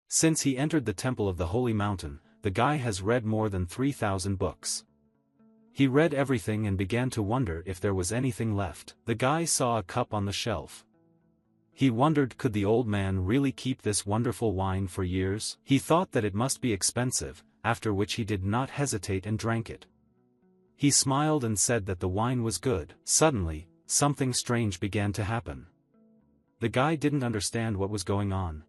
Since he entered the temple of the holy mountain, the guy has read more than 3,000 books. He read everything and began to wonder if there was anything left. The guy saw a cup on the shelf. He wondered, could the old man really keep this wonderful wine for years? He thought that it must be expensive, after which he did not hesitate and drank it. He smiled and said that the wine was good. Suddenly, something strange began to happen. The guy didn't understand what was going on.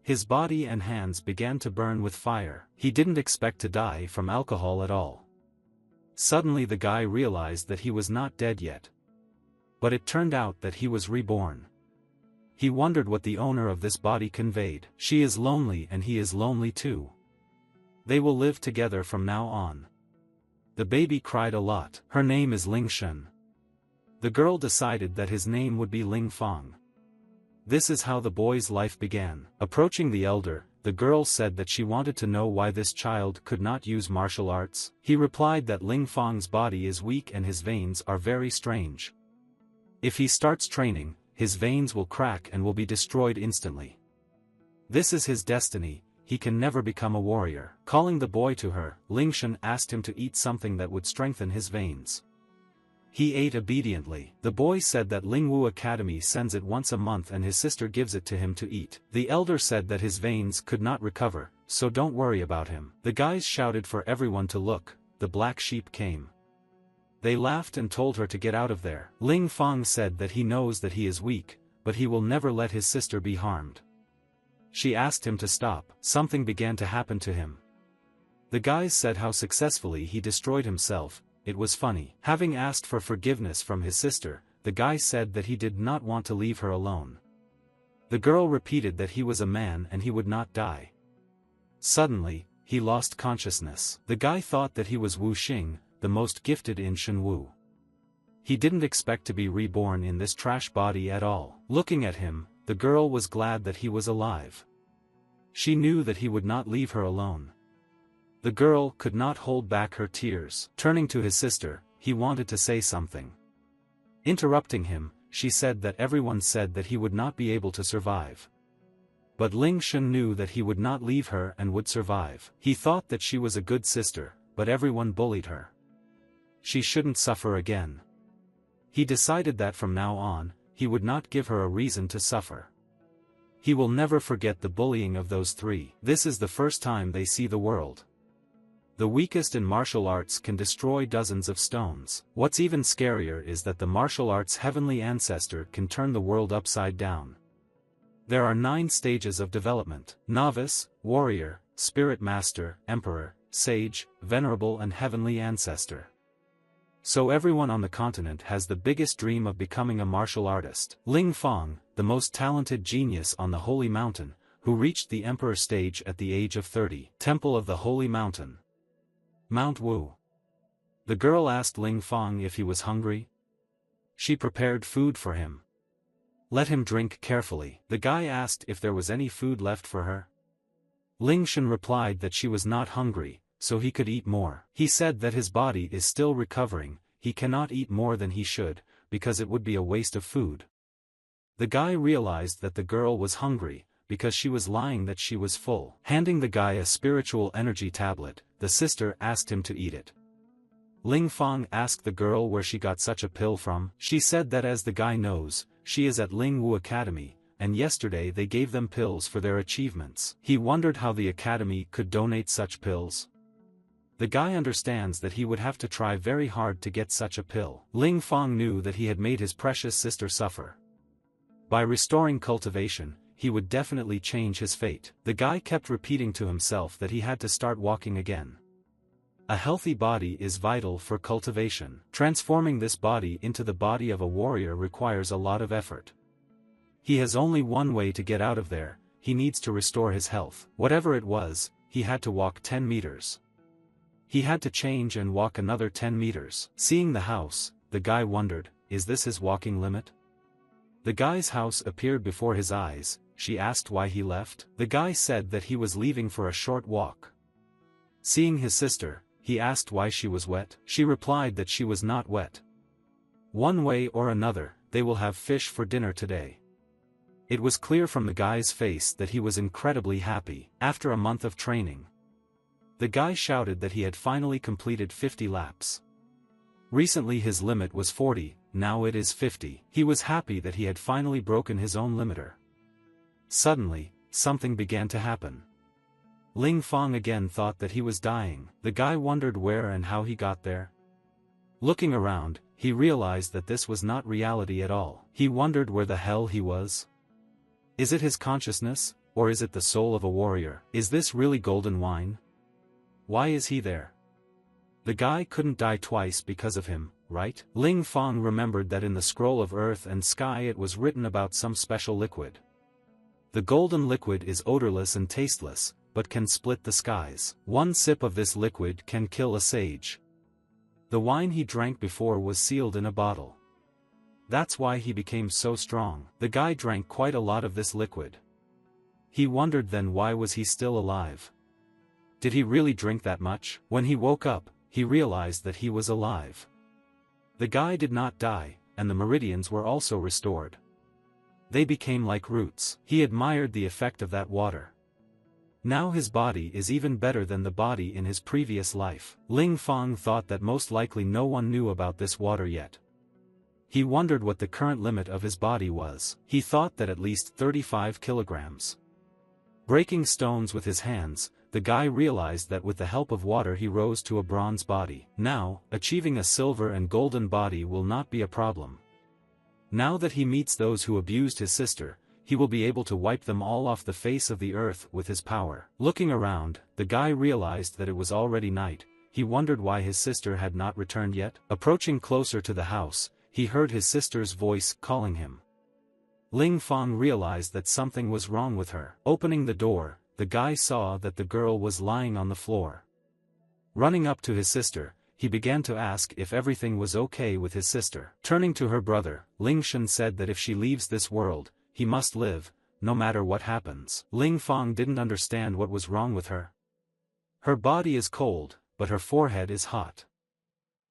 His body and hands began to burn with fire. He didn't expect to die from alcohol at all. Suddenly the guy realized that he was not dead yet. But it turned out that he was reborn. He wondered what the owner of this body conveyed. She is lonely and he is lonely too. They will live together from now on. The baby cried a lot. Her name is Ling Shen. The girl decided that his name would be Ling Fong. This is how the boy's life began. Approaching the elder, the girl said that she wanted to know why this child could not use martial arts. He replied that Ling Fong's body is weak and his veins are very strange. If he starts training, his veins will crack and will be destroyed instantly. This is his destiny, he can never become a warrior. Calling the boy to her, Ling Shen asked him to eat something that would strengthen his veins. He ate obediently. The boy said that Lingwu Academy sends it once a month and his sister gives it to him to eat. The elder said that his veins could not recover, so don't worry about him. The guys shouted for everyone to look. The black sheep came. They laughed and told her to get out of there. Ling Fong said that he knows that he is weak, but he will never let his sister be harmed. She asked him to stop. Something began to happen to him. The guys said how successfully he destroyed himself. It was funny. Having asked for forgiveness from his sister, the guy said that he did not want to leave her alone. The girl repeated that he was a man and he would not die. Suddenly, he lost consciousness. The guy thought that he was Wu Xing, the most gifted in Shenwu. He didn't expect to be reborn in this trash body at all. Looking at him, the girl was glad that he was alive. She knew that he would not leave her alone. The girl could not hold back her tears. Turning to his sister, he wanted to say something. Interrupting him, she said that everyone said that he would not be able to survive. But Ling Shen knew that he would not leave her and would survive. He thought that she was a good sister, but everyone bullied her. She shouldn't suffer again. He decided that from now on, he would not give her a reason to suffer. He will never forget the bullying of those three. This is the first time they see the world. The weakest in martial arts can destroy dozens of stones. What's even scarier is that the martial arts heavenly ancestor can turn the world upside down. There are 9 stages of development: novice, warrior, spirit master, emperor, sage, venerable and heavenly ancestor. So everyone on the continent has the biggest dream of becoming a martial artist. Ling Fong, the most talented genius on the Holy Mountain, who reached the emperor stage at the age of 30. Temple of the Holy Mountain. Mount Wu. The girl asked Ling Fong if he was hungry. She prepared food for him. Let him drink carefully. The guy asked if there was any food left for her. Ling Shen replied that she was not hungry, so he could eat more. He said that his body is still recovering, he cannot eat more than he should, because it would be a waste of food. The guy realized that the girl was hungry, because she was lying that she was full. Handing the guy a spiritual energy tablet, the sister asked him to eat it. Ling Fong asked the girl where she got such a pill from. She said that as the guy knows, she is at Lingwu Academy, and yesterday they gave them pills for their achievements. He wondered how the academy could donate such pills. The guy understands that he would have to try very hard to get such a pill. Ling Fong knew that he had made his precious sister suffer. By restoring cultivation, he would definitely change his fate. The guy kept repeating to himself that he had to start walking again. A healthy body is vital for cultivation. Transforming this body into the body of a warrior requires a lot of effort. He has only one way to get out of there: he needs to restore his health. Whatever it was, he had to walk 10 meters. He had to change and walk another 10 meters. Seeing the house, the guy wondered, is this his walking limit? The guy's house appeared before his eyes. She asked why he left. The guy said that he was leaving for a short walk. Seeing his sister, he asked why she was wet. She replied that she was not wet. One way or another, they will have fish for dinner today. It was clear from the guy's face that he was incredibly happy. After a month of training, the guy shouted that he had finally completed 50 laps. Recently his limit was 40, now it is 50. He was happy that he had finally broken his own limiter. Suddenly, something began to happen. Ling Fong again thought that he was dying. The guy wondered where and how he got there. Looking around, he realized that this was not reality at all. He wondered where the hell he was. Is it his consciousness, or is it the soul of a warrior? Is this really golden wine? Why is he there? The guy couldn't die twice because of him, right? Ling Fong remembered that in the scroll of earth and sky it was written about some special liquid. The golden liquid is odorless and tasteless, but can split the skies. One sip of this liquid can kill a sage. The wine he drank before was sealed in a bottle. That's why he became so strong. The guy drank quite a lot of this liquid. He wondered then why was he still alive? Did he really drink that much? When he woke up, he realized that he was alive. The guy did not die, and the meridians were also restored. They became like roots. He admired the effect of that water. Now his body is even better than the body in his previous life. Ling Fong thought that most likely no one knew about this water yet. He wondered what the current limit of his body was. He thought that at least 35 kilograms. Breaking stones with his hands, the guy realized that with the help of water he rose to a bronze body. Now, achieving a silver and golden body will not be a problem. Now that he meets those who abused his sister, he will be able to wipe them all off the face of the earth with his power. Looking around, the guy realized that it was already night. He wondered why his sister had not returned yet. Approaching closer to the house, he heard his sister's voice calling him. Ling Fong realized that something was wrong with her. Opening the door, the guy saw that the girl was lying on the floor. Running up to his sister, he began to ask if everything was okay with his sister. Turning to her brother, Ling Shen said that if she leaves this world, he must live, no matter what happens. Ling Fong didn't understand what was wrong with her. Her body is cold, but her forehead is hot.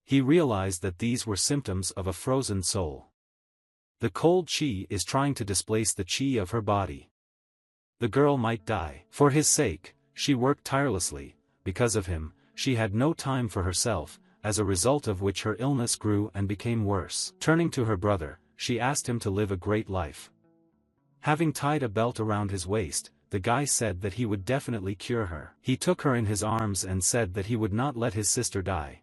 He realized that these were symptoms of a frozen soul. The cold chi is trying to displace the chi of her body. The girl might die. For his sake, she worked tirelessly. Because of him, she had no time for herself, as a result of which her illness grew and became worse. Turning to her brother, she asked him to live a great life. Having tied a belt around his waist, the guy said that he would definitely cure her. He took her in his arms and said that he would not let his sister die.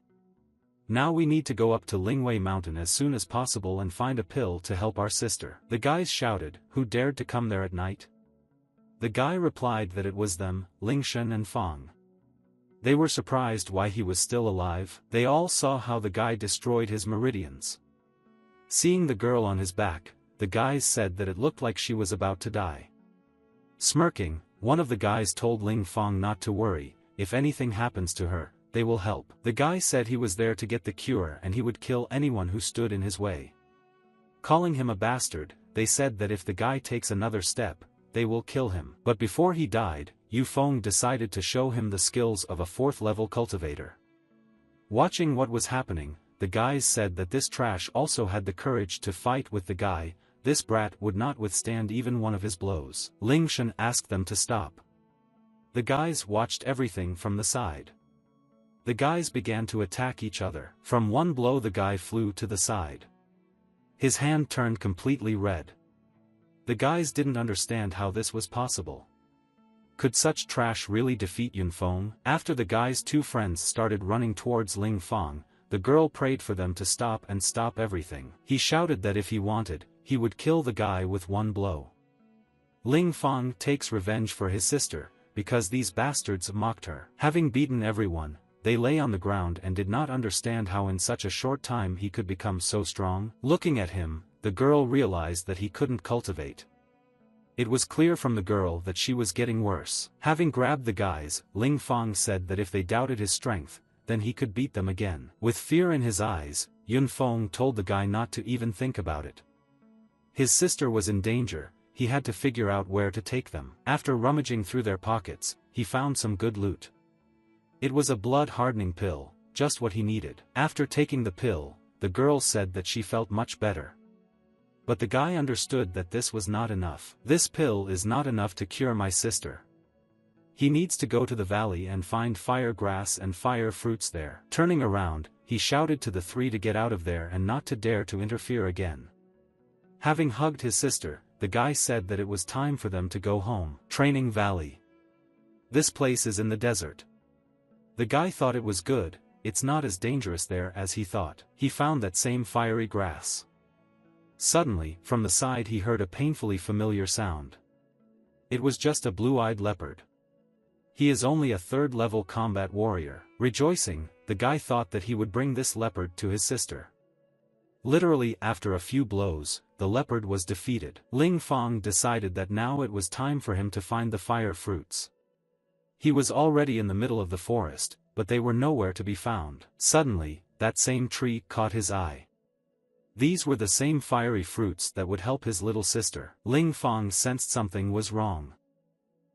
Now we need to go up to Lingwei Mountain as soon as possible and find a pill to help our sister. The guys shouted, who dared to come there at night? The guy replied that it was them, Lingshen and Fong. They were surprised why he was still alive. They all saw how the guy destroyed his meridians. Seeing the girl on his back, the guys said that it looked like she was about to die. Smirking, one of the guys told Ling Fong not to worry, if anything happens to her, they will help. The guy said he was there to get the cure and he would kill anyone who stood in his way. Calling him a bastard, they said that if the guy takes another step, they will kill him. But before he died, Yu Feng decided to show him the skills of a 4th-level cultivator. Watching what was happening, the guys said that this trash also had the courage to fight with the guy. This brat would not withstand even one of his blows. Ling Shen asked them to stop. The guys watched everything from the side. The guys began to attack each other. From one blow the guy flew to the side. His hand turned completely red. The guys didn't understand how this was possible. Could such trash really defeat Yun Feng? After the guy's 2 friends started running towards Ling Fong, the girl prayed for them to stop and stop everything. He shouted that if he wanted, he would kill the guy with one blow. Ling Fong takes revenge for his sister, because these bastards mocked her. Having beaten everyone, they lay on the ground and did not understand how in such a short time he could become so strong. Looking at him, the girl realized that he couldn't cultivate. It was clear from the girl that she was getting worse. Having grabbed the guys, Ling Fong said that if they doubted his strength, then he could beat them again. With fear in his eyes, Yun Feng told the guy not to even think about it. His sister was in danger, he had to figure out where to take them. After rummaging through their pockets, he found some good loot. It was a blood-hardening pill, just what he needed. After taking the pill, the girl said that she felt much better. But the guy understood that this was not enough. This pill is not enough to cure my sister. He needs to go to the valley and find fire grass and fire fruits there. Turning around, he shouted to the three to get out of there and not to dare to interfere again. Having hugged his sister, the guy said that it was time for them to go home. Training Valley. This place is in the desert. The guy thought it was good, it's not as dangerous there as he thought. He found that same fiery grass. Suddenly, from the side he heard a painfully familiar sound. It was just a blue-eyed leopard. He is only a third-level combat warrior. Rejoicing, the guy thought that he would bring this leopard to his sister. Literally after a few blows, the leopard was defeated. Ling Fong decided that now it was time for him to find the fire fruits. He was already in the middle of the forest, but they were nowhere to be found. Suddenly, that same tree caught his eye. These were the same fiery fruits that would help his little sister. Ling Fong sensed something was wrong.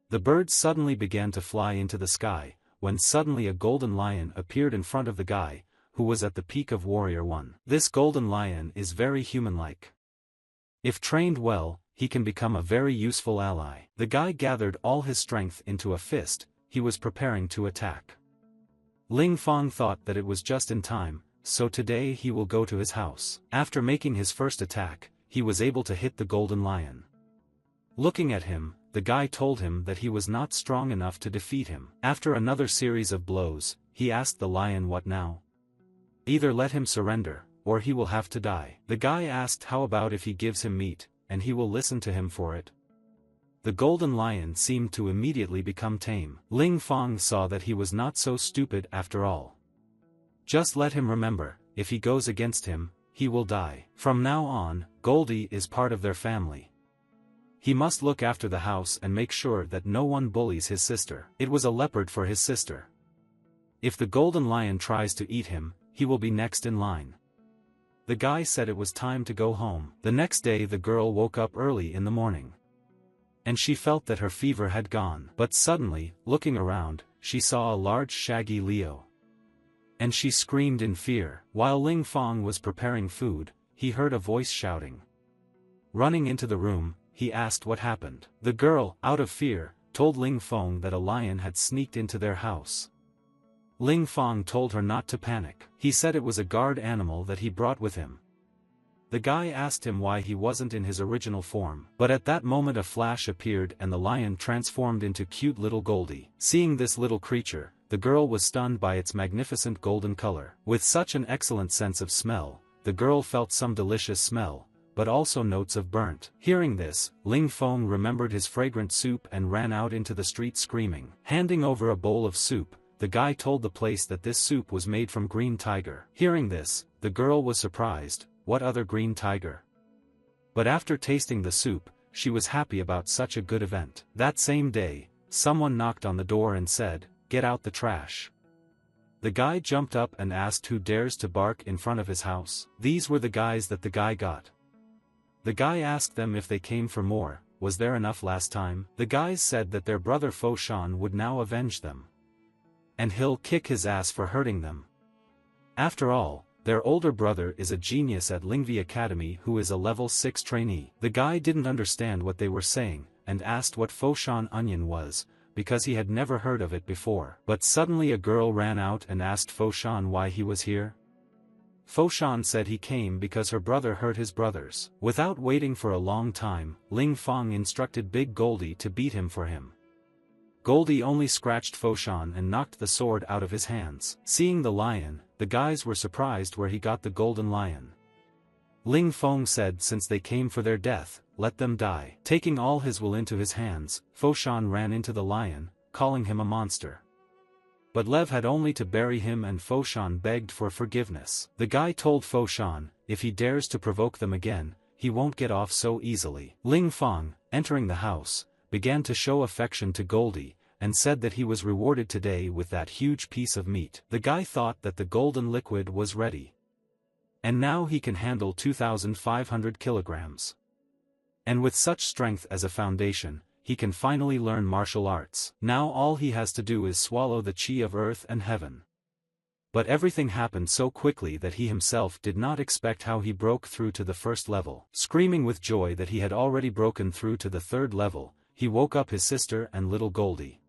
The birds suddenly began to fly into the sky, when suddenly a golden lion appeared in front of the guy, who was at the peak of Warrior 1. This golden lion is very human-like. If trained well, he can become a very useful ally. The guy gathered all his strength into a fist, he was preparing to attack. Ling Fong thought that it was just in time, so today he will go to his house. After making his first attack, he was able to hit the golden lion. Looking at him, the guy told him that he was not strong enough to defeat him. After another series of blows, he asked the lion what now. Either let him surrender, or he will have to die. The guy asked how about if he gives him meat, and he will listen to him for it. The golden lion seemed to immediately become tame. Ling Fong saw that he was not so stupid after all. Just let him remember, if he goes against him, he will die. From now on, Goldie is part of their family. He must look after the house and make sure that no one bullies his sister. It was a leopard for his sister. If the golden lion tries to eat him, he will be next in line. The guy said it was time to go home. The next day the girl woke up early in the morning. And she felt that her fever had gone. But suddenly, looking around, she saw a large shaggy Leo. And she screamed in fear. While Ling Fong was preparing food, he heard a voice shouting. Running into the room, he asked what happened. The girl, out of fear, told Ling Fong that a lion had sneaked into their house. Ling Fong told her not to panic. He said it was a guard animal that he brought with him. The guy asked him why he wasn't in his original form. But at that moment a flash appeared and the lion transformed into cute little Goldie. Seeing this little creature, the girl was stunned by its magnificent golden color. With such an excellent sense of smell, the girl felt some delicious smell, but also notes of burnt. Hearing this, Ling Fong remembered his fragrant soup and ran out into the street screaming. Handing over a bowl of soup, the guy told the place that this soup was made from green tiger. Hearing this, the girl was surprised. What other green tiger? But after tasting the soup, she was happy about such a good event. That same day, someone knocked on the door and said, "Get out the trash." The guy jumped up and asked who dares to bark in front of his house. These were the guys that the guy got. The guy asked them if they came for more. Was there enough last time? The guys said that their brother Fo Shan would now avenge them. And he'll kick his ass for hurting them. After all, their older brother is a genius at Lingvi Academy who is a level 6 trainee. The guy didn't understand what they were saying, and asked what Fo Shan onion was, because he had never heard of it before. But suddenly a girl ran out and asked Fo Shan why he was here. Fo Shan said he came because her brother hurt his brothers. Without waiting for a long time, Ling Fong instructed Big Goldie to beat him for him. Goldie only scratched Fo Shan and knocked the sword out of his hands. Seeing the lion, the guys were surprised where he got the golden lion. Ling Fong said since they came for their death, let them die. Taking all his will into his hands, Fo Shan ran into the lion, calling him a monster. But Lev had only to bury him and Fo Shan begged for forgiveness. The guy told Fo Shan, if he dares to provoke them again, he won't get off so easily. Ling Fong, entering the house, began to show affection to Goldie, and said that he was rewarded today with that huge piece of meat. The guy thought that the golden liquid was ready. And now he can handle 2,500 kilograms. And with such strength as a foundation, he can finally learn martial arts. Now all he has to do is swallow the chi of earth and heaven. But everything happened so quickly that he himself did not expect how he broke through to the first level. Screaming with joy that he had already broken through to the third level, he woke up his sister and little Goldie.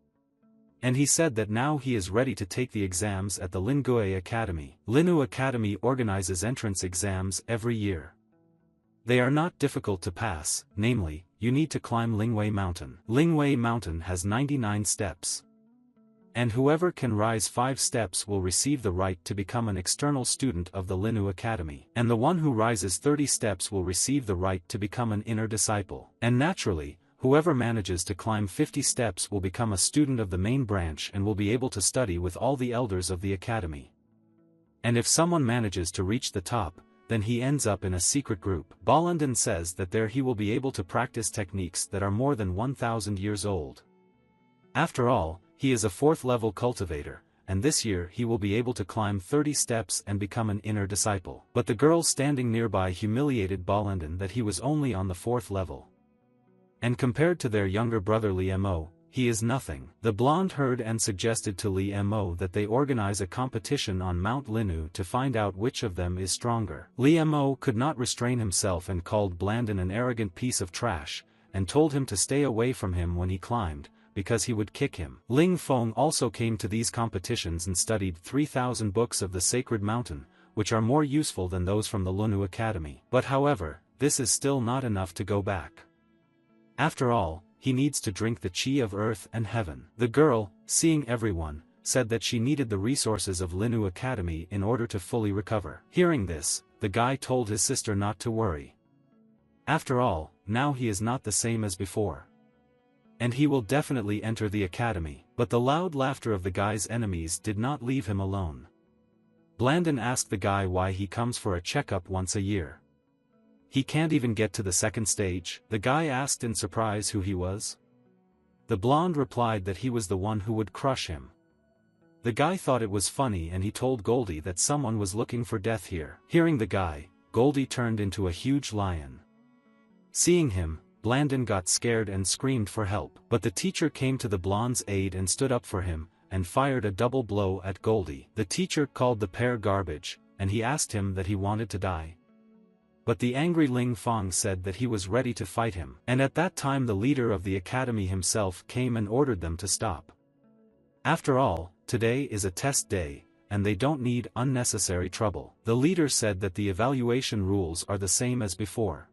And he said that now he is ready to take the exams at the Lingue Academy. Lingue Academy organizes entrance exams every year. They are not difficult to pass, namely, you need to climb Lingue Mountain. Lingue Mountain has 99 steps. And whoever can rise 5 steps will receive the right to become an external student of the Lingue Academy. And the one who rises 30 steps will receive the right to become an inner disciple. And naturally, whoever manages to climb 50 steps will become a student of the main branch and will be able to study with all the elders of the academy. And if someone manages to reach the top, then he ends up in a secret group. Bolanden says that there he will be able to practice techniques that are more than 1,000 years old. After all, he is a 4th level cultivator, and this year he will be able to climb 30 steps and become an inner disciple. But the girl standing nearby humiliated Bolanden that he was only on the 4th level. And compared to their younger brother Liemo, he is nothing. The blonde heard and suggested to Liemo that they organize a competition on Mount Linu to find out which of them is stronger. Liemo could not restrain himself and called Blandon an arrogant piece of trash, and told him to stay away from him when he climbed, because he would kick him. Ling Feng also came to these competitions and studied 3,000 books of the Sacred Mountain, which are more useful than those from the Lunu Academy. But however, this is still not enough to go back. After all, he needs to drink the chi of earth and heaven. The girl, seeing everyone, said that she needed the resources of Linu Academy in order to fully recover. Hearing this, the guy told his sister not to worry. After all, now he is not the same as before. And he will definitely enter the academy. But the loud laughter of the guy's enemies did not leave him alone. Blandon asked the guy why he comes for a checkup once a year. He can't even get to the second stage. The guy asked in surprise who he was. The blonde replied that he was the one who would crush him. The guy thought it was funny and he told Goldie that someone was looking for death here. Hearing the guy, Goldie turned into a huge lion. Seeing him, Blandon got scared and screamed for help. But the teacher came to the blonde's aid and stood up for him, and fired a double blow at Goldie. The teacher called the pair garbage, and he asked him that he wanted to die. But the angry Ling Feng said that he was ready to fight him. And at that time the leader of the academy himself came and ordered them to stop. After all, today is a test day, and they don't need unnecessary trouble. The leader said that the evaluation rules are the same as before.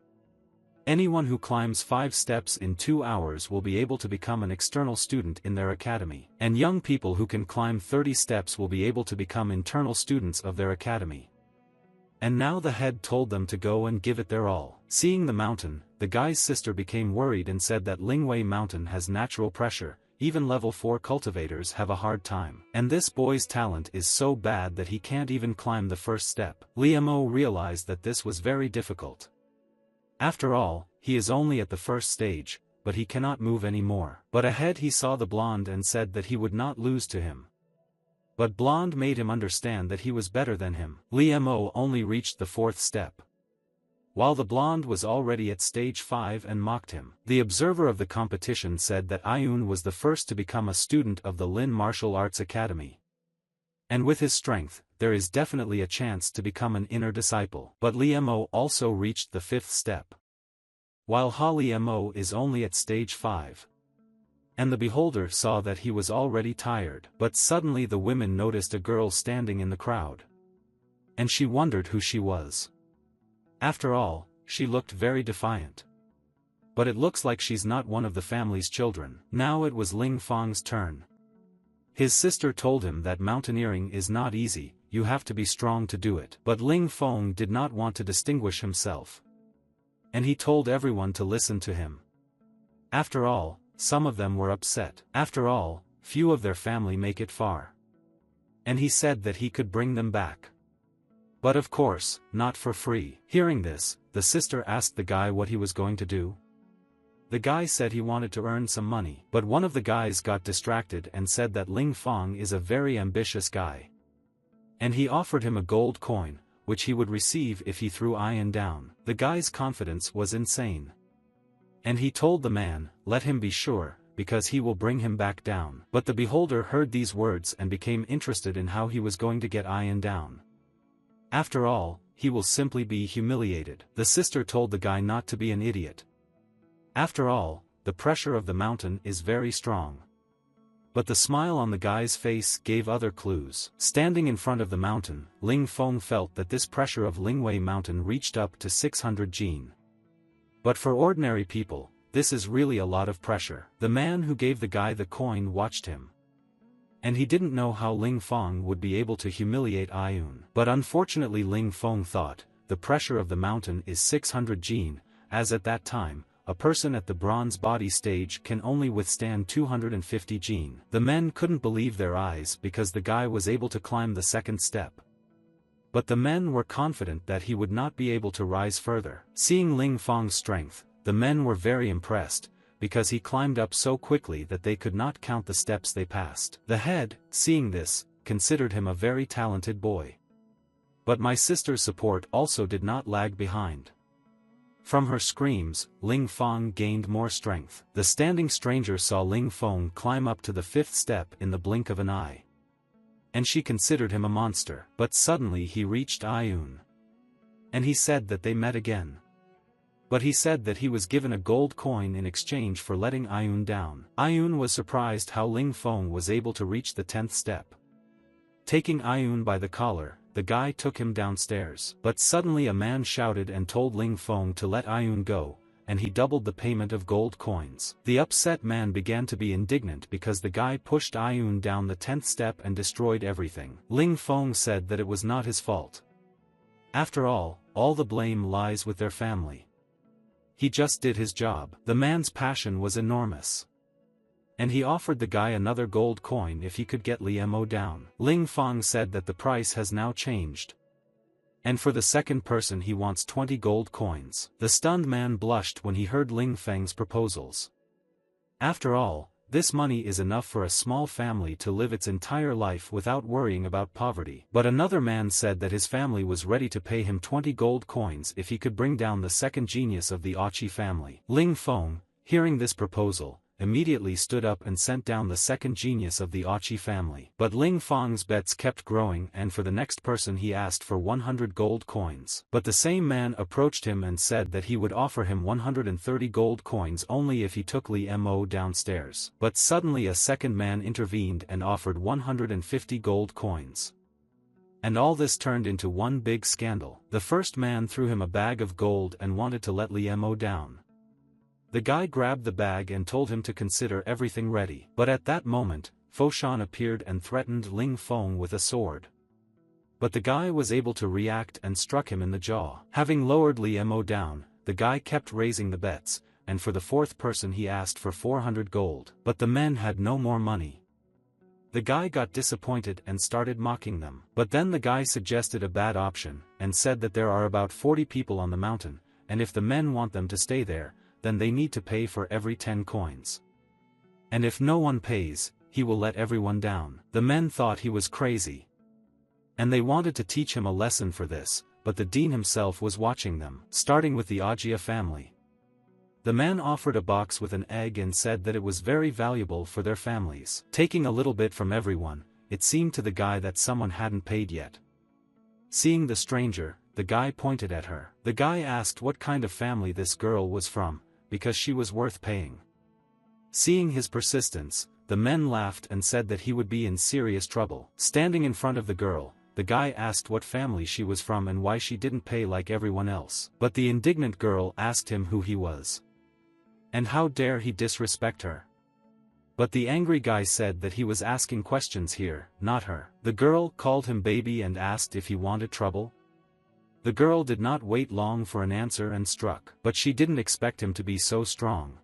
Anyone who climbs 5 steps in 2 hours will be able to become an external student in their academy. And young people who can climb 30 steps will be able to become internal students of their academy. And now the head told them to go and give it their all. Seeing the mountain, the guy's sister became worried and said that Lingwei Mountain has natural pressure, even level 4 cultivators have a hard time. And this boy's talent is so bad that he can't even climb the first step. Liemo realized that this was very difficult. After all, he is only at the first stage, but he cannot move any more. But ahead he saw the blonde and said that he would not lose to him. But blonde made him understand that he was better than him. Liemo only reached the 4th step, while the blonde was already at stage 5 and mocked him. The observer of the competition said that Ayun was the first to become a student of the Lin Martial Arts Academy. And with his strength, there is definitely a chance to become an inner disciple. But Liemo also reached the 5th step, while Ha Liemo is only at stage 5. And the beholder saw that he was already tired. But suddenly the women noticed a girl standing in the crowd. And she wondered who she was. After all, she looked very defiant. But it looks like she's not one of the family's children. Now it was Ling Feng's turn. His sister told him that mountaineering is not easy, you have to be strong to do it. But Ling Feng did not want to distinguish himself. And he told everyone to listen to him. After all, some of them were upset. After all, few of their family make it far. And he said that he could bring them back. But of course, not for free. Hearing this, the sister asked the guy what he was going to do. The guy said he wanted to earn some money. But one of the guys got distracted and said that Ling Feng is a very ambitious guy. And he offered him a gold coin, which he would receive if he threw Ian down. The guy's confidence was insane. And he told the man, let him be sure, because he will bring him back down. But the beholder heard these words and became interested in how he was going to get Ion down. After all, he will simply be humiliated. The sister told the guy not to be an idiot. After all, the pressure of the mountain is very strong. But the smile on the guy's face gave other clues. Standing in front of the mountain, Ling Feng felt that this pressure of Lingwei Mountain reached up to 600 jin. But for ordinary people, this is really a lot of pressure. The man who gave the guy the coin watched him. And he didn't know how Ling Feng would be able to humiliate Ion. But unfortunately Ling Feng thought, the pressure of the mountain is 600 jin, as at that time, a person at the bronze body stage can only withstand 250 jin. The men couldn't believe their eyes because the guy was able to climb the second step. But the men were confident that he would not be able to rise further. Seeing Ling Feng's strength, the men were very impressed, because he climbed up so quickly that they could not count the steps they passed. The head, seeing this, considered him a very talented boy. But my sister's support also did not lag behind. From her screams, Ling Feng gained more strength. The standing stranger saw Ling Feng climb up to the 5th step in the blink of an eye. And she considered him a monster. But suddenly he reached Ion. And he said that they met again. But he said that he was given a gold coin in exchange for letting Ion down. Ion was surprised how Ling Feng was able to reach the 10th step. Taking Ion by the collar, the guy took him downstairs. But suddenly a man shouted and told Ling Feng to let Ion go, and he doubled the payment of gold coins. The upset man began to be indignant because the guy pushed Ion down the 10th step and destroyed everything. Ling Feng said that it was not his fault. After all the blame lies with their family. He just did his job. The man's passion was enormous. And he offered the guy another gold coin if he could get Liemo down. Ling Feng said that the price has now changed. And for the second person he wants 20 gold coins. The stunned man blushed when he heard Ling Feng's proposals. After all, this money is enough for a small family to live its entire life without worrying about poverty. But another man said that his family was ready to pay him 20 gold coins if he could bring down the second genius of the Achi family. Ling Feng, hearing this proposal, immediately stood up and sent down the second genius of the Achi family. But Ling Feng's bets kept growing, and for the next person he asked for 100 gold coins. But the same man approached him and said that he would offer him 130 gold coins only if he took Liemo downstairs. But suddenly a second man intervened and offered 150 gold coins. And all this turned into one big scandal. The first man threw him a bag of gold and wanted to let Liemo down. The guy grabbed the bag and told him to consider everything ready. But at that moment, Foshan appeared and threatened Ling Feng with a sword. But the guy was able to react and struck him in the jaw. Having lowered Liemo down, the guy kept raising the bets, and for the fourth person he asked for 400 gold. But the men had no more money. The guy got disappointed and started mocking them. But then the guy suggested a bad option, and said that there are about 40 people on the mountain, and if the men want them to stay there, then they need to pay for every 10 coins. And if no one pays, he will let everyone down. The men thought he was crazy. And they wanted to teach him a lesson for this, but the dean himself was watching them. Starting with the Ajia family. The man offered a box with an egg and said that it was very valuable for their families. Taking a little bit from everyone, it seemed to the guy that someone hadn't paid yet. Seeing the stranger, the guy pointed at her. The guy asked what kind of family this girl was from, because she was worth paying. Seeing his persistence, the men laughed and said that he would be in serious trouble. Standing in front of the girl, the guy asked what family she was from and why she didn't pay like everyone else. But the indignant girl asked him who he was. And how dare he disrespect her. But the angry guy said that he was asking questions here, not her. The girl called him baby and asked if he wanted trouble. The girl did not wait long for an answer and struck. But she didn't expect him to be so strong.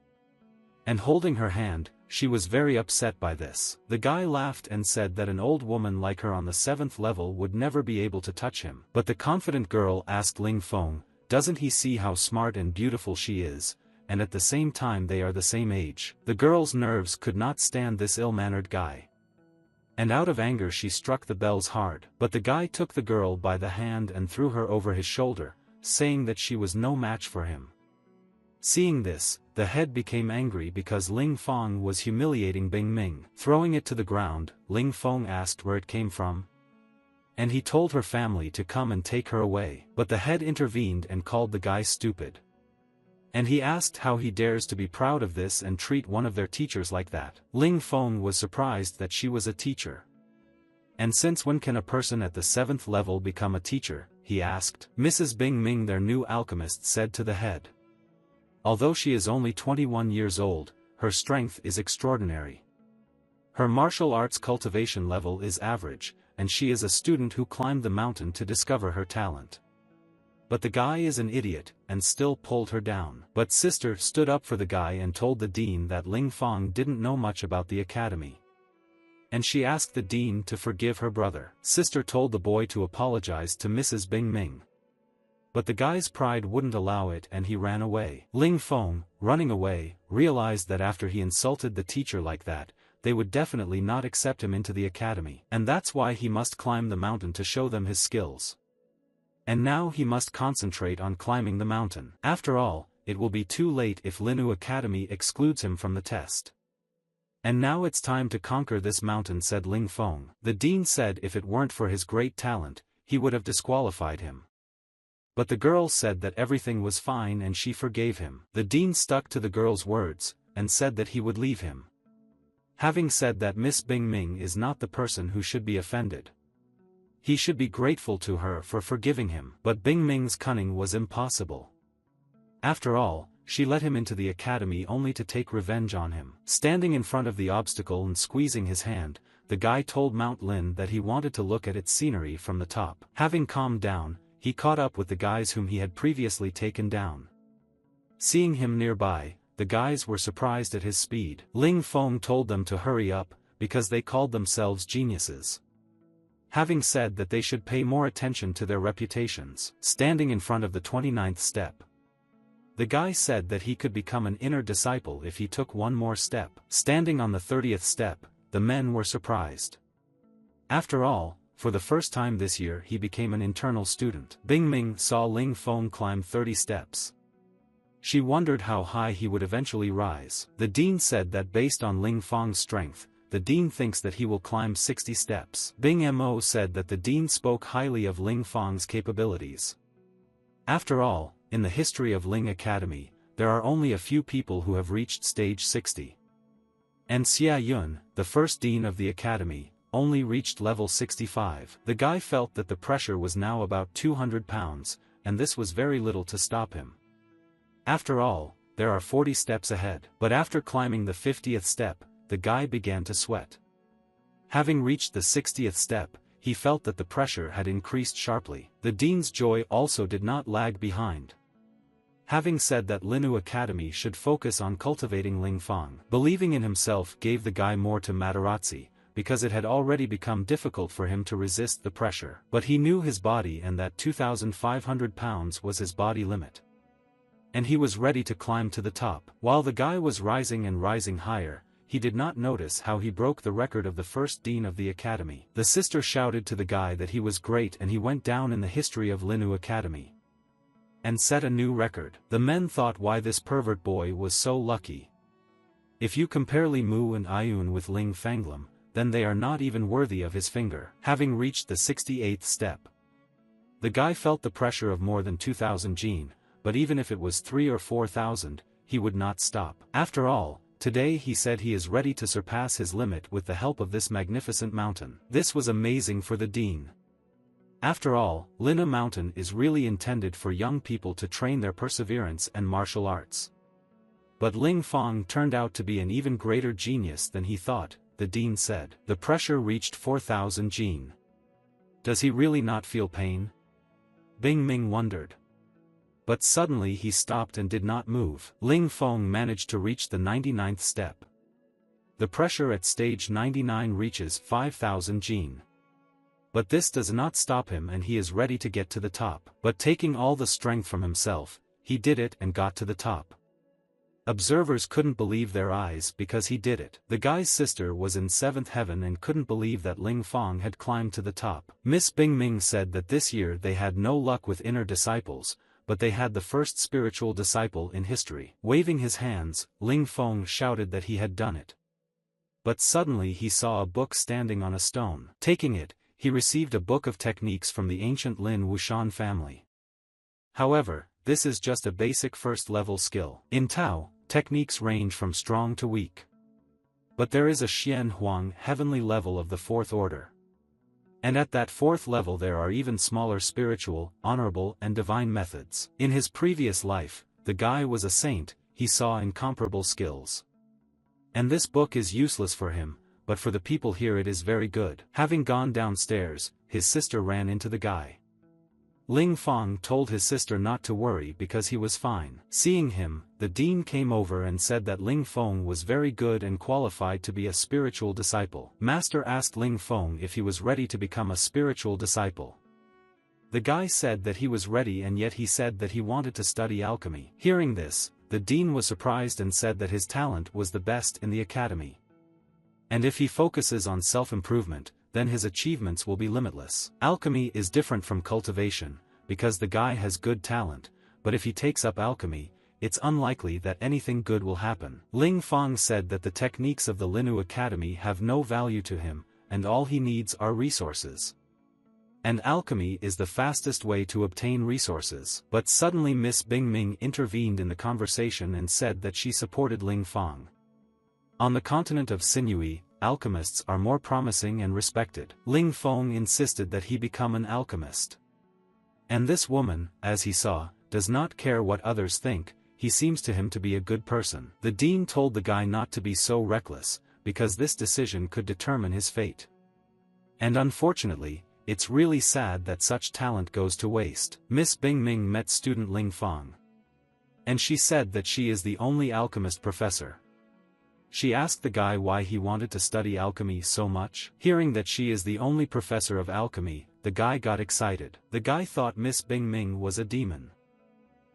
And holding her hand, she was very upset by this. The guy laughed and said that an old woman like her on the 7th level would never be able to touch him. But the confident girl asked Ling Feng, doesn't he see how smart and beautiful she is, and at the same time they are the same age. The girl's nerves could not stand this ill-mannered guy. And out of anger she struck the bells hard. But the guy took the girl by the hand and threw her over his shoulder, saying that she was no match for him. Seeing this, the head became angry because Ling Fong was humiliating Bing Ming. Throwing it to the ground, Ling Fong asked where it came from. And he told her family to come and take her away. But the head intervened and called the guy stupid. And he asked how he dares to be proud of this and treat one of their teachers like that. Ling Fong was surprised that she was a teacher. And since when can a person at the 7th level become a teacher, he asked. Mrs. Bing Ming, their new alchemist, said to the head. Although she is only 21 years old, her strength is extraordinary. Her martial arts cultivation level is average, and she is a student who climbed the mountain to discover her talent. But the guy is an idiot, and still pulled her down. But sister stood up for the guy and told the dean that Ling Fong didn't know much about the academy. And she asked the dean to forgive her brother. Sister told the boy to apologize to Mrs. Bing Ming. But the guy's pride wouldn't allow it and he ran away. Ling Fong, running away, realized that after he insulted the teacher like that, they would definitely not accept him into the academy. And that's why he must climb the mountain to show them his skills. And now he must concentrate on climbing the mountain. After all, it will be too late if Linu Academy excludes him from the test. And now it's time to conquer this mountain, said Ling Fong. The dean said if it weren't for his great talent, he would have disqualified him. But the girl said that everything was fine and she forgave him. The dean stuck to the girl's words, and said that he would leave him. Having said that, Miss Bing Ming is not the person who should be offended. He should be grateful to her for forgiving him. But Bing Ming's cunning was impossible. After all, she let him into the academy only to take revenge on him. Standing in front of the obstacle and squeezing his hand, the guy told Mount Lin that he wanted to look at its scenery from the top. Having calmed down, he caught up with the guys whom he had previously taken down. Seeing him nearby, the guys were surprised at his speed. Ling Fong told them to hurry up, because they called themselves geniuses. Having said that they should pay more attention to their reputations. Standing in front of the 29th step, the guy said that he could become an inner disciple if he took one more step. Standing on the 30th step, the men were surprised. After all, for the first time this year he became an internal student. Bing Ming saw Ling Fong climb 30 steps. She wondered how high he would eventually rise. The dean said that based on Ling Fong's strength, the dean thinks that he will climb 60 steps. Bing Mo said that the dean spoke highly of Ling Fong's capabilities. After all, in the history of Ling Academy, there are only a few people who have reached stage 60. And Xia Yun, the first dean of the academy, only reached level 65. The guy felt that the pressure was now about 200 pounds, and this was very little to stop him. After all, there are 40 steps ahead. But after climbing the 50th step, the guy began to sweat. Having reached the 60th step, he felt that the pressure had increased sharply. The dean's joy also did not lag behind. Having said that Linu Academy should focus on cultivating Ling Fong, believing in himself gave the guy more to Matarazzi, because it had already become difficult for him to resist the pressure. But he knew his body and that 2,500 pounds was his body limit. And he was ready to climb to the top. While the guy was rising and rising higher, he did not notice how he broke the record of the first dean of the academy. The sister shouted to the guy that he was great and he went down in the history of Linu Academy and set a new record. The men thought why this pervert boy was so lucky. If you compare Li Mu and Ayun with Ling Fanglam, then they are not even worthy of his finger. Having reached the 68th step, the guy felt the pressure of more than 2,000 jin, but even if it was 3,000 or 4,000, he would not stop. After all, today he said he is ready to surpass his limit with the help of this magnificent mountain. This was amazing for the dean. After all, Lina Mountain is really intended for young people to train their perseverance and martial arts. But Ling Fong turned out to be an even greater genius than he thought, the dean said. The pressure reached 4,000 jin. Does he really not feel pain? Bing Ming wondered. But suddenly he stopped and did not move. Ling Fong managed to reach the 99th step. The pressure at stage 99 reaches 5,000 jin. But this does not stop him and he is ready to get to the top. But taking all the strength from himself, he did it and got to the top. Observers couldn't believe their eyes because he did it. The guy's sister was in 7th heaven and couldn't believe that Ling Fong had climbed to the top. Miss Bing Ming said that this year they had no luck with inner disciples, but they had the first spiritual disciple in history. Waving his hands, Ling Feng shouted that he had done it. But suddenly he saw a book standing on a stone. Taking it, he received a book of techniques from the ancient Lin Wuxian family. However, this is just a basic first-level skill. In Tao, techniques range from strong to weak. But there is a Xian Huang heavenly level of the fourth order. And at that fourth level there are even smaller spiritual, honorable and divine methods. In his previous life, the guy was a saint, he saw incomparable skills. And this book is useless for him, but for the people here it is very good. Having gone downstairs, his sister ran into the guy. Ling Feng told his sister not to worry because he was fine. Seeing him, the dean came over and said that Ling Feng was very good and qualified to be a spiritual disciple. Master asked Ling Feng if he was ready to become a spiritual disciple. The guy said that he was ready, and yet he said that he wanted to study alchemy. Hearing this, the dean was surprised and said that his talent was the best in the academy. And if he focuses on self-improvement, then his achievements will be limitless. Alchemy is different from cultivation, because the guy has good talent, but if he takes up alchemy, it's unlikely that anything good will happen. Ling Feng said that the techniques of the Linu Academy have no value to him, and all he needs are resources. And alchemy is the fastest way to obtain resources. But suddenly Miss Bingming intervened in the conversation and said that she supported Ling Feng. On the continent of Sinuyi, alchemists are more promising and respected. Ling Feng insisted that he become an alchemist. And this woman, as he saw, does not care what others think, he seems to him to be a good person. The dean told the guy not to be so reckless, because this decision could determine his fate. And unfortunately, it's really sad that such talent goes to waste. Miss Bingming met student Ling Feng. And she said that she is the only alchemist professor. She asked the guy why he wanted to study alchemy so much. Hearing that she is the only professor of alchemy, the guy got excited. The guy thought Miss Bingming was a demon.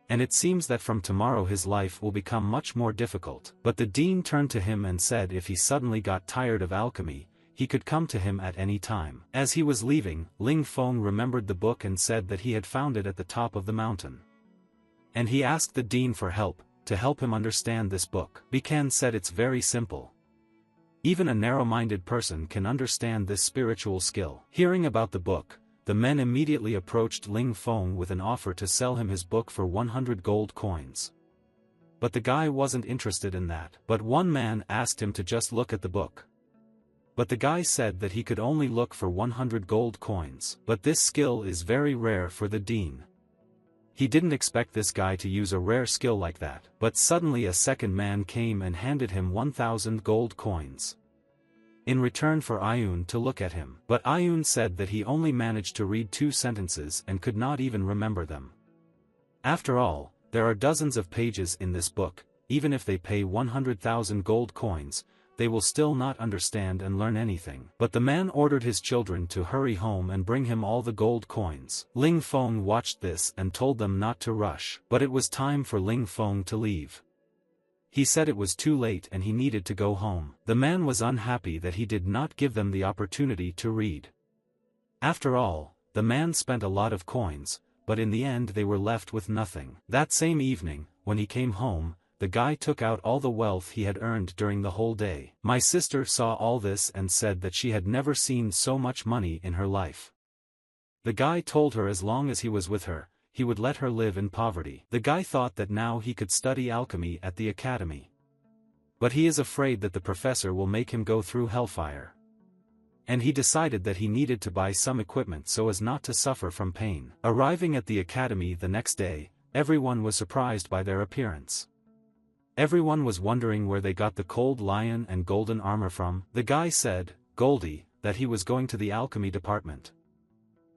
And it seems that from tomorrow his life will become much more difficult. But the dean turned to him and said if he suddenly got tired of alchemy, he could come to him at any time. As he was leaving, Ling Feng remembered the book and said that he had found it at the top of the mountain. And he asked the dean for help, to help him understand this book. Bikan said it's very simple. Even a narrow-minded person can understand this spiritual skill. Hearing about the book, the men immediately approached Ling Feng with an offer to sell him his book for 100 gold coins. But the guy wasn't interested in that. But one man asked him to just look at the book. But the guy said that he could only look for 100 gold coins. But this skill is very rare for the dean. He didn't expect this guy to use a rare skill like that. But suddenly a second man came and handed him 1,000 gold coins. In return for Ayun to look at him. But Ayun said that he only managed to read 2 sentences and could not even remember them. After all, there are dozens of pages in this book, even if they pay 100,000 gold coins, they will still not understand and learn anything. But the man ordered his children to hurry home and bring him all the gold coins. Ling Feng watched this and told them not to rush. But it was time for Ling Feng to leave. He said it was too late and he needed to go home. The man was unhappy that he did not give them the opportunity to read. After all, the man spent a lot of coins, but in the end they were left with nothing. That same evening, when he came home, the guy took out all the wealth he had earned during the whole day. My sister saw all this and said that she had never seen so much money in her life. The guy told her as long as he was with her, he would let her live in poverty. The guy thought that now he could study alchemy at the academy. But he is afraid that the professor will make him go through hellfire. And he decided that he needed to buy some equipment so as not to suffer from pain. Arriving at the academy the next day, everyone was surprised by their appearance. Everyone was wondering where they got the cold lion and golden armor from. The guy said, Goldie, that he was going to the alchemy department.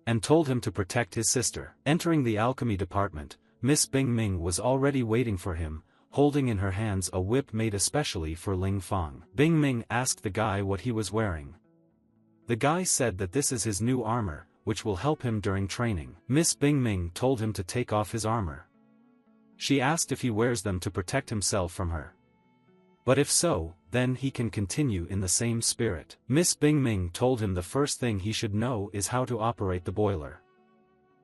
And told him to protect his sister. Entering the alchemy department, Miss Bingming was already waiting for him, holding in her hands a whip made especially for Ling Feng. Bingming asked the guy what he was wearing. The guy said that this is his new armor, which will help him during training. Miss Bingming told him to take off his armor. She asked if he wears them to protect himself from her. But if so, then he can continue in the same spirit. Miss Bingming told him the first thing he should know is how to operate the boiler.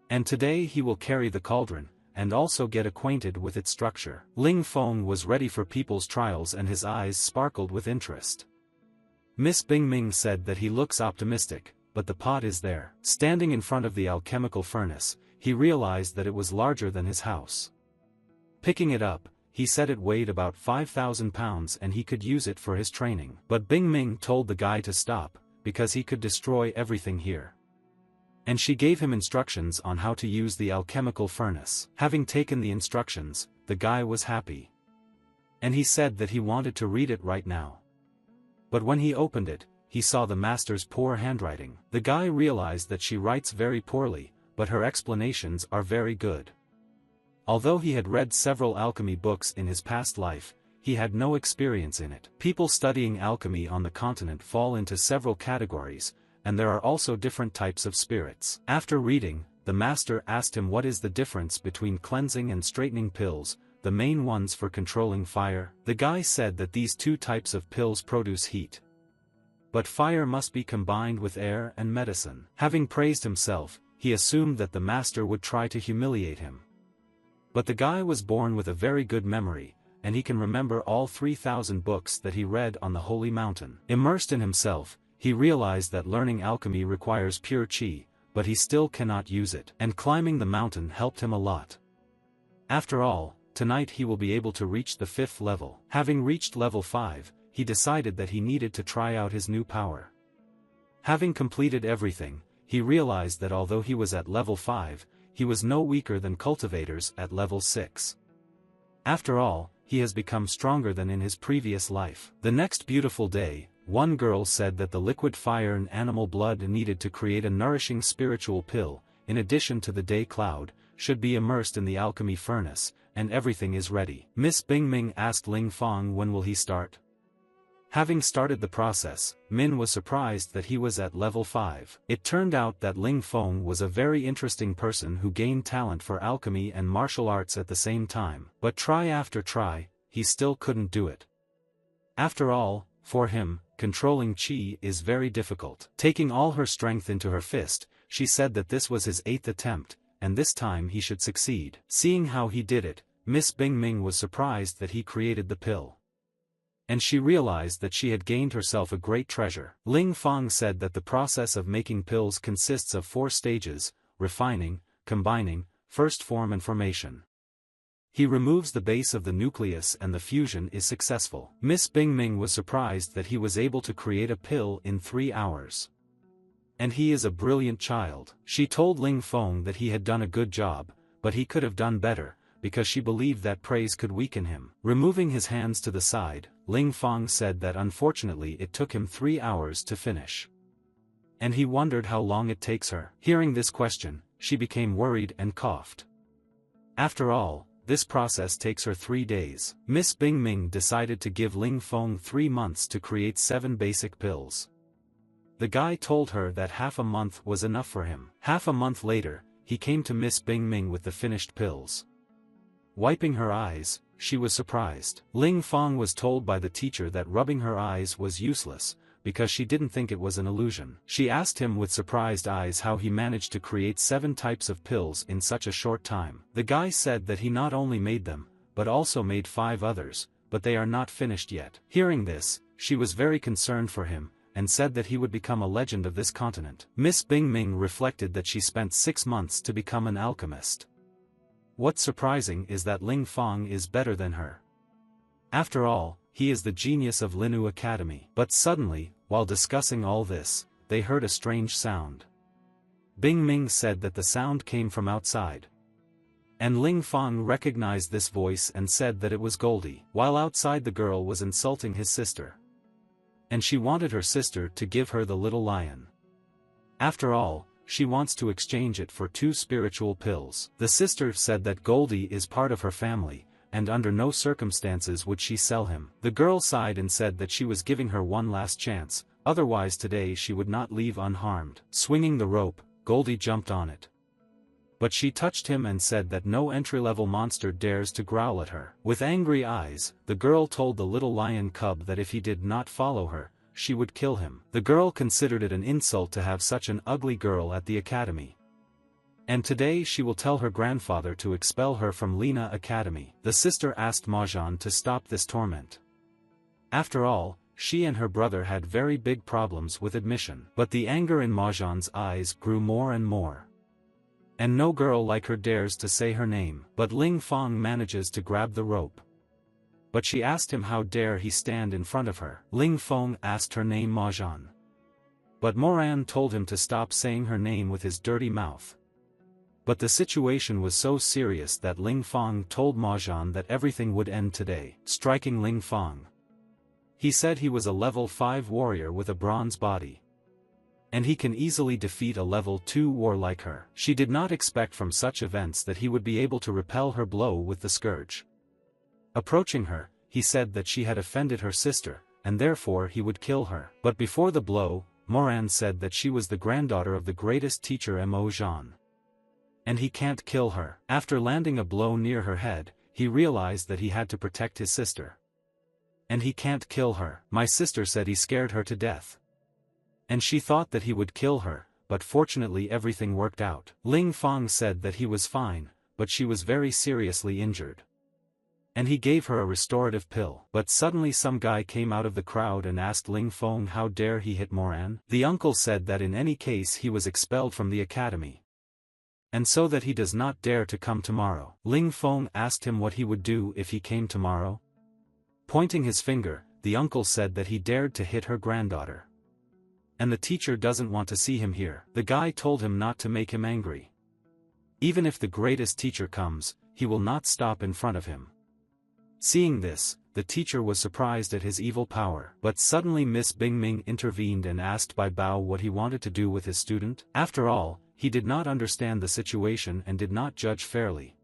And today he will carry the cauldron, and also get acquainted with its structure. Ling Feng was ready for people's trials and his eyes sparkled with interest. Miss Bingming said that he looks optimistic, but the pot is there. Standing in front of the alchemical furnace, he realized that it was larger than his house. Picking it up, he said it weighed about 5,000 pounds and he could use it for his training. But Bingming told the guy to stop, because he could destroy everything here. And she gave him instructions on how to use the alchemical furnace. Having taken the instructions, the guy was happy. And he said that he wanted to read it right now. But when he opened it, he saw the master's poor handwriting. The guy realized that she writes very poorly, but her explanations are very good. Although he had read several alchemy books in his past life, he had no experience in it. People studying alchemy on the continent fall into several categories, and there are also different types of spirits. After reading, the master asked him what is the difference between cleansing and straightening pills, the main ones for controlling fire. The guy said that these two types of pills produce heat. But fire must be combined with air and medicine. Having praised himself, he assumed that the master would try to humiliate him. But the guy was born with a very good memory, and he can remember all 3,000 books that he read on the holy mountain. Immersed in himself, he realized that learning alchemy requires pure chi, but he still cannot use it. And climbing the mountain helped him a lot. After all, tonight he will be able to reach the 5th level. Having reached level 5, he decided that he needed to try out his new power. Having completed everything, he realized that although he was at level 5, he was no weaker than cultivators at level 6. After all, he has become stronger than in his previous life. The next beautiful day, one girl said that the liquid fire and animal blood needed to create a nourishing spiritual pill, in addition to the day cloud, should be immersed in the alchemy furnace, and everything is ready. Miss Bingming asked Ling Feng when will he start. Having started the process, Min was surprised that he was at level 5. It turned out that Ling Feng was a very interesting person who gained talent for alchemy and martial arts at the same time. But try after try, he still couldn't do it. After all, for him, controlling chi is very difficult. Taking all her strength into her fist, she said that this was his 8th attempt, and this time he should succeed. Seeing how he did it, Miss Bingming was surprised that he created the pill. And she realized that she had gained herself a great treasure. Ling Feng said that the process of making pills consists of 4 stages: refining, combining, first form and formation. He removes the base of the nucleus and the fusion is successful. Miss Bingming was surprised that he was able to create a pill in 3 hours. And he is a brilliant child. She told Ling Feng that he had done a good job, but he could have done better, because she believed that praise could weaken him. Removing his hands to the side, Ling Feng said that unfortunately it took him 3 hours to finish. And he wondered how long it takes her. Hearing this question, she became worried and coughed. After all, this process takes her 3 days. Miss Bingming decided to give Ling Feng 3 months to create 7 basic pills. The guy told her that half a month was enough for him. Half a month later, he came to Miss Bingming with the finished pills. Wiping her eyes, she was surprised. Ling Feng was told by the teacher that rubbing her eyes was useless, because she didn't think it was an illusion. She asked him with surprised eyes how he managed to create 7 types of pills in such a short time. The guy said that he not only made them, but also made 5 others, but they are not finished yet. Hearing this, she was very concerned for him, and said that he would become a legend of this continent. Miss Bingming reflected that she spent 6 months to become an alchemist. What's surprising is that Ling Feng is better than her. After all, he is the genius of Linu Academy. But suddenly, while discussing all this, they heard a strange sound. Bingming said that the sound came from outside. And Ling Feng recognized this voice and said that it was Goldie. While outside, the girl was insulting his sister. And she wanted her sister to give her the little lion. After all, she wants to exchange it for 2 spiritual pills. The sister said that Goldie is part of her family, and under no circumstances would she sell him. The girl sighed and said that she was giving her one last chance, otherwise today she would not leave unharmed. Swinging the rope, Goldie jumped on it. But she touched him and said that no entry-level monster dares to growl at her. With angry eyes, the girl told the little lion cub that if he did not follow her, she would kill him. The girl considered it an insult to have such an ugly girl at the academy. And today she will tell her grandfather to expel her from Lena Academy. The sister asked Mahjong to stop this torment. After all, she and her brother had very big problems with admission. But the anger in Mahjong's eyes grew more and more. And no girl like her dares to say her name. But Ling Fong manages to grab the rope. But she asked him how dare he stand in front of her. Ling Fong asked her name Mahjong. But Moran told him to stop saying her name with his dirty mouth. But the situation was so serious that Ling Fong told Mahjong that everything would end today, striking Ling Fong. He said he was a level 5 warrior with a bronze body. And he can easily defeat a level 2 war like her. She did not expect from such events that he would be able to repel her blow with the scourge. Approaching her, he said that she had offended her sister, and therefore he would kill her. But before the blow, Moran said that she was the granddaughter of the greatest teacher Mo Jean. And he can't kill her. After landing a blow near her head, he realized that he had to protect his sister. And he can't kill her. My sister said he scared her to death. And she thought that he would kill her, but fortunately everything worked out. Ling Fong said that he was fine, but she was very seriously injured. And he gave her a restorative pill. But suddenly some guy came out of the crowd and asked Ling Fong how dare he hit Moran. The uncle said that in any case he was expelled from the academy. And so that he does not dare to come tomorrow. Ling Fong asked him what he would do if he came tomorrow. Pointing his finger, the uncle said that he dared to hit her granddaughter. And the teacher doesn't want to see him here. The guy told him not to make him angry. Even if the greatest teacher comes, he will not stop in front of him. Seeing this, the teacher was surprised at his evil power. But suddenly Miss Bingming intervened and asked Bai Bao what he wanted to do with his student. After all, he did not understand the situation and did not judge fairly.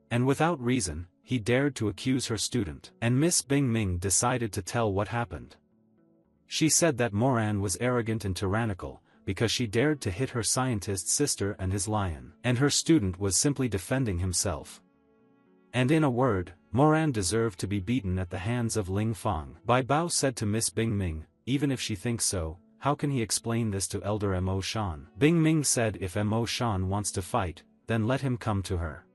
And without reason, he dared to accuse her student. And Miss Bingming decided to tell what happened. She said that Moran was arrogant and tyrannical, because she dared to hit her scientist's sister and his lion. And her student was simply defending himself. And in a word, Moran deserved to be beaten at the hands of Ling Fong. Bai Bao said to Miss Bingming, even if she thinks so, how can he explain this to Elder Mo Shan? Bingming said if Mo Shan wants to fight, then let him come to her.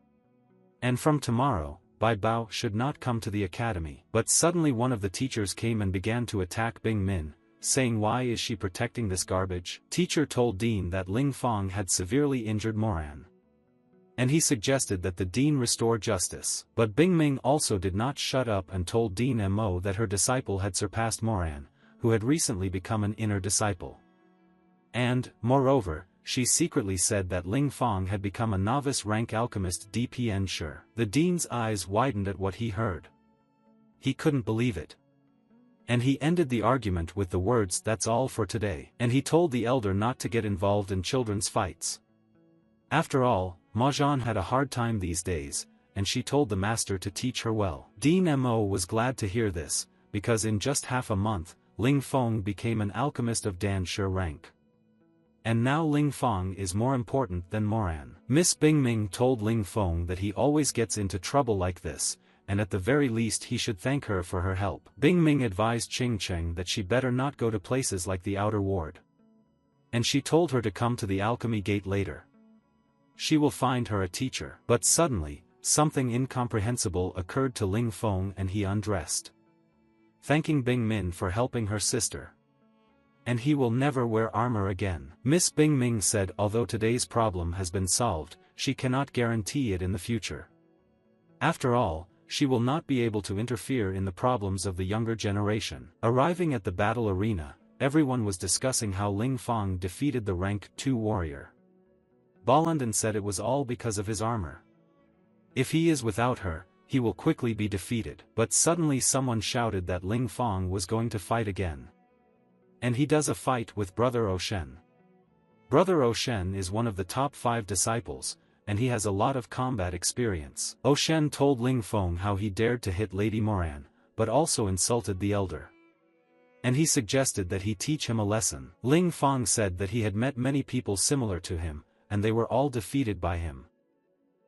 And from tomorrow, Bai Bao should not come to the academy. But suddenly one of the teachers came and began to attack Bingmin, saying why is she protecting this garbage? Teacher told Dean that Ling Fong had severely injured Moran. And he suggested that the Dean restore justice. But Bingming also did not shut up and told Dean Mo that her disciple had surpassed Moran, who had recently become an inner disciple. And, moreover, she secretly said that Ling Fong had become a novice rank alchemist DPN sure. The Dean's eyes widened at what he heard. He couldn't believe it. And he ended the argument with the words that's all for today. And he told the elder not to get involved in children's fights. After all, Mahjong had a hard time these days, and she told the master to teach her well. Dean Mo was glad to hear this, because in just half a month, Ling Fong became an alchemist of Dan Shi rank. And now Ling Fong is more important than Moran. Miss Bingming told Ling Fong that he always gets into trouble like this, and at the very least he should thank her for her help. Bingming advised Ching Cheng that she better not go to places like the outer ward. And she told her to come to the alchemy gate later. She will find her a teacher. But suddenly, something incomprehensible occurred to Ling Fong and he undressed. Thanking Bingmin for helping her sister. And he will never wear armor again. Miss Bingming said although today's problem has been solved, she cannot guarantee it in the future. After all, she will not be able to interfere in the problems of the younger generation. Arriving at the battle arena, everyone was discussing how Ling Fong defeated the rank 2 warrior. Balanden said it was all because of his armor. If he is without her, he will quickly be defeated. But suddenly someone shouted that Ling Fong was going to fight again. And he does a fight with Brother Oshen. Brother Oshen is one of the top 5 disciples, and he has a lot of combat experience. Oshen told Ling Fong how he dared to hit Lady Moran, but also insulted the elder. And he suggested that he teach him a lesson. Ling Fong said that he had met many people similar to him, and they were all defeated by him.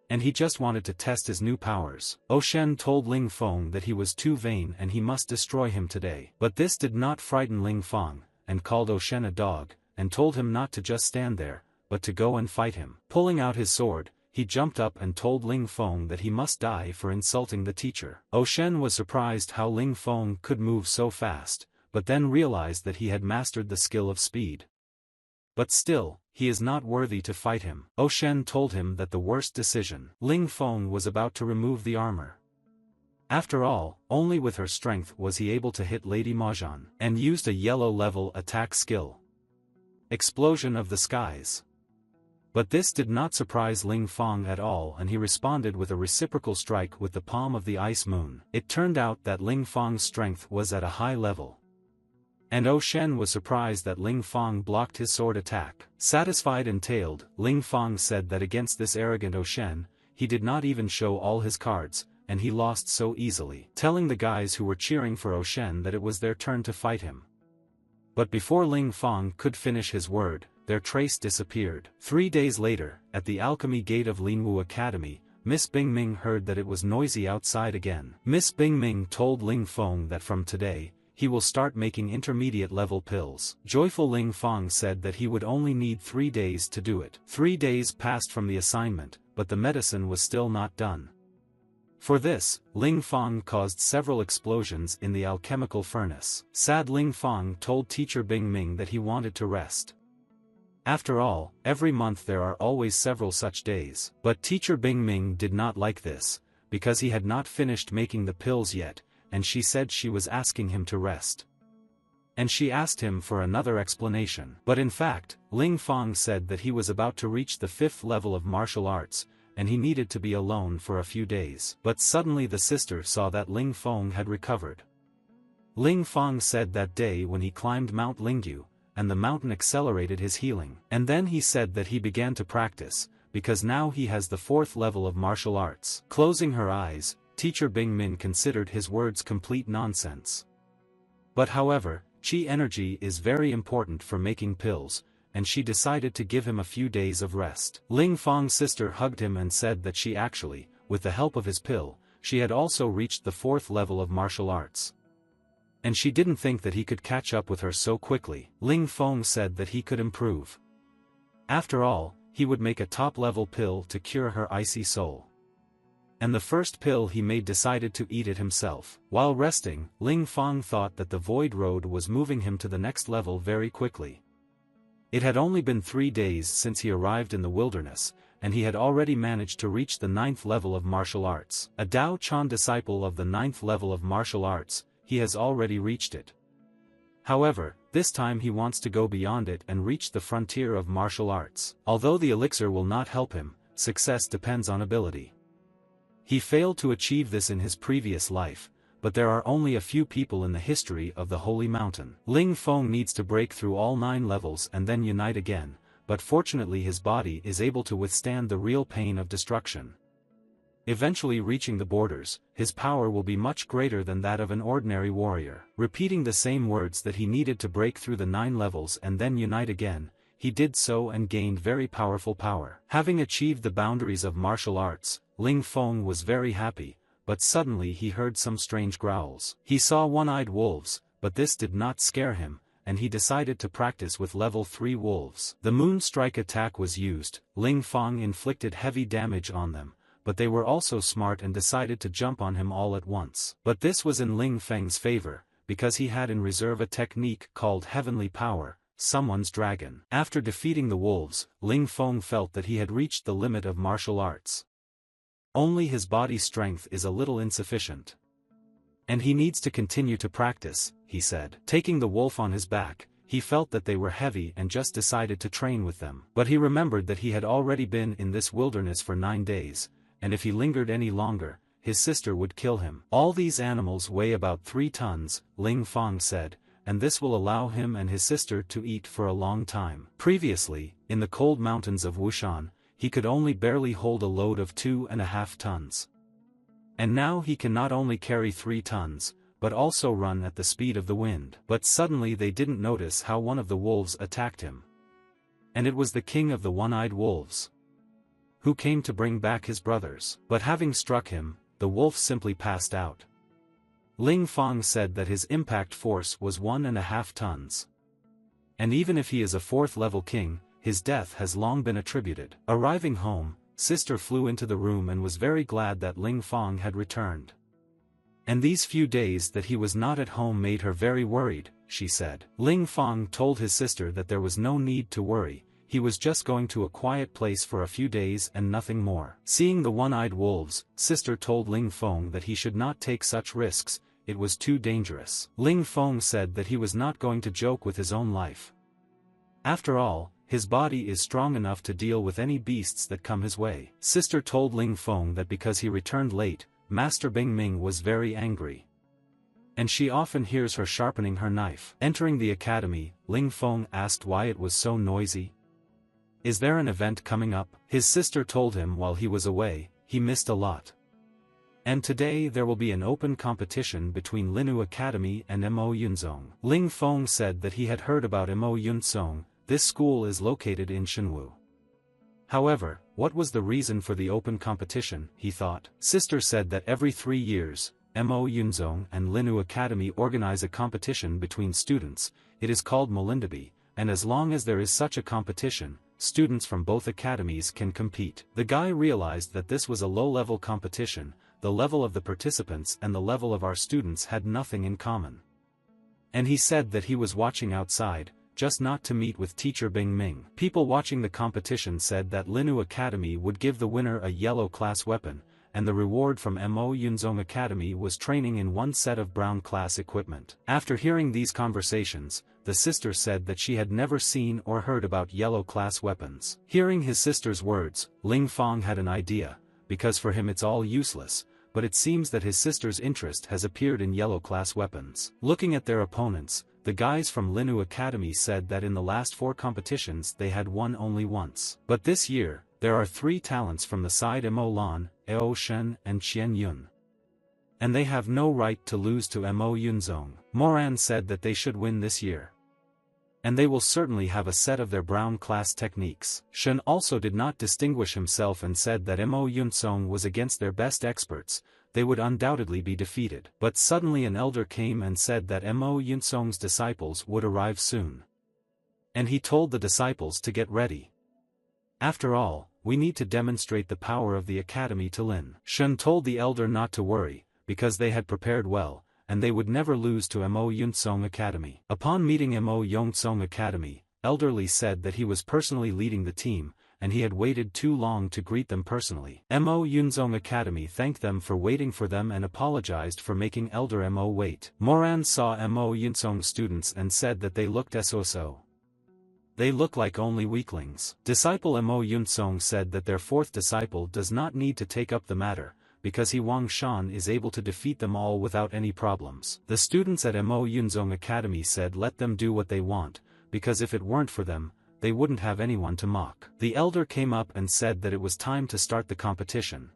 And he just wanted to test his new powers. Oshen told Ling Fong that he was too vain and he must destroy him today. But this did not frighten Ling Fong, and called Oshen a dog, and told him not to just stand there, but to go and fight him. Pulling out his sword, he jumped up and told Ling Feng that he must die for insulting the teacher. Shen was surprised how Ling Feng could move so fast, but then realized that he had mastered the skill of speed. But still, he is not worthy to fight him. Shen told him that the worst decision. Ling Feng was about to remove the armor. After all, only with her strength was he able to hit Lady Mahjong, and used a yellow level attack skill. Explosion of the skies. But this did not surprise Ling Feng at all, and he responded with a reciprocal strike with the palm of the ice moon. It turned out that Ling Feng's strength was at a high level. And Shen was surprised that Ling Feng blocked his sword attack. Satisfied and tailed, Ling Feng said that against this arrogant Shen, he did not even show all his cards, and he lost so easily, telling the guys who were cheering for Shen that it was their turn to fight him. But before Ling Feng could finish his word, their trace disappeared. 3 days later, at the alchemy gate of Linwu Academy, Miss Bingming heard that it was noisy outside again. Miss Bingming told Ling Feng that from today, he will start making intermediate level pills. Joyful Ling Feng said that he would only need 3 days to do it. 3 days passed from the assignment, but the medicine was still not done. For this, Ling Feng caused several explosions in the alchemical furnace. Sad Ling Feng told teacher Bingming that he wanted to rest. After all, every month there are always several such days. But teacher Bingming did not like this, because he had not finished making the pills yet, and she said she was asking him to rest. And she asked him for another explanation. But in fact, Ling Feng said that he was about to reach the 5th level of martial arts, and he needed to be alone for a few days. But suddenly the sister saw that Ling Feng had recovered. Ling Feng said that day when he climbed Mount Lingyu, and the mountain accelerated his healing. And then he said that he began to practice, because now he has the 4th level of martial arts. Closing her eyes, teacher Bingmin considered his words complete nonsense. But however, chi energy is very important for making pills, and she decided to give him a few days of rest. Ling Feng's sister hugged him and said that she actually, with the help of his pill, she had also reached the 4th level of martial arts. And she didn't think that he could catch up with her so quickly. Ling Feng said that he could improve. After all, he would make a top-level pill to cure her icy soul. And the first pill he made decided to eat it himself. While resting, Ling Feng thought that the Void Road was moving him to the next level very quickly. It had only been 3 days since he arrived in the wilderness, and he had already managed to reach the 9th level of martial arts. A Dao Chan disciple of the 9th level of martial arts, he has already reached it. However, this time he wants to go beyond it and reach the frontier of martial arts. Although the elixir will not help him, success depends on ability. He failed to achieve this in his previous life, but there are only a few people in the history of the Holy Mountain. Ling Feng needs to break through all 9 levels and then unite again, but fortunately his body is able to withstand the real pain of destruction. Eventually reaching the borders, his power will be much greater than that of an ordinary warrior. Repeating the same words that he needed to break through the 9 levels and then unite again, he did so and gained very powerful power. Having achieved the boundaries of martial arts, Ling Feng was very happy, but suddenly he heard some strange growls. He saw one-eyed wolves, but this did not scare him, and he decided to practice with level 3 wolves. The moon strike attack was used. Ling Feng inflicted heavy damage on them, but they were also smart and decided to jump on him all at once. But this was in Ling Feng's favor, because he had in reserve a technique called Heavenly Power, Someone's Dragon. After defeating the wolves, Ling Feng felt that he had reached the limit of martial arts. Only his body strength is a little insufficient. And he needs to continue to practice, he said. Taking the wolf on his back, he felt that they were heavy and just decided to train with them. But he remembered that he had already been in this wilderness for 9 days, and if he lingered any longer, his sister would kill him. All these animals weigh about 3 tons, Ling Feng said, and this will allow him and his sister to eat for a long time. Previously, in the cold mountains of Wushan, he could only barely hold a load of 2.5 tons. And now he can not only carry 3 tons, but also run at the speed of the wind. But suddenly they didn't notice how one of the wolves attacked him. And it was the king of the one-eyed wolves, who came to bring back his brothers. But having struck him, the wolf simply passed out. Ling Feng said that his impact force was 1.5 tons. And even if he is a 4th level king, his death has long been attributed. Arriving home, sister flew into the room and was very glad that Ling Fong had returned. And these few days that he was not at home made her very worried, she said. Ling Fong told his sister that there was no need to worry, he was just going to a quiet place for a few days and nothing more. Seeing the one-eyed wolves, sister told Ling Fong that he should not take such risks, it was too dangerous. Ling Fong said that he was not going to joke with his own life. After all, his body is strong enough to deal with any beasts that come his way. Sister told Ling Fong that because he returned late, Master Bing Ming was very angry. And she often hears her sharpening her knife. Entering the academy, Ling Fong asked why it was so noisy. Is there an event coming up? His sister told him while he was away, he missed a lot. And today there will be an open competition between Linu Academy and Mo Yunzong. Ling Fong said that he had heard about Mo Yunzong, this school is located in Shenwu. However, what was the reason for the open competition, he thought. Sister said that every 3 years, Mo Yunzong and Linu Academy organize a competition between students, it is called Melindabi, and as long as there is such a competition, students from both academies can compete. The guy realized that this was a low-level competition, the level of the participants and the level of our students had nothing in common. And he said that he was watching outside, just not to meet with teacher Bing Ming. People watching the competition said that Linu Academy would give the winner a yellow class weapon, and the reward from Mo Yunzong Academy was training in 1 set of brown class equipment. After hearing these conversations, the sister said that she had never seen or heard about yellow class weapons. Hearing his sister's words, Ling Fong had an idea, because for him it's all useless, but it seems that his sister's interest has appeared in yellow class weapons. Looking at their opponents, the guys from Linu Academy said that in the last 4 competitions they had won only once. But this year, there are 3 talents from the side Mo Lan, Eo Shen and Qian Yun. And they have no right to lose to Mo Yunzong. Moran said that they should win this year. And they will certainly have a set of their brown class techniques. Shen also did not distinguish himself and said that Mo Yunzong was against their best experts, they would undoubtedly be defeated. But suddenly an elder came and said that Mo Yunzong's disciples would arrive soon. And he told the disciples to get ready. After all, we need to demonstrate the power of the academy to Lin. Shen told the elder not to worry, because they had prepared well, and they would never lose to Mo Yunzong Academy. Upon meeting Mo Yunzong Academy, Elderly said that he was personally leading the team, and he had waited too long to greet them personally. Mo Yunzong Academy thanked them for waiting for them and apologized for making Elder Mo wait. Moran saw Mo Yunzong students and said that they looked so. They look like only weaklings. Disciple Mo Yunzong said that their 4th disciple does not need to take up the matter, because he Wang Shan is able to defeat them all without any problems. The students at Mo Yunzong Academy said let them do what they want, because if it weren't for them, they wouldn't have anyone to mock. The elder came up and said that it was time to start the competition.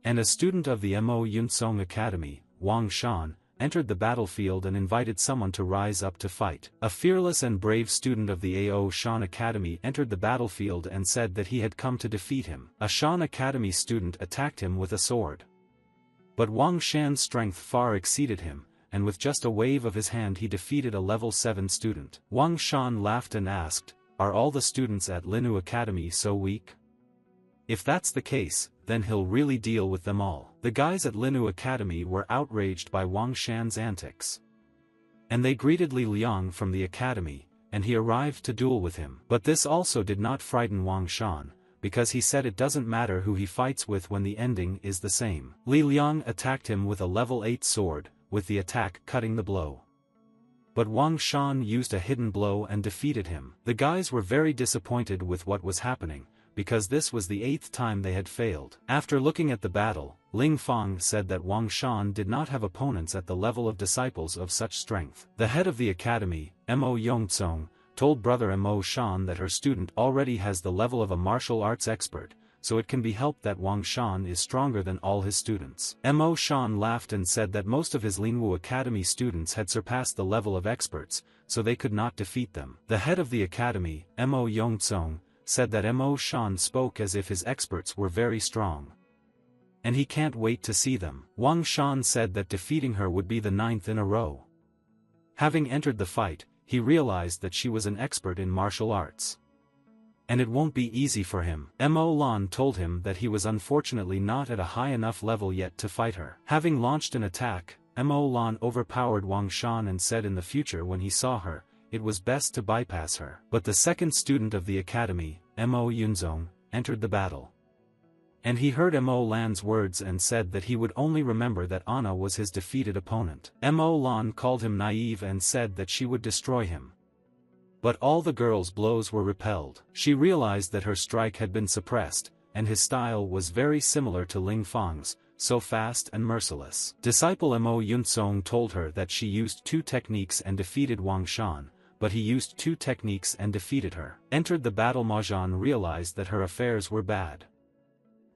And a student of the Mo Yunzong Academy, Wang Shan, entered the battlefield and invited someone to rise up to fight. A fearless and brave student of the Ao Shan Academy entered the battlefield and said that he had come to defeat him. A Shan Academy student attacked him with a sword. But Wang Shan's strength far exceeded him, and with just a wave of his hand he defeated a level 7 student. Wang Shan laughed and asked, "Are all the students at Linu Academy so weak? If that's the case, then he'll really deal with them all." The guys at Linu Academy were outraged by Wang Shan's antics. And they greeted Li Liang from the academy, and he arrived to duel with him. But this also did not frighten Wang Shan, because he said it doesn't matter who he fights with when the ending is the same. Li Liang attacked him with a level 8 sword, with the attack cutting the blow. But Wang Shan used a hidden blow and defeated him. The guys were very disappointed with what was happening, because this was the 8th time they had failed. After looking at the battle, Ling Fong said that Wang Shan did not have opponents at the level of disciples of such strength. The head of the academy, Mo Yongzong, told brother Mo Shan that her student already has the level of a martial arts expert, so it can be helped that Wang Shan is stronger than all his students. Mo Shan laughed and said that most of his Linwu Academy students had surpassed the level of experts, so they could not defeat them. The head of the academy, Mo Yongzong, said that Mo Shan spoke as if his experts were very strong. And he can't wait to see them. Wang Shan said that defeating her would be the 9th in a row. Having entered the fight, he realized that she was an expert in martial arts. and it won't be easy for him. Mo Lan told him that he was unfortunately not at a high enough level yet to fight her. Having launched an attack, Mo Lan overpowered Wang Shan and said in the future when he saw her, it was best to bypass her. But the second student of the academy, Mo Yunzong, entered the battle. And he heard Mo Lan's words and said that he would only remember that Anna was his defeated opponent. Mo Lan called him naive and said that she would destroy him. But all the girl's blows were repelled. She realized that her strike had been suppressed, and his style was very similar to Ling Fang's, so fast and merciless. Disciple Mo Yunzong told her that she used 2 techniques and defeated Wang Shan, but he used 2 techniques and defeated her. Entered the battle. Majan realized that her affairs were bad.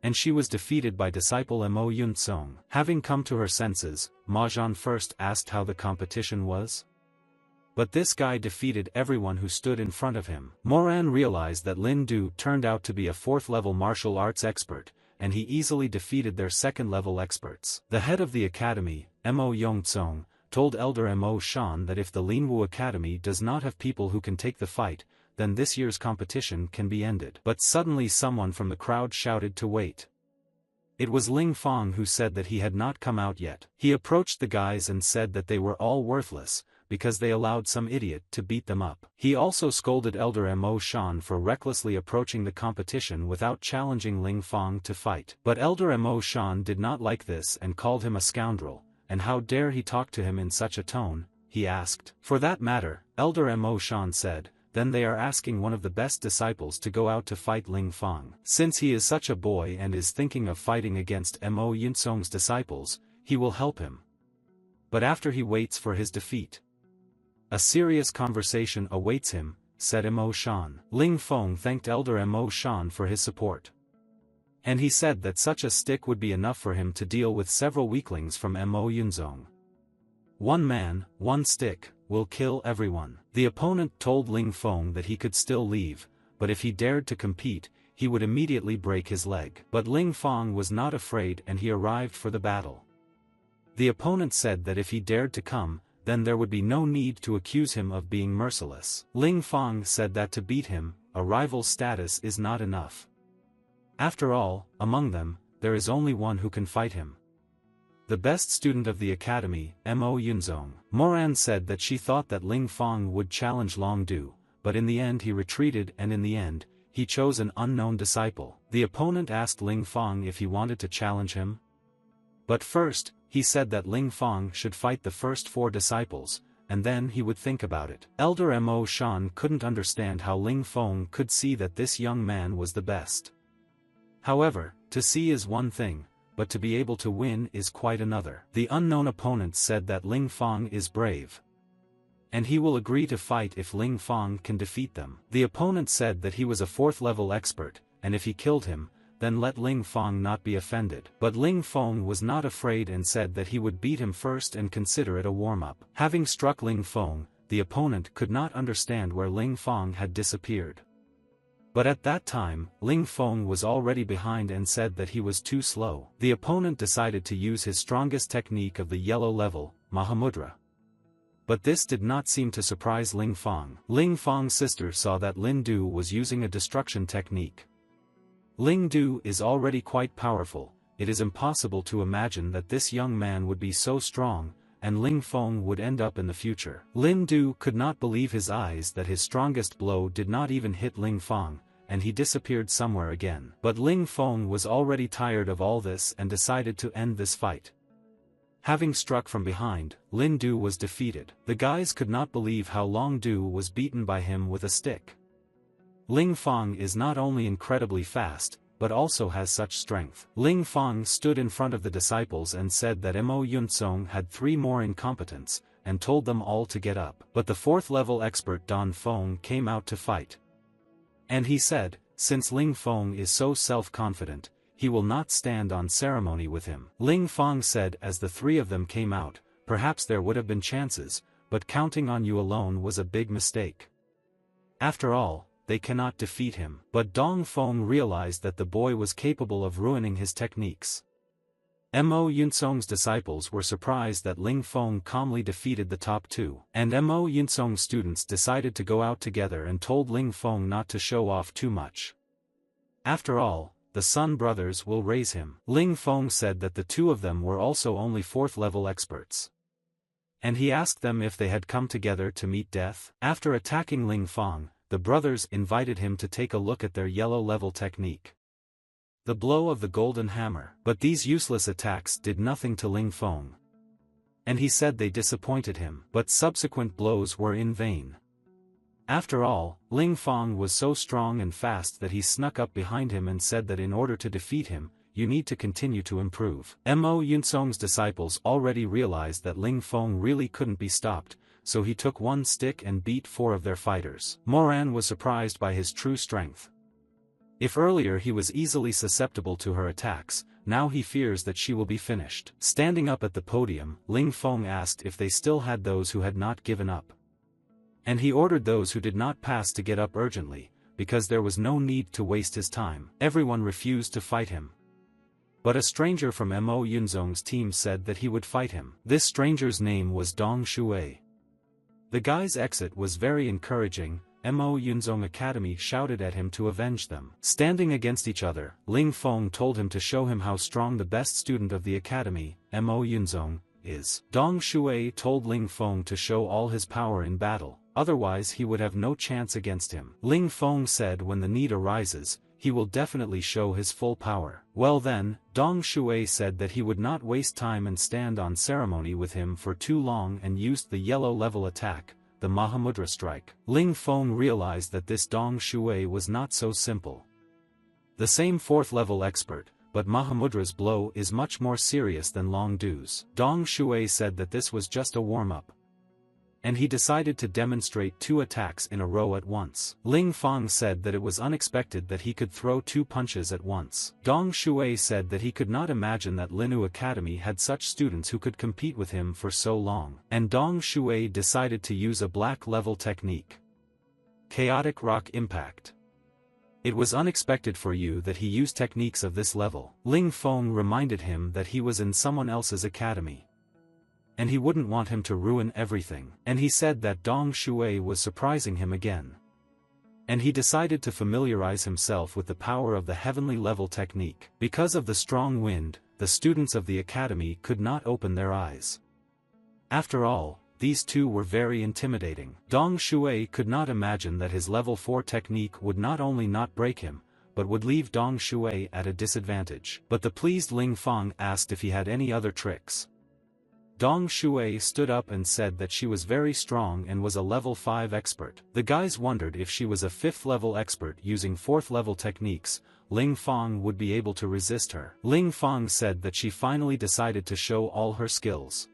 And she was defeated by disciple Mo Yunzong. Having come to her senses, Majan first asked how the competition was. But this guy defeated everyone who stood in front of him. Moran realized that Lin Du turned out to be a 4th-level martial arts expert, and he easily defeated their 2nd-level experts. The head of the academy, Mo Yongzong, told Elder Mo Shan that if the Linwu Academy does not have people who can take the fight, then this year's competition can be ended. But suddenly someone from the crowd shouted to wait. It was Ling Fang who said that he had not come out yet. He approached the guys and said that they were all worthless, because they allowed some idiot to beat them up. He also scolded Elder Mo Shan for recklessly approaching the competition without challenging Ling Fang to fight. But Elder Mo Shan did not like this and called him a scoundrel. And how dare he talk to him in such a tone, he asked. For that matter, Elder Mo Shan said, then they are asking one of the best disciples to go out to fight Ling Fang. Since he is such a boy and is thinking of fighting against Mo Yunzong's disciples, he will help him. But after he waits for his defeat. A serious conversation awaits him, said Mo Shan. Ling Feng thanked Elder Mo Shan for his support. And he said that such a stick would be enough for him to deal with several weaklings from Mo Yunzong. 1 man, 1 stick, will kill everyone. The opponent told Ling Feng that he could still leave, but if he dared to compete, he would immediately break his leg. But Ling Feng was not afraid and he arrived for the battle. The opponent said that if he dared to come, then there would be no need to accuse him of being merciless. Ling Feng said that to beat him, a rival's status is not enough. After all, among them, there is only one who can fight him. The best student of the academy, Mo Yunzong. Moran said that she thought that Ling Feng would challenge Long Du, but in the end he retreated and in the end, he chose an unknown disciple. The opponent asked Ling Feng if he wanted to challenge him. But first, he said that Ling Feng should fight the first 4 disciples, and then he would think about it. Elder Mo Shan couldn't understand how Ling Feng could see that this young man was the best. However, to see is one thing, but to be able to win is quite another. The unknown opponent said that Ling Feng is brave. And he will agree to fight if Ling Feng can defeat them. The opponent said that he was a 4th-level expert, and if he killed him, then let Ling Feng not be offended. But Ling Feng was not afraid and said that he would beat him first and consider it a warm-up. Having struck Ling Feng, the opponent could not understand where Ling Feng had disappeared. But at that time, Ling Feng was already behind and said that he was too slow. The opponent decided to use his strongest technique of the yellow level, Mahamudra. But this did not seem to surprise Ling Feng. Ling Feng's sister saw that Lin Du was using a destruction technique. Ling Du is already quite powerful, it is impossible to imagine that this young man would be so strong, and Ling Feng would end up in the future. Lin Du could not believe his eyes that his strongest blow did not even hit Ling Feng, and he disappeared somewhere again. But Ling Feng was already tired of all this and decided to end this fight. Having struck from behind, Lin Du was defeated. The guys could not believe how Long Du was beaten by him with a stick. Ling Feng is not only incredibly fast, but also has such strength. Ling Feng stood in front of the disciples and said that Mo Yunzong had 3 more incompetents, and told them all to get up. But the 4th-level expert Don Feng came out to fight. And he said, since Ling Feng is so self-confident, he will not stand on ceremony with him. Ling Feng said as the 3 of them came out, perhaps there would have been chances, but counting on you alone was a big mistake. After all, they cannot defeat him. But Dong Feng realized that the boy was capable of ruining his techniques. Mo Yunsong's disciples were surprised that Ling Feng calmly defeated the top two, and Mo Yunsong's students decided to go out together and told Ling Feng not to show off too much. After all, the Sun brothers will raise him. Ling Feng said that the two of them were also only 4th level experts. And he asked them if they had come together to meet death. After attacking Ling Feng, the brothers invited him to take a look at their yellow level technique. The blow of the golden hammer. But these useless attacks did nothing to Ling Feng. And he said they disappointed him, but subsequent blows were in vain. After all, Ling Feng was so strong and fast that he snuck up behind him and said that in order to defeat him, you need to continue to improve. Mo Yunsong's disciples already realized that Ling Feng really couldn't be stopped, so he took one stick and beat 4 of their fighters. Moran was surprised by his true strength. If earlier he was easily susceptible to her attacks, now he fears that she will be finished. Standing up at the podium, Ling Feng asked if they still had those who had not given up. And he ordered those who did not pass to get up urgently, because there was no need to waste his time. Everyone refused to fight him. But a stranger from Mo Yunzong's team said that he would fight him. This stranger's name was Dong Shui. The guy's exit was very encouraging. Mo Yunzong Academy shouted at him to avenge them. Standing against each other, Ling Feng told him to show him how strong the best student of the academy, Mo Yunzong, is. Dong Shui told Ling Feng to show all his power in battle, otherwise he would have no chance against him. Ling Feng said when the need arises, he will definitely show his full power. Well then, Dong Shui said that he would not waste time and stand on ceremony with him for too long and used the yellow level attack, the Mahamudra strike. Ling Feng realized that this Dong Shui was not so simple. The same 4th level expert, but Mahamudra's blow is much more serious than Long Du's. Dong Shui said that this was just a warm-up. And he decided to demonstrate 2 attacks in a row at once. Ling Feng said that it was unexpected that he could throw 2 punches at once. Dong Shui said that he could not imagine that Linu Academy had such students who could compete with him for so long. And Dong Shui decided to use a black level technique. Chaotic Rock Impact. It was unexpected for you that he used techniques of this level. Ling Feng reminded him that he was in someone else's academy. And he wouldn't want him to ruin everything. And he said that Dong Shui was surprising him again. And he decided to familiarize himself with the power of the heavenly level technique. Because of the strong wind, the students of the academy could not open their eyes. After all, these two were very intimidating. Dong Shui could not imagine that his level 4 technique would not only not break him, but would leave Dong Shui at a disadvantage. But the pleased Ling Feng asked if he had any other tricks. Dong Shui stood up and said that she was very strong and was a level 5 expert. The guys wondered if she was a 5th level expert using 4th level techniques, Ling Feng would be able to resist her. Ling Feng said that she finally decided to show all her skills.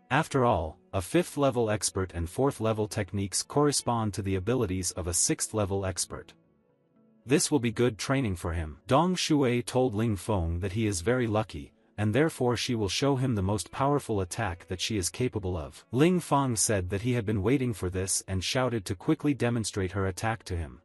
After all, a 5th level expert and 4th level techniques correspond to the abilities of a 6th level expert. This will be good training for him. Dong Shui told Ling Feng that he is very lucky, and therefore she will show him the most powerful attack that she is capable of. Ling Feng said that he had been waiting for this and shouted to quickly demonstrate her attack to him.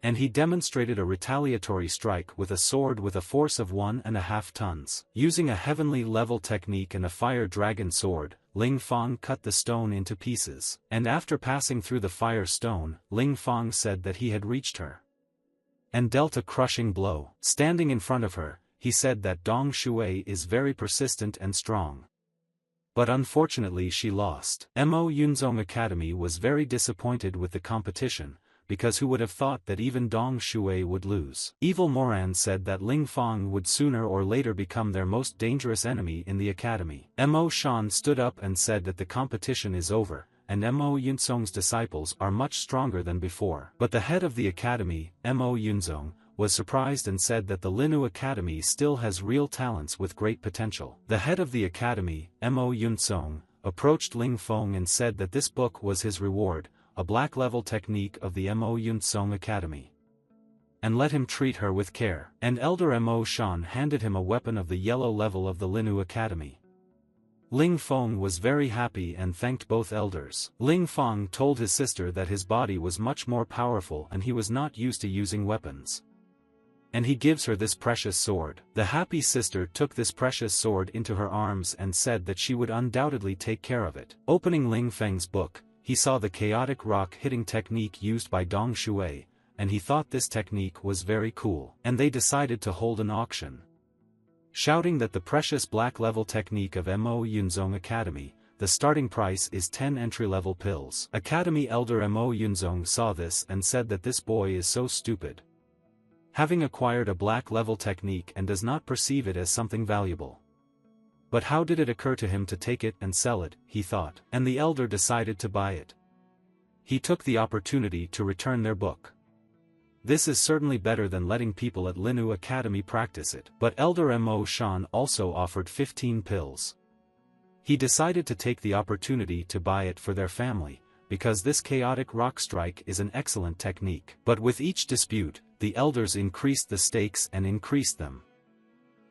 And he demonstrated a retaliatory strike with a sword with a force of 1.5 tons. Using a heavenly level technique and a fire dragon sword, Ling Feng cut the stone into pieces. And after passing through the fire stone, Ling Feng said that he had reached her. And dealt a crushing blow. Standing in front of her, he said that Dong Shui is very persistent and strong. But unfortunately she lost. Mo Yunzong Academy was very disappointed with the competition, because who would have thought that even Dong Shui would lose. Evil Moran said that Ling Feng would sooner or later become their most dangerous enemy in the academy. Mo Shan stood up and said that the competition is over, and Mo Yunzong's disciples are much stronger than before. But the head of the academy, Mo Yunzong, was surprised and said that the Linu Academy still has real talents with great potential. The head of the academy, Mo Yunsong, approached Ling Feng and said that this book was his reward, a black level technique of the Mo Yunsong Academy. And let him treat her with care. And Elder Mo Shan handed him a weapon of the yellow level of the Linu Academy. Ling Feng was very happy and thanked both elders. Ling Feng told his sister that his body was much more powerful and he was not used to using weapons. and he gives her this precious sword. The happy sister took this precious sword into her arms and said that she would undoubtedly take care of it. Opening Ling Feng's book, he saw the chaotic rock hitting technique used by Dong Shui, and he thought this technique was very cool. And they decided to hold an auction. Shouting that the precious black level technique of Mo Yunzong Academy, the starting price is 10 entry-level pills. Academy elder Mo Yunzong saw this and said that this boy is so stupid, having acquired a black level technique and does not perceive it as something valuable. But how did it occur to him to take it and sell it, he thought. And the elder decided to buy it. He took the opportunity to return their book. This is certainly better than letting people at Linu Academy practice it. But elder Mo Shan also offered 15 pills. He decided to take the opportunity to buy it for their family, because this chaotic rock strike is an excellent technique. But with each dispute, the elders increased the stakes and increased them.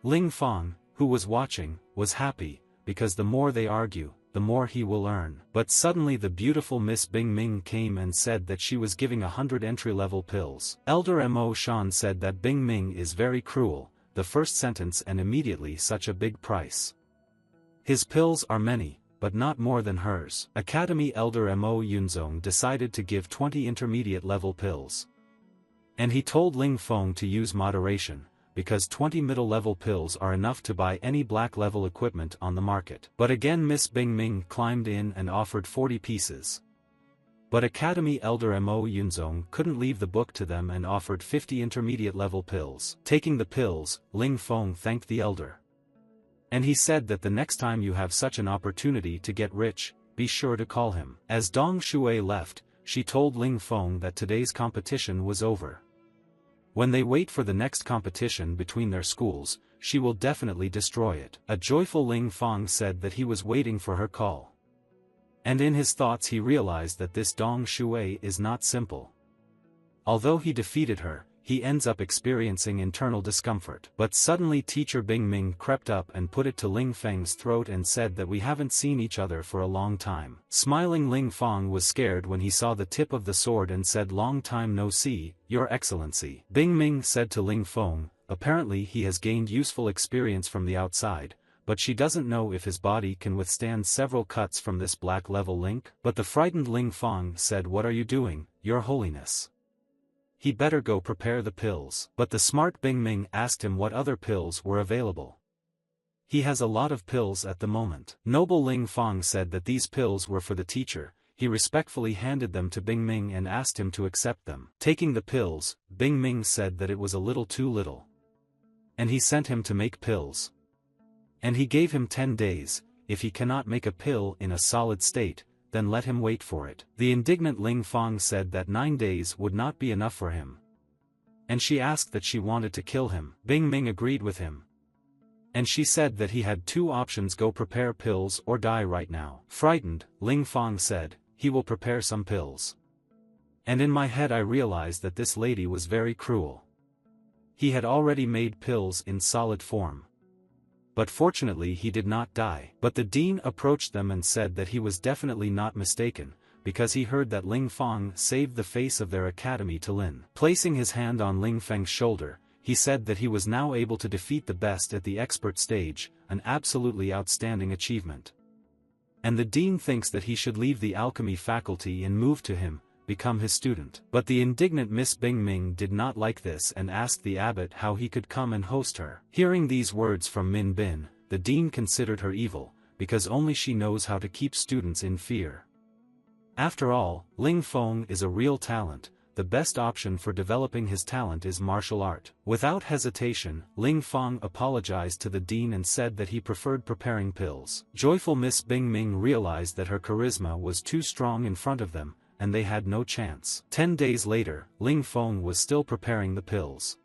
Ling Feng, who was watching, was happy, because the more they argue, the more he will earn. But suddenly the beautiful Miss Bing Ming came and said that she was giving 100 entry-level pills. Elder Mo Shan said that Bing Ming is very cruel, the first sentence, and immediately such a big price. His pills are many, but not more than hers. Academy elder Mo Yunzong decided to give 20 intermediate level pills. And he told Ling Feng to use moderation, because 20 middle level pills are enough to buy any black level equipment on the market. But again Miss Bing Ming climbed in and offered 40 pieces. But Academy elder Mo Yunzong couldn't leave the book to them and offered 50 intermediate level pills. Taking the pills, Ling Feng thanked the elder. And he said that the next time you have such an opportunity to get rich, be sure to call him. As Dong Shui left, she told Ling Feng that today's competition was over. When they wait for the next competition between their schools, she will definitely destroy it. A joyful Ling Feng said that he was waiting for her call. And in his thoughts he realized that this Dong Shui is not simple. Although he defeated her, he ends up experiencing internal discomfort. But suddenly teacher Bing Ming crept up and put it to Ling Feng's throat and said that we haven't seen each other for a long time. Smiling Ling Feng was scared when he saw the tip of the sword and said, "Long time no see, Your Excellency." Bing Ming said to Ling Feng, apparently he has gained useful experience from the outside, but she doesn't know if his body can withstand several cuts from this black level link. But the frightened Ling Feng said, "What are you doing, Your Holiness? He better go prepare the pills." But the smart Bing Ming asked him what other pills were available. "He has a lot of pills at the moment." Noble Ling Feng said that these pills were for the teacher. He respectfully handed them to Bing Ming and asked him to accept them. Taking the pills, Bing Ming said that it was a little too little. And he sent him to make pills. And he gave him 10 days, if he cannot make a pill in a solid state, then let him wait for it. The indignant Ling Feng said that 9 days would not be enough for him. And she asked that she wanted to kill him. Bing Ming agreed with him. And she said that he had 2 options: go prepare pills or die right now. Frightened, Ling Feng said, "He will prepare some pills." And in my head I realized that this lady was very cruel. He had already made pills in solid form. But fortunately he did not die. But the dean approached them and said that he was definitely not mistaken, because he heard that Ling Feng saved the face of their academy to Lin. Placing his hand on Ling Feng's shoulder, he said that he was now able to defeat the best at the expert stage, an absolutely outstanding achievement. And the dean thinks that he should leave the alchemy faculty and move to him, become his student. But the indignant Miss Bing Ming did not like this and asked the abbot how he could come and host her. Hearing these words from Min Bin, the dean considered her evil, because only she knows how to keep students in fear. After all, Ling Feng is a real talent. The best option for developing his talent is martial art. Without hesitation, Ling Feng apologized to the dean and said that he preferred preparing pills. Joyful Miss Bing Ming realized that her charisma was too strong in front of them, and they had no chance. 10 days later, Ling Feng was still preparing the pills.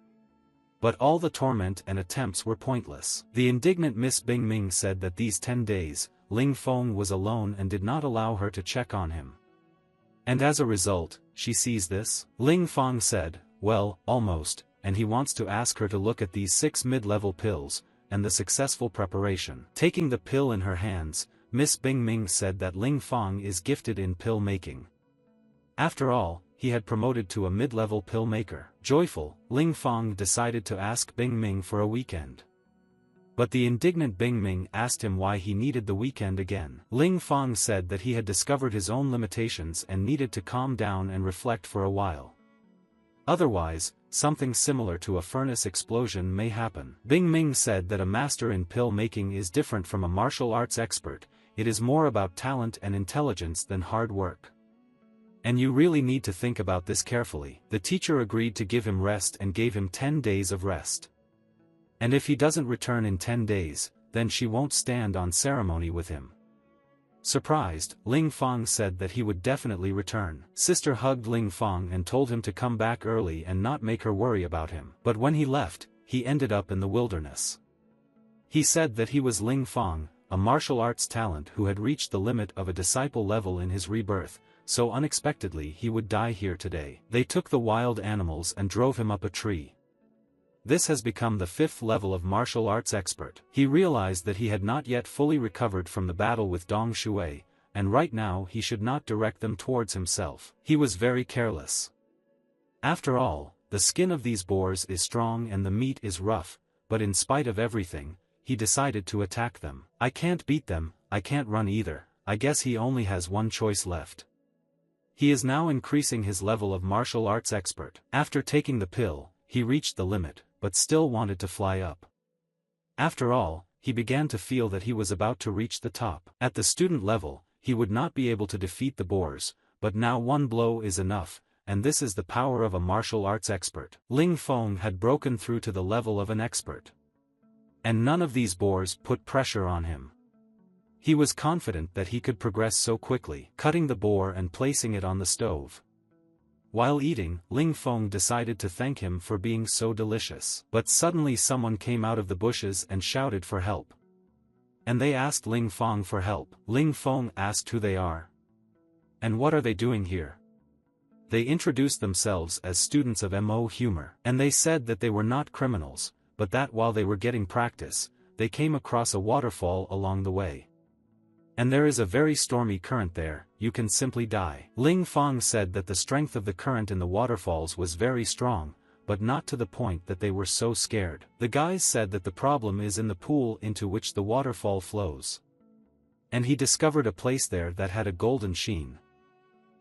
But all the torment and attempts were pointless. The indignant Miss Bing Ming said that these 10 days, Ling Feng was alone and did not allow her to check on him. And as a result, she sees this? Ling Feng said, "Well, almost," and he wants to ask her to look at these 6 mid-level pills, and the successful preparation. Taking the pill in her hands, Miss Bing Ming said that Ling Feng is gifted in pill making. After all, he had promoted to a mid-level pill maker. Joyful, Ling Fong decided to ask Bing Ming for a weekend. But the indignant Bing Ming asked him why he needed the weekend again. Ling Fong said that he had discovered his own limitations and needed to calm down and reflect for a while. Otherwise, something similar to a furnace explosion may happen. Bing Ming said that a master in pill making is different from a martial arts expert, it is more about talent and intelligence than hard work. And you really need to think about this carefully. The teacher agreed to give him rest and gave him 10 days of rest. And if he doesn't return in 10 days, then she won't stand on ceremony with him. Surprised, Ling Fong said that he would definitely return. Sister hugged Ling Fong and told him to come back early and not make her worry about him. But when he left, he ended up in the wilderness. He said that he was Ling Fong, a martial arts talent who had reached the limit of a disciple level in his rebirth, so unexpectedly he would die here today. They took the wild animals and drove him up a tree. This has become the 5th level of martial arts expert. He realized that he had not yet fully recovered from the battle with Dong Shui, and right now he should not direct them towards himself. He was very careless. After all, the skin of these boars is strong and the meat is rough, but in spite of everything, he decided to attack them. I can't beat them, I can't run either, I guess he only has one choice left. He is now increasing his level of martial arts expert. After taking the pill, he reached the limit, but still wanted to fly up. After all, he began to feel that he was about to reach the top. At the student level, he would not be able to defeat the boars, but now one blow is enough, and this is the power of a martial arts expert. Ling Fong had broken through to the level of an expert. And none of these boars put pressure on him. He was confident that he could progress so quickly, cutting the boar and placing it on the stove. While eating, Ling Fong decided to thank him for being so delicious. But suddenly someone came out of the bushes and shouted for help. And they asked Ling Fong for help. Ling Fong asked who they are. And what are they doing here? They introduced themselves as students of Mo Humor. And they said that they were not criminals, but that while they were getting practice, they came across a waterfall along the way. And there is a very stormy current there, you can simply die. Ling Fong said that the strength of the current in the waterfalls was very strong, but not to the point that they were so scared. The guys said that the problem is in the pool into which the waterfall flows. And he discovered a place there that had a golden sheen.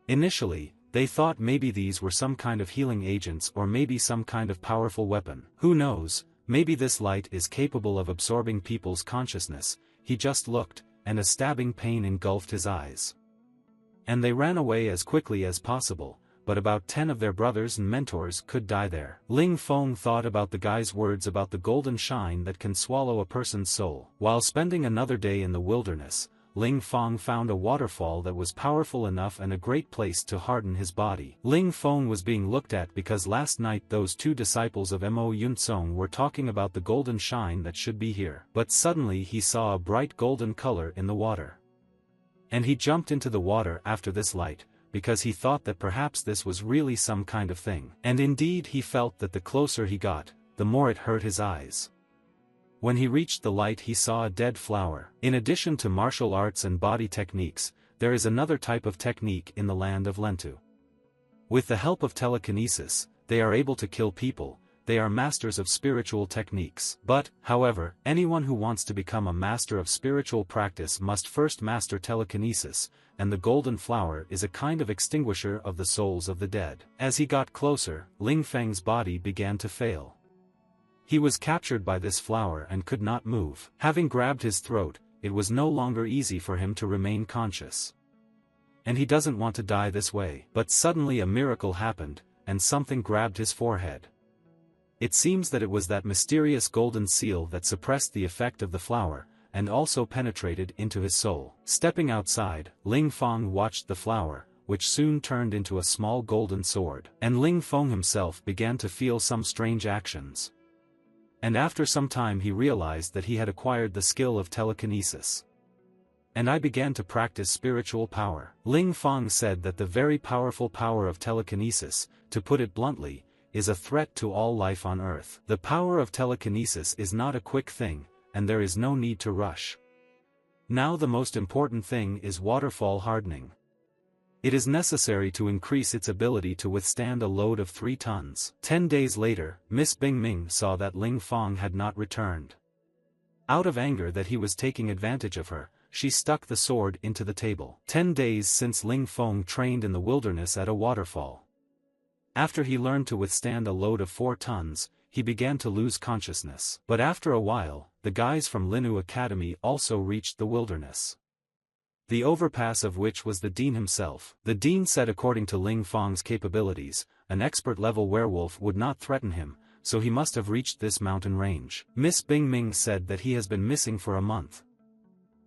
Initially, they thought maybe these were some kind of healing agents or maybe some kind of powerful weapon. Who knows, maybe this light is capable of absorbing people's consciousness. He just looked, and a stabbing pain engulfed his eyes. And they ran away as quickly as possible, but about 10 of their brothers and mentors could die there. Ling Fong thought about the guy's words about the golden shine that can swallow a person's soul. While spending another day in the wilderness, Ling Fong found a waterfall that was powerful enough and a great place to harden his body. Ling Fong was being looked at because last night those 2 disciples of Mo Yunsong were talking about the golden shine that should be here. But suddenly he saw a bright golden color in the water. And he jumped into the water after this light, because he thought that perhaps this was really some kind of thing. And indeed he felt that the closer he got, the more it hurt his eyes. When he reached the light he saw a dead flower. In addition to martial arts and body techniques, there is another type of technique in the land of Lentu. With the help of telekinesis, they are able to kill people, they are masters of spiritual techniques. But, however, anyone who wants to become a master of spiritual practice must first master telekinesis, and the golden flower is a kind of extinguisher of the souls of the dead. As he got closer, Ling Feng's body began to fail. He was captured by this flower and could not move. Having grabbed his throat, it was no longer easy for him to remain conscious. And he doesn't want to die this way. But suddenly a miracle happened, and something grabbed his forehead. It seems that it was that mysterious golden seal that suppressed the effect of the flower, and also penetrated into his soul. Stepping outside, Ling Fong watched the flower, which soon turned into a small golden sword. And Ling Fong himself began to feel some strange actions. And after some time he realized that he had acquired the skill of telekinesis. And I began to practice spiritual power. Ling Fong said that the very powerful power of telekinesis, to put it bluntly, is a threat to all life on Earth. The power of telekinesis is not a quick thing, and there is no need to rush. Now the most important thing is waterfall hardening. It is necessary to increase its ability to withstand a load of 3 tons. 10 days later, Miss Bingming saw that Ling Fong had not returned. Out of anger that he was taking advantage of her, she stuck the sword into the table. 10 days since Ling Fong trained in the wilderness at a waterfall. After he learned to withstand a load of 4 tons, he began to lose consciousness. But after a while, the guys from Linu Academy also reached the wilderness, the overpass of which was the dean himself. The dean said according to Ling Fong's capabilities, an expert-level werewolf would not threaten him, so he must have reached this mountain range. Miss Bingming said that he has been missing for a month,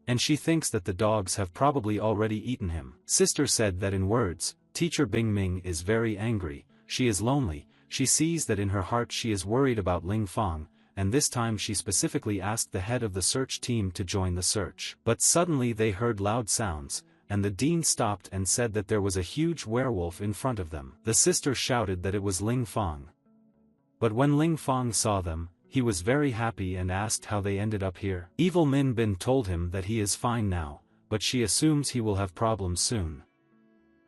and she thinks that the dogs have probably already eaten him. Sister said that in words, Teacher Bingming is very angry, she is lonely, she sees that in her heart she is worried about Ling Fong, and this time she specifically asked the head of the search team to join the search. But suddenly they heard loud sounds, and the dean stopped and said that there was a huge werewolf in front of them. The sister shouted that it was Ling Fong. But when Ling Fong saw them, he was very happy and asked how they ended up here. Evil Min Bin told him that he is fine now, but she assumes he will have problems soon.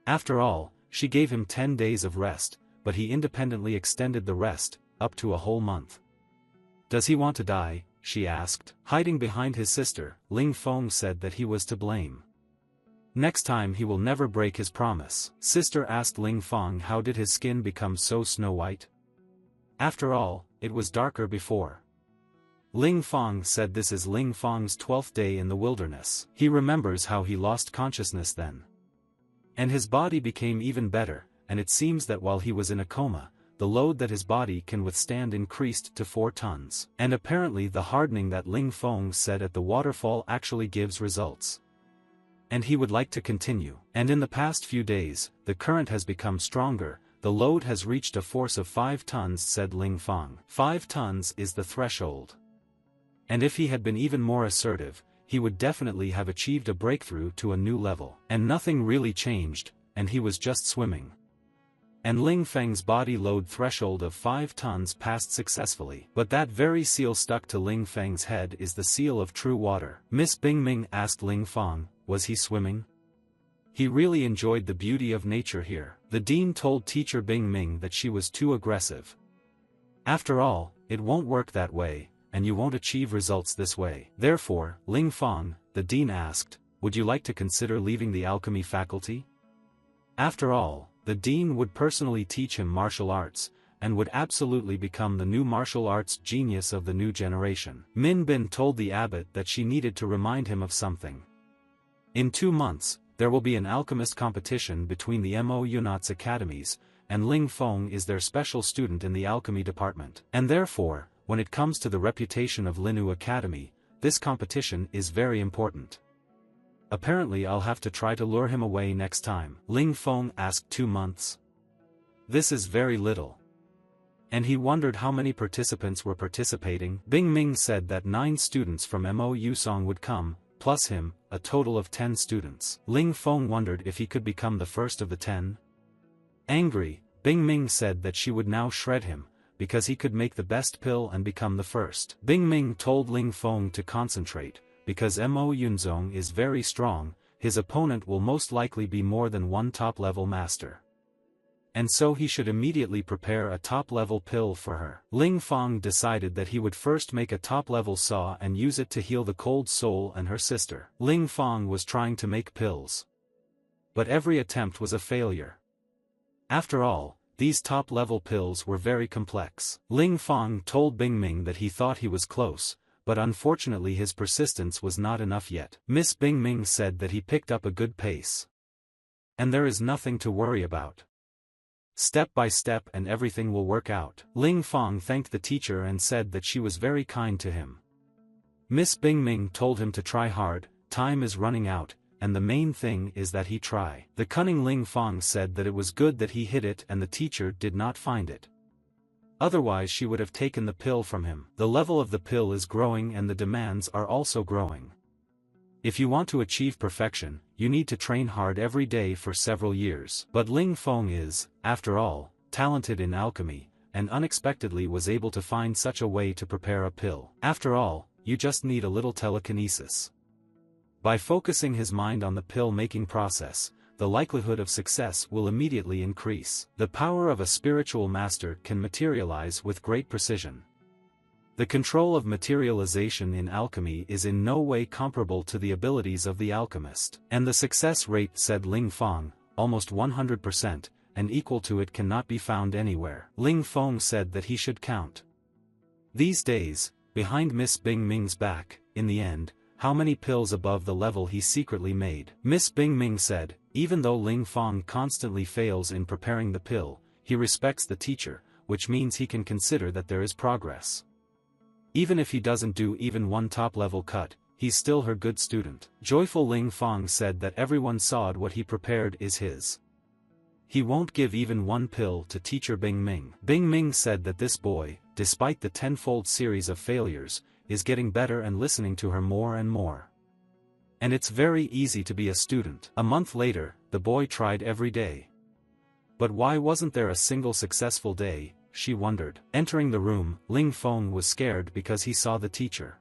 After all, she gave him 10 days of rest, but he independently extended the rest, up to a whole month. Does he want to die? She asked. Hiding behind his sister, Ling Fong said that he was to blame. Next time he will never break his promise. Sister asked Ling Fong how did his skin become so snow white? After all, it was darker before. Ling Fong said this is Ling Fong's 12th day in the wilderness. He remembers how he lost consciousness then, and his body became even better, and it seems that while he was in a coma, the load that his body can withstand increased to 4 tons. And apparently the hardening that Ling Fong said at the waterfall actually gives results. And he would like to continue. And in the past few days, the current has become stronger, the load has reached a force of 5 tons, said Ling Fong. 5 tons is the threshold. And if he had been even more assertive, he would definitely have achieved a breakthrough to a new level. And nothing really changed, and he was just swimming. And Ling Feng's body load threshold of 5 tons passed successfully. But that very seal stuck to Ling Feng's head is the seal of true water. Miss Bingming asked Ling Fong, was he swimming? He really enjoyed the beauty of nature here. The dean told Teacher Bingming that she was too aggressive. After all, it won't work that way, and you won't achieve results this way. Therefore, Ling Fong, the dean asked, would you like to consider leaving the alchemy faculty? After all, the dean would personally teach him martial arts, and would absolutely become the new martial arts genius of the new generation. Min Bin told the abbot that she needed to remind him of something. In 2 months, there will be an alchemist competition between the MOUNOT's academies, and Ling Fong is their special student in the alchemy department. And therefore, when it comes to the reputation of Linu Academy, this competition is very important. Apparently I'll have to try to lure him away next time. Ling Fong asked 2 months. This is very little. And he wondered how many participants were participating. Bing Ming said that 9 students from MOU Song would come, plus him, a total of 10 students. Ling Fong wondered if he could become the first of the 10. Angry, Bing Ming said that she would now shred him, because he could make the best pill and become the first. Bing Ming told Ling Fong to concentrate, because Mo Yunzong is very strong, his opponent will most likely be more than one top-level master. And so he should immediately prepare a top-level pill for her. Ling Fong decided that he would first make a top-level saw and use it to heal the cold soul and her sister. Ling Fong was trying to make pills, but every attempt was a failure. After all, these top-level pills were very complex. Ling Fong told Bing Ming that he thought he was close, but unfortunately his persistence was not enough yet. Miss Bing Ming said that he picked up a good pace, and there is nothing to worry about. Step by step and everything will work out. Ling Fong thanked the teacher and said that she was very kind to him. Miss Bing Ming told him to try hard, time is running out, and the main thing is that he try. The cunning Ling Fong said that it was good that he hid it and the teacher did not find it. Otherwise she would have taken the pill from him. The level of the pill is growing and the demands are also growing. If you want to achieve perfection, you need to train hard every day for several years. But Ling Fong is, after all, talented in alchemy, and unexpectedly was able to find such a way to prepare a pill. After all, you just need a little telekinesis. By focusing his mind on the pill-making process, the likelihood of success will immediately increase. The power of a spiritual master can materialize with great precision. The control of materialization in alchemy is in no way comparable to the abilities of the alchemist. And the success rate, said Ling Fong, almost 100%, and equal to it cannot be found anywhere. Ling Fong said that he should count. These days, behind Miss Bing Ming's back, in the end, how many pills above the level he secretly made. Miss Bing Ming said, even though Ling Fong constantly fails in preparing the pill, he respects the teacher, which means he can consider that there is progress. Even if he doesn't do even one top-level cut, he's still her good student. Joyful Ling Fong said that everyone saw what he prepared is his. He won't give even one pill to teacher Bing Ming. Bing Ming said that this boy, despite the tenfold series of failures, is getting better and listening to her more and more. And it's very easy to be a student. A month later, the boy tried every day. But why wasn't there a single successful day, she wondered. Entering the room, Ling Fong was scared because he saw the teacher.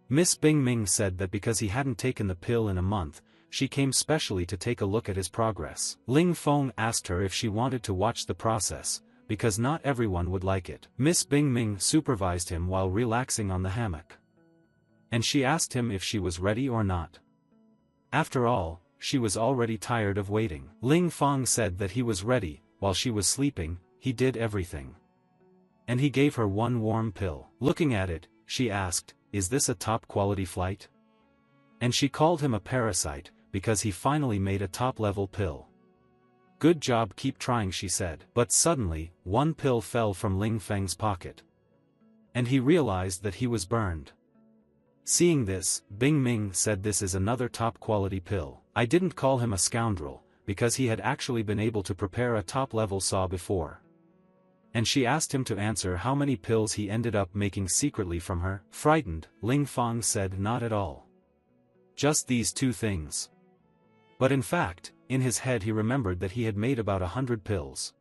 Miss Bing Ming said that because he hadn't taken the pill in a month, she came specially to take a look at his progress. Ling Fong asked her if she wanted to watch the process, because not everyone would like it. Miss Bing Ming supervised him while relaxing on the hammock. And she asked him if she was ready or not. After all, she was already tired of waiting. Ling Fong said that he was ready. While she was sleeping, he did everything. And he gave her one warm pill. Looking at it, she asked, "Is this a top-quality flight?" And she called him a parasite, because he finally made a top-level pill. "Good job, keep trying," she said. But suddenly, one pill fell from Ling Feng's pocket. And he realized that he was burned. Seeing this, Bing Ming said, "This is another top-quality pill." I didn't call him a scoundrel, because he had actually been able to prepare a top-level saw before. And she asked him to answer how many pills he ended up making secretly from her. Frightened, Ling Fong said, "Not at all. Just these two things." But in fact, in his head he remembered that he had made about 100 pills.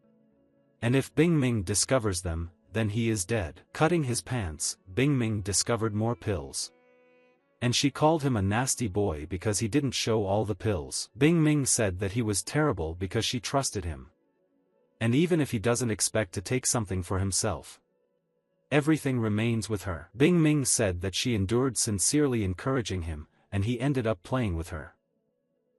And if Bing Ming discovers them, then he is dead. Cutting his pants, Bing Ming discovered more pills. And she called him a nasty boy because he didn't show all the pills. Bing Ming said that he was terrible because she trusted him. And even if he doesn't expect to take something for himself, everything remains with her. Bing Ming said that she endured sincerely encouraging him, and he ended up playing with her.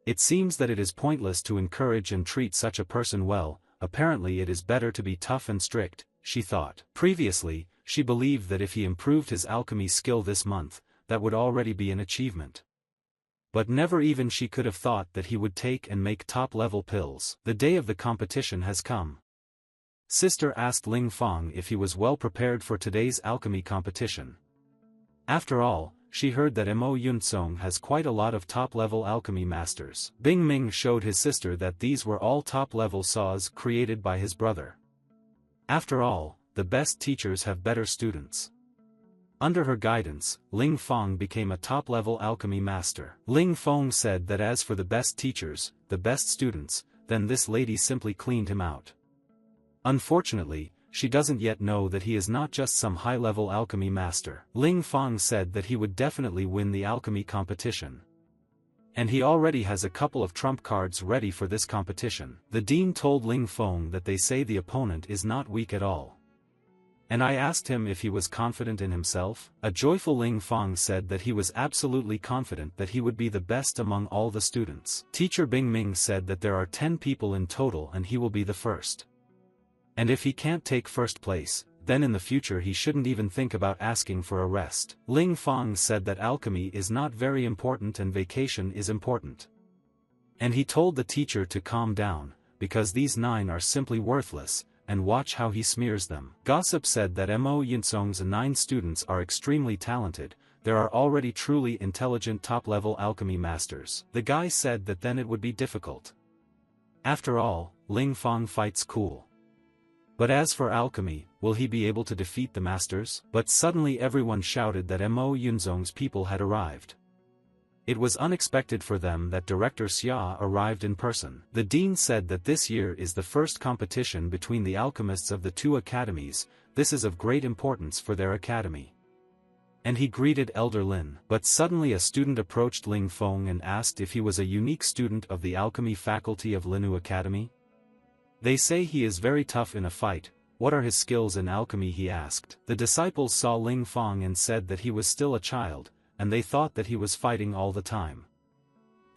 It seems that it is pointless to encourage and treat such a person well. Apparently it is better to be tough and strict, she thought. Previously, she believed that if he improved his alchemy skill this month, that would already be an achievement. But never even she could have thought that he would take and make top-level pills. The day of the competition has come. Sister asked Ling Fong if he was well prepared for today's alchemy competition. After all, she heard that Mo Yunsong has quite a lot of top-level alchemy masters. Bing Ming showed his sister that these were all top-level saws created by his brother. After all, the best teachers have better students. Under her guidance, Ling Fong became a top-level alchemy master. Ling Fong said that as for the best teachers, the best students, then this lady simply cleaned him out. Unfortunately, she doesn't yet know that he is not just some high-level alchemy master. Ling Fong said that he would definitely win the alchemy competition. And he already has a couple of trump cards ready for this competition. The dean told Ling Fong that they say the opponent is not weak at all. And I asked him if he was confident in himself. A joyful Ling Fong said that he was absolutely confident that he would be the best among all the students. Teacher Bing Ming said that there are 10 people in total and he will be the first. And if he can't take first place, then in the future he shouldn't even think about asking for a rest. Ling Fong said that alchemy is not very important and vacation is important. And he told the teacher to calm down, because these 9 are simply worthless, and watch how he smears them. Gossip said that Mo Yunsong's 9 students are extremely talented. There are already truly intelligent top-level alchemy masters. The guy said that then it would be difficult. After all, Ling Fong fights cool. But as for alchemy, will he be able to defeat the masters? But suddenly everyone shouted that Mo Yunsong's people had arrived. It was unexpected for them that Director Xia arrived in person. The dean said that this year is the first competition between the alchemists of the 2 academies. This is of great importance for their academy. And he greeted Elder Lin. But suddenly a student approached Ling Feng and asked if he was a unique student of the alchemy faculty of Linu Academy. They say he is very tough in a fight. What are his skills in alchemy, he asked. The disciples saw Ling Feng and said that he was still a child, and they thought that he was fighting all the time.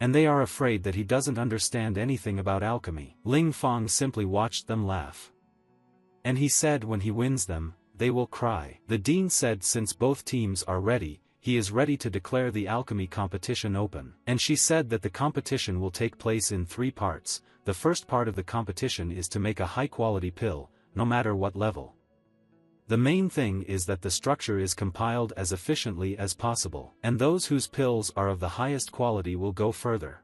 And they are afraid that he doesn't understand anything about alchemy. Ling Feng simply watched them laugh. And he said when he wins them, they will cry. The dean said since both teams are ready, he is ready to declare the alchemy competition open. And she said that the competition will take place in 3 parts. The first part of the competition is to make a high-quality pill, no matter what level. The main thing is that the structure is compiled as efficiently as possible, and those whose pills are of the highest quality will go further.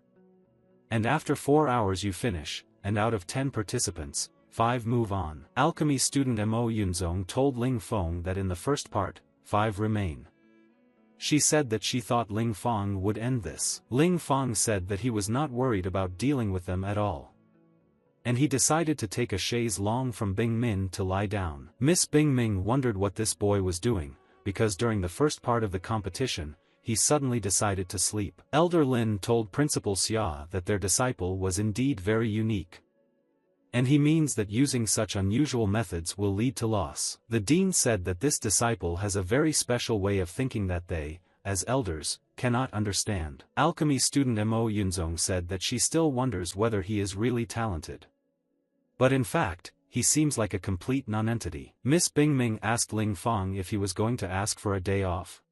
And after 4 hours you finish, and out of 10 participants, 5 move on. Alchemy student Mo Yunzong told Ling Feng that in the first part, 5 remain. She said that she thought Ling Feng would end this. Ling Feng said that he was not worried about dealing with them at all. And he decided to take a chaise longue from Bing Min to lie down. Miss Bing Ming wondered what this boy was doing, because during the first part of the competition, he suddenly decided to sleep. Elder Lin told Principal Xia that their disciple was indeed very unique. And he means that using such unusual methods will lead to loss. The dean said that this disciple has a very special way of thinking that they, as elders, cannot understand. Alchemy student Mo Yunzong said that she still wonders whether he is really talented. But in fact, he seems like a complete nonentity. Miss Bingming asked Ling Feng if he was going to ask for a day off.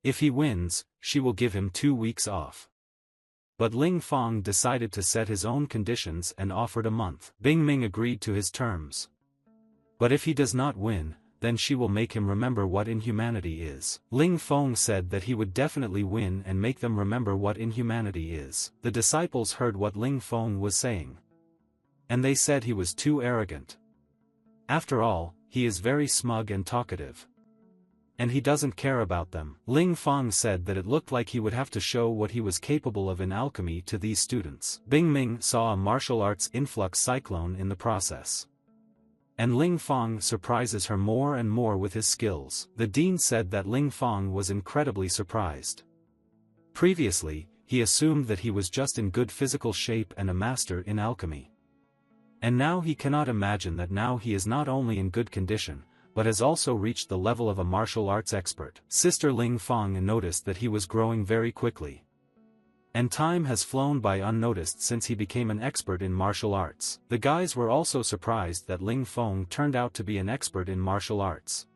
If he wins, she will give him 2 weeks off. But Ling Feng decided to set his own conditions and offered a month. Bingming agreed to his terms. But if he does not win, then she will make him remember what inhumanity is. Ling Feng said that he would definitely win and make them remember what inhumanity is. The disciples heard what Ling Feng was saying. And they said he was too arrogant. After all, he is very smug and talkative. And he doesn't care about them. Ling Feng said that it looked like he would have to show what he was capable of in alchemy to these students. Bing Ming saw a martial arts influx cyclone in the process. And Ling Feng surprises her more and more with his skills. The dean said that Ling Feng was incredibly surprised. Previously, he assumed that he was just in good physical shape and a master in alchemy. And now he cannot imagine that now he is not only in good condition, but has also reached the level of a martial arts expert. Sister Ling Feng noticed that he was growing very quickly. And time has flown by unnoticed since he became an expert in martial arts. The guys were also surprised that Ling Feng turned out to be an expert in martial arts.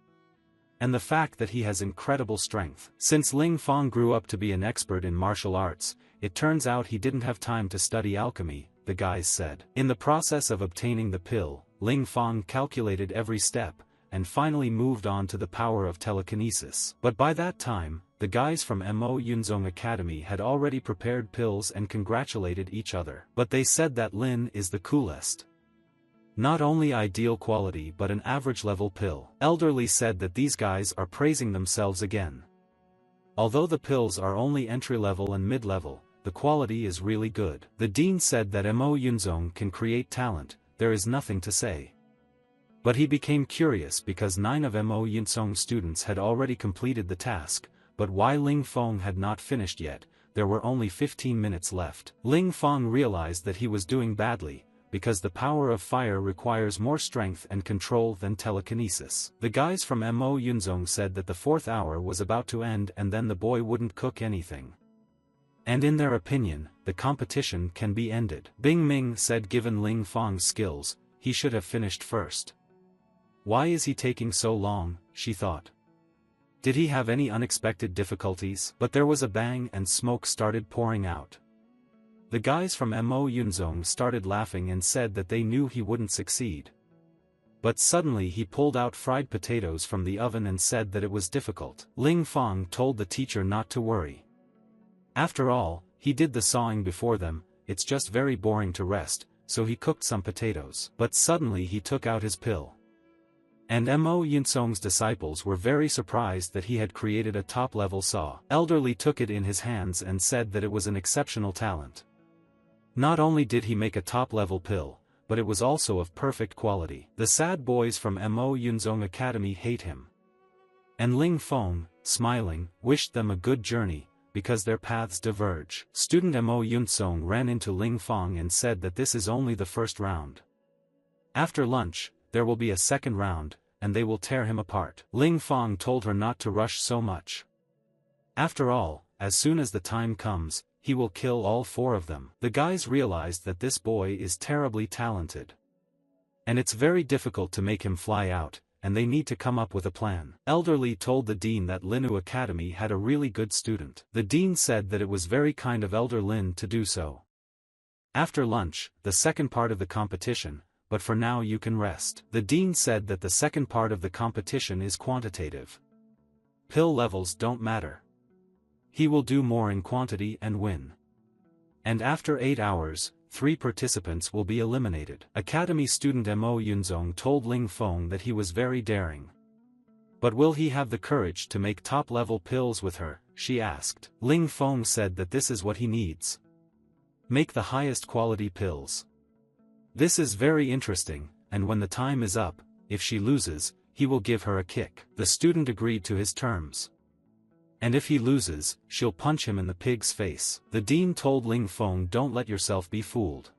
And the fact that he has incredible strength. Since Ling Feng grew up to be an expert in martial arts, it turns out he didn't have time to study alchemy, the guys said. In the process of obtaining the pill, Ling Feng calculated every step, and finally moved on to the power of telekinesis. But by that time, the guys from Mo Yunzong Academy had already prepared pills and congratulated each other. But they said that Lin is the coolest. Not only ideal quality but an average level pill. Elderly said that these guys are praising themselves again. Although the pills are only entry-level and mid-level, the quality is really good. The dean said that Mo Yunzong can create talent, there is nothing to say. But he became curious because 9 of Mo Yunzong's students had already completed the task, but why Ling Feng had not finished yet. There were only 15 minutes left. Ling Feng realized that he was doing badly, because the power of fire requires more strength and control than telekinesis. The guys from Mo Yunzong said that the 4th hour was about to end and then the boy wouldn't cook anything. And in their opinion, the competition can be ended. Bing Ming said given Ling Feng's skills, he should have finished first. Why is he taking so long, she thought. Did he have any unexpected difficulties? But there was a bang and smoke started pouring out. The guys from Mo Yunzong started laughing and said that they knew he wouldn't succeed. But suddenly he pulled out fried potatoes from the oven and said that it was difficult. Ling Feng told the teacher not to worry. After all, he did the sawing before them, it's just very boring to rest, so he cooked some potatoes. But suddenly he took out his pill. And Mo Yunzong's disciples were very surprised that he had created a top-level saw. Elderly took it in his hands and said that it was an exceptional talent. Not only did he make a top-level pill, but it was also of perfect quality. The sad boys from Mo Yunzong Academy hate him. And Ling Feng, smiling, wished them a good journey, because their paths diverge. Student Mo Yunsong ran into Ling Feng and said that this is only the first round. After lunch, there will be a second round, and they will tear him apart. Ling Feng told her not to rush so much. After all, as soon as the time comes, he will kill all 4 of them. The guys realized that this boy is terribly talented. And it's very difficult to make him fly out, and they need to come up with a plan. Elderly told the dean that Linu Academy had a really good student. The dean said that it was very kind of Elder Lin to do so. After lunch, the second part of the competition, but for now you can rest. The dean said that the second part of the competition is quantitative. Pill levels don't matter. He will do more in quantity and win. And after 8 hours, 3 participants will be eliminated. Academy student Mo Yunzong told Ling Feng that he was very daring. But will he have the courage to make top-level pills with her, she asked. Ling Feng said that this is what he needs. Make the highest quality pills. This is very interesting, and when the time is up, if she loses, he will give her a kick. The student agreed to his terms. And if he loses, she'll punch him in the pig's face. The dean told Ling Feng, don't let yourself be fooled.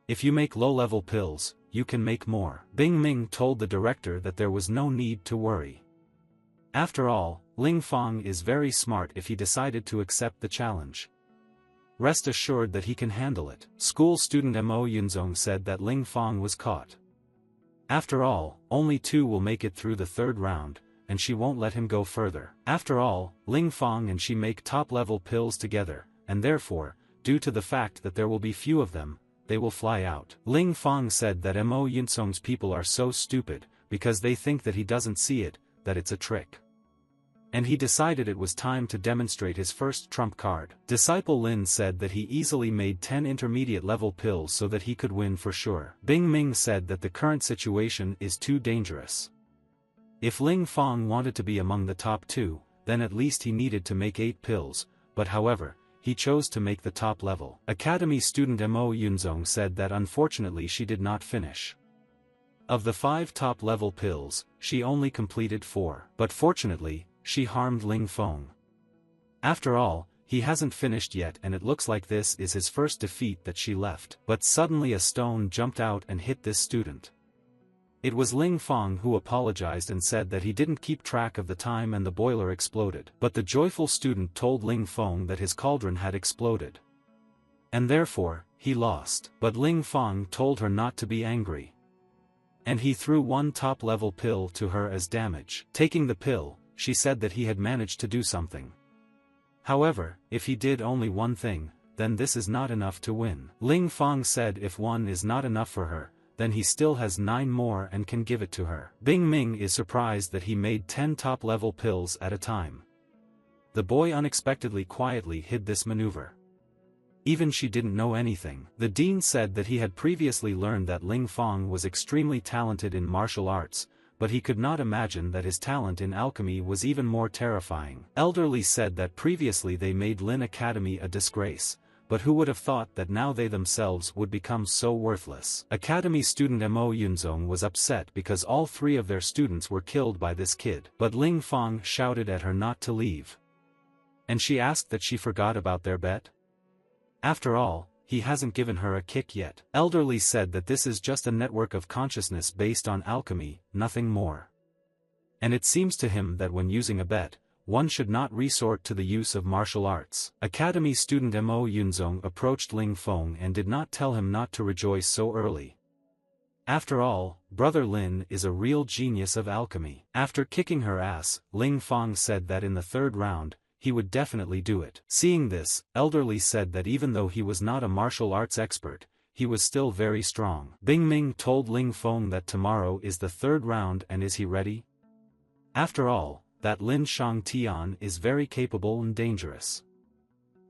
If you make low-level pills, you can make more. Bing Ming told the director that there was no need to worry. After all, Ling Feng is very smart if he decided to accept the challenge. Rest assured that he can handle it. School student Mo Yunzong said that Ling Feng was caught. After all, only 2 will make it through the 3rd round, and she won't let him go further. After all, Ling Feng and she make top-level pills together, and therefore, due to the fact that there will be few of them, they will fly out. Ling Feng said that Mo Yunsong's people are so stupid, because they think that he doesn't see it, that it's a trick. And he decided it was time to demonstrate his first trump card. Disciple Lin said that he easily made 10 intermediate-level pills so that he could win for sure. Bing Ming said that the current situation is too dangerous. If Ling Feng wanted to be among the top 2, then at least he needed to make 8 pills, but however, he chose to make the top level. Academy student Mo Yunzong said that unfortunately she did not finish. Of the 5 top-level pills, she only completed 4. But fortunately, she harmed Ling Feng. After all, he hasn't finished yet and it looks like this is his first defeat that she left. But suddenly a stone jumped out and hit this student. It was Ling Feng who apologized and said that he didn't keep track of the time and the boiler exploded. But the joyful student told Ling Feng that his cauldron had exploded. And therefore, he lost. But Ling Feng told her not to be angry. And he threw 1 top-level pill to her as damage. Taking the pill, she said that he had managed to do something. However, if he did only 1 thing, then this is not enough to win. Ling Feng said if 1 is not enough for her, then he still has 9 more and can give it to her. Bing Ming is surprised that he made 10 top-level pills at a time. The boy unexpectedly quietly hid this maneuver. Even she didn't know anything. The dean said that he had previously learned that Ling Feng was extremely talented in martial arts, but he could not imagine that his talent in alchemy was even more terrifying. Elderly said that previously they made Lin Academy a disgrace, but who would have thought that now they themselves would become so worthless. Academy student Mo Yunzong was upset because all 3 of their students were killed by this kid. But Ling Feng shouted at her not to leave. And she asked that she forgot about their bet. After all, he hasn't given her a kick yet. Elderly said that this is just a network of consciousness based on alchemy, nothing more. And it seems to him that when using a bet, one should not resort to the use of martial arts. Academy student Mo Yunzong approached Ling Feng and did not tell him not to rejoice so early. After all, Brother Lin is a real genius of alchemy. After kicking her ass, Ling Feng said that in the 3rd round, he would definitely do it. Seeing this, Elderly said that even though he was not a martial arts expert, he was still very strong. Bing Ming told Ling Feng that tomorrow is the 3rd round and is he ready? After all, that Lin Shangtian is very capable and dangerous.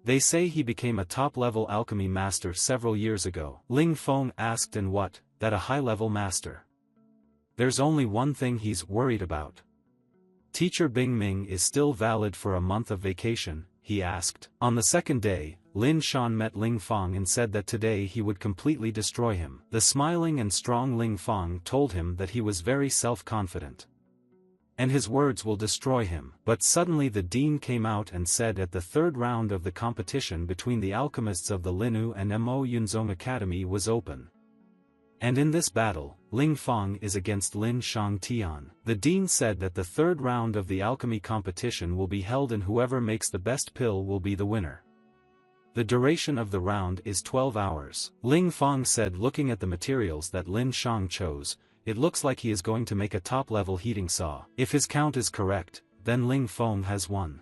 They say he became a top-level alchemy master several years ago. Ling Feng asked, and what, that a high-level master? There's only one thing he's worried about. Teacher Bing Ming is still valid for a month of vacation, he asked. On the 2nd day, Lin Shan met Ling Feng and said that today he would completely destroy him. The smiling and strong Ling Feng told him that he was very self-confident. and his words will destroy him. But suddenly the dean came out and said at the third round of the competition between the alchemists of the Linu and Mo Yunzong Academy was open. And in this battle, Ling Feng is against Lin Shang Tian. The dean said that the third round of the alchemy competition will be held and whoever makes the best pill will be the winner. The duration of the round is 12 hours. Ling Feng said looking at the materials that Lin Shang chose, it looks like he is going to make a top-level heating saw. If his count is correct, then Ling Feng has won.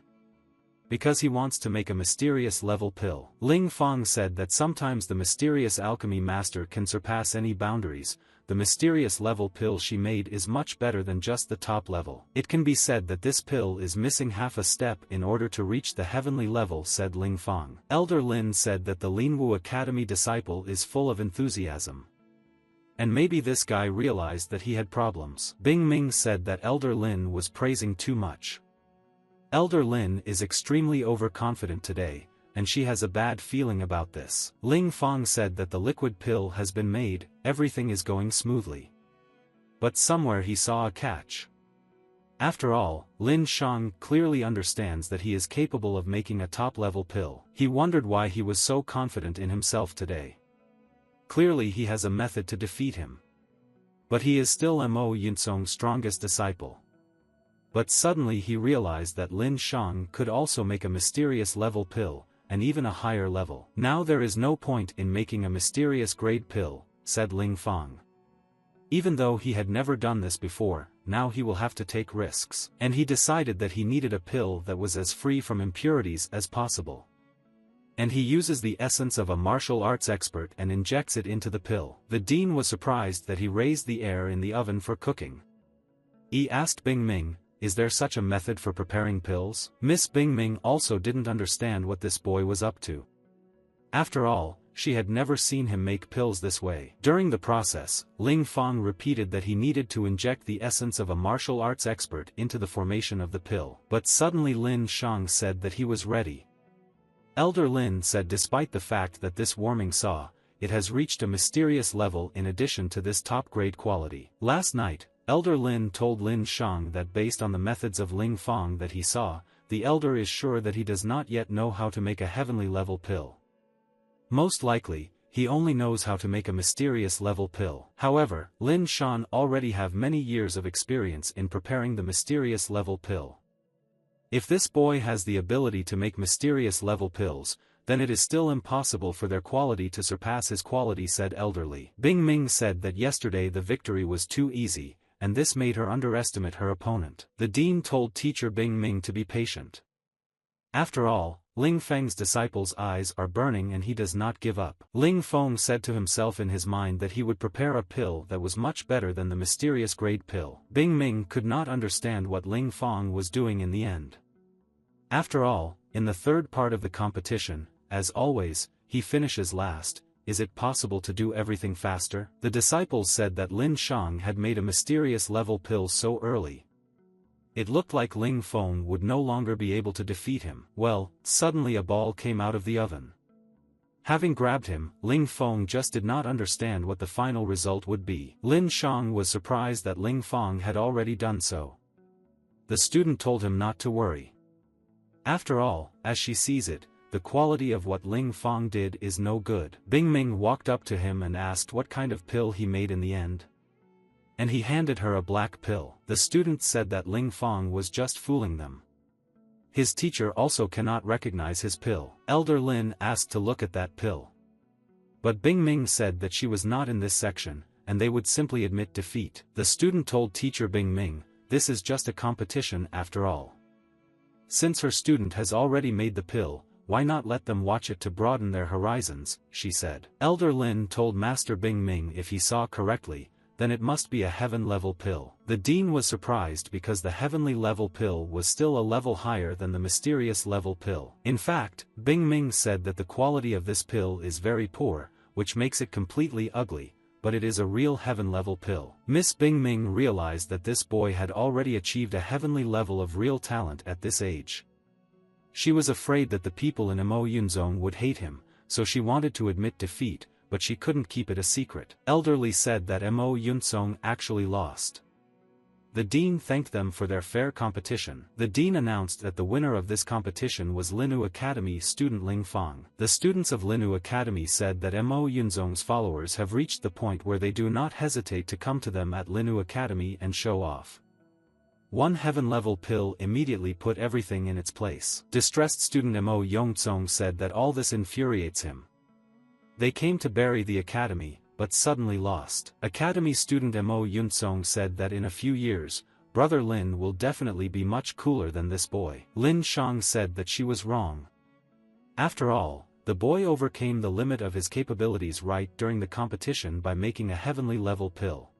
Because he wants to make a mysterious level pill. Ling Feng said that sometimes the mysterious alchemy master can surpass any boundaries. The mysterious level pill she made is much better than just the top level. It can be said that this pill is missing half a step in order to reach the heavenly level, said Ling Feng. Elder Lin said that the Linwu Academy disciple is full of enthusiasm. And maybe this guy realized that he had problems. Bing Ming said that Elder Lin was praising too much. Elder Lin is extremely overconfident today, and she has a bad feeling about this. Ling Feng said that the liquid pill has been made, everything is going smoothly. But somewhere he saw a catch. After all, Lin Shang clearly understands that he is capable of making a top-level pill. He wondered why he was so confident in himself today. Clearly he has a method to defeat him. But he is still Mo Yunzong's strongest disciple. But suddenly he realized that Lin Shang could also make a mysterious level pill, and even a higher level. Now there is no point in making a mysterious grade pill, said Ling Feng. Even though he had never done this before, now he will have to take risks. And he decided that he needed a pill that was as free from impurities as possible. And he uses the essence of a martial arts expert and injects it into the pill. The dean was surprised that he raised the air in the oven for cooking. He asked Bing Ming, is there such a method for preparing pills? Miss Bing Ming also didn't understand what this boy was up to. After all, she had never seen him make pills this way. During the process, Ling Feng repeated that he needed to inject the essence of a martial arts expert into the formation of the pill. But suddenly Lin Shang said that he was ready. Elder Lin said despite the fact that this warming saw, it has reached a mysterious level in addition to this top-grade quality. Last night, Elder Lin told Lin Shang that based on the methods of Ling Feng that he saw, the elder is sure that he does not yet know how to make a heavenly level pill. Most likely, he only knows how to make a mysterious level pill. However, Lin Shang already have many years of experience in preparing the mysterious level pill. If this boy has the ability to make mysterious level pills, then it is still impossible for their quality to surpass his quality, said Elder Li. Bing Ming said that yesterday the victory was too easy, and this made her underestimate her opponent. The dean told teacher Bing Ming to be patient. After all, Ling Feng's disciple's eyes are burning and he does not give up. Ling Feng said to himself in his mind that he would prepare a pill that was much better than the mysterious grade pill. Bing Ming could not understand what Ling Feng was doing in the end. After all, in the third part of the competition, as always, he finishes last. Is it possible to do everything faster? The disciples said that Lin Shang had made a mysterious level pill so early. It looked like Ling Feng would no longer be able to defeat him. Well, suddenly a ball came out of the oven. Having grabbed him, Ling Feng just did not understand what the final result would be. Lin Shang was surprised that Ling Feng had already done so. The student told him not to worry. After all, as she sees it, the quality of what Ling Feng did is no good. Bing Ming walked up to him and asked what kind of pill he made in the end. And he handed her a black pill. The students said that Ling Feng was just fooling them. His teacher also cannot recognize his pill. Elder Lin asked to look at that pill. But Bing Ming said that she was not in this section, and they would simply admit defeat. The student told teacher Bing Ming, this is just a competition after all. Since her student has already made the pill, why not let them watch it to broaden their horizons, she said. Elder Lin told Master Bing Ming if he saw correctly, then it must be a heaven-level pill. The dean was surprised because the heavenly level pill was still a level higher than the mysterious level pill. In fact, Bing Ming said that the quality of this pill is very poor, which makes it completely ugly, but it is a real heaven-level pill. Miss Bing Ming realized that this boy had already achieved a heavenly level of real talent at this age. She was afraid that the people in Mo Yunzong would hate him, so she wanted to admit defeat, but she couldn't keep it a secret. Elder Li said that Mo Yunzong actually lost. The dean thanked them for their fair competition. The dean announced that the winner of this competition was Linhu Academy student Ling Fong. The students of Linhu Academy said that Mo Yunzong's followers have reached the point where they do not hesitate to come to them at Linhu Academy and show off. One heaven-level pill immediately put everything in its place. Distressed student Mo Yongzong said that all this infuriates him. They came to bury the academy, but suddenly lost. Academy student Mo Yunzong said that in a few years, brother Lin will definitely be much cooler than this boy. Lin Shang said that she was wrong. After all, the boy overcame the limit of his capabilities right during the competition by making a heavenly level pill.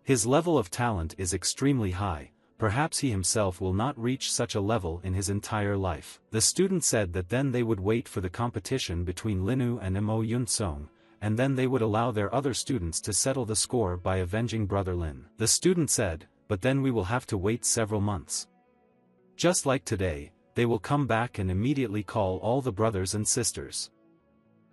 His level of talent is extremely high. Perhaps he himself will not reach such a level in his entire life. The student said that then they would wait for the competition between Linhu and Mo Yunzong, and then they would allow their other students to settle the score by avenging brother Lin. The student said, but then we will have to wait several months. Just like today, they will come back and immediately call all the brothers and sisters.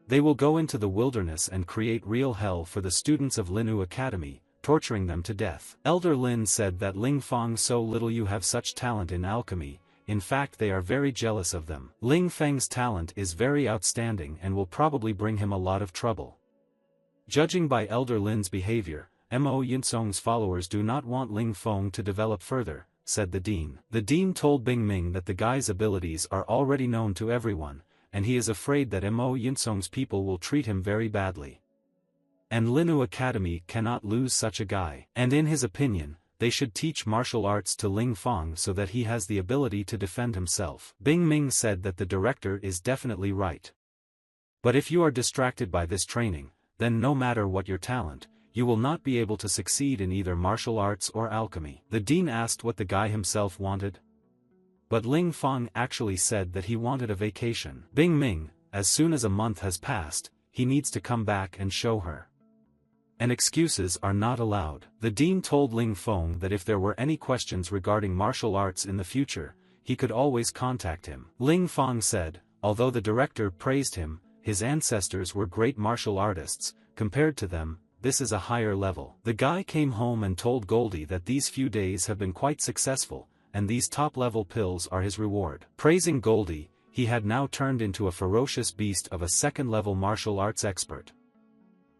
They will go into the wilderness and create real hell for the students of Linhu Academy, torturing them to death. Elder Lin said that Ling Fong so little you have such talent in alchemy, in fact they are very jealous of them. Ling Feng's talent is very outstanding and will probably bring him a lot of trouble. Judging by Elder Lin's behavior, Mo Yunzong's followers do not want Ling Fong to develop further, said the dean. The dean told Bing Ming that the guy's abilities are already known to everyone, and he is afraid that Mo Yunzong's people will treat him very badly. And Linhu Academy cannot lose such a guy. And in his opinion, they should teach martial arts to Ling Fong so that he has the ability to defend himself. Bing Ming said that the director is definitely right. But if you are distracted by this training, then no matter what your talent, you will not be able to succeed in either martial arts or alchemy. The dean asked what the guy himself wanted. But Ling Fong actually said that he wanted a vacation. Bing Ming, as soon as a month has passed, he needs to come back and show her. And excuses are not allowed. The dean told Ling Fong that if there were any questions regarding martial arts in the future, he could always contact him. Ling Fong said, although the director praised him, his ancestors were great martial artists, compared to them, this is a higher level. The guy came home and told Goldie that these few days have been quite successful, and these top-level pills are his reward. Praising Goldie, he had now turned into a ferocious beast of a second-level martial arts expert.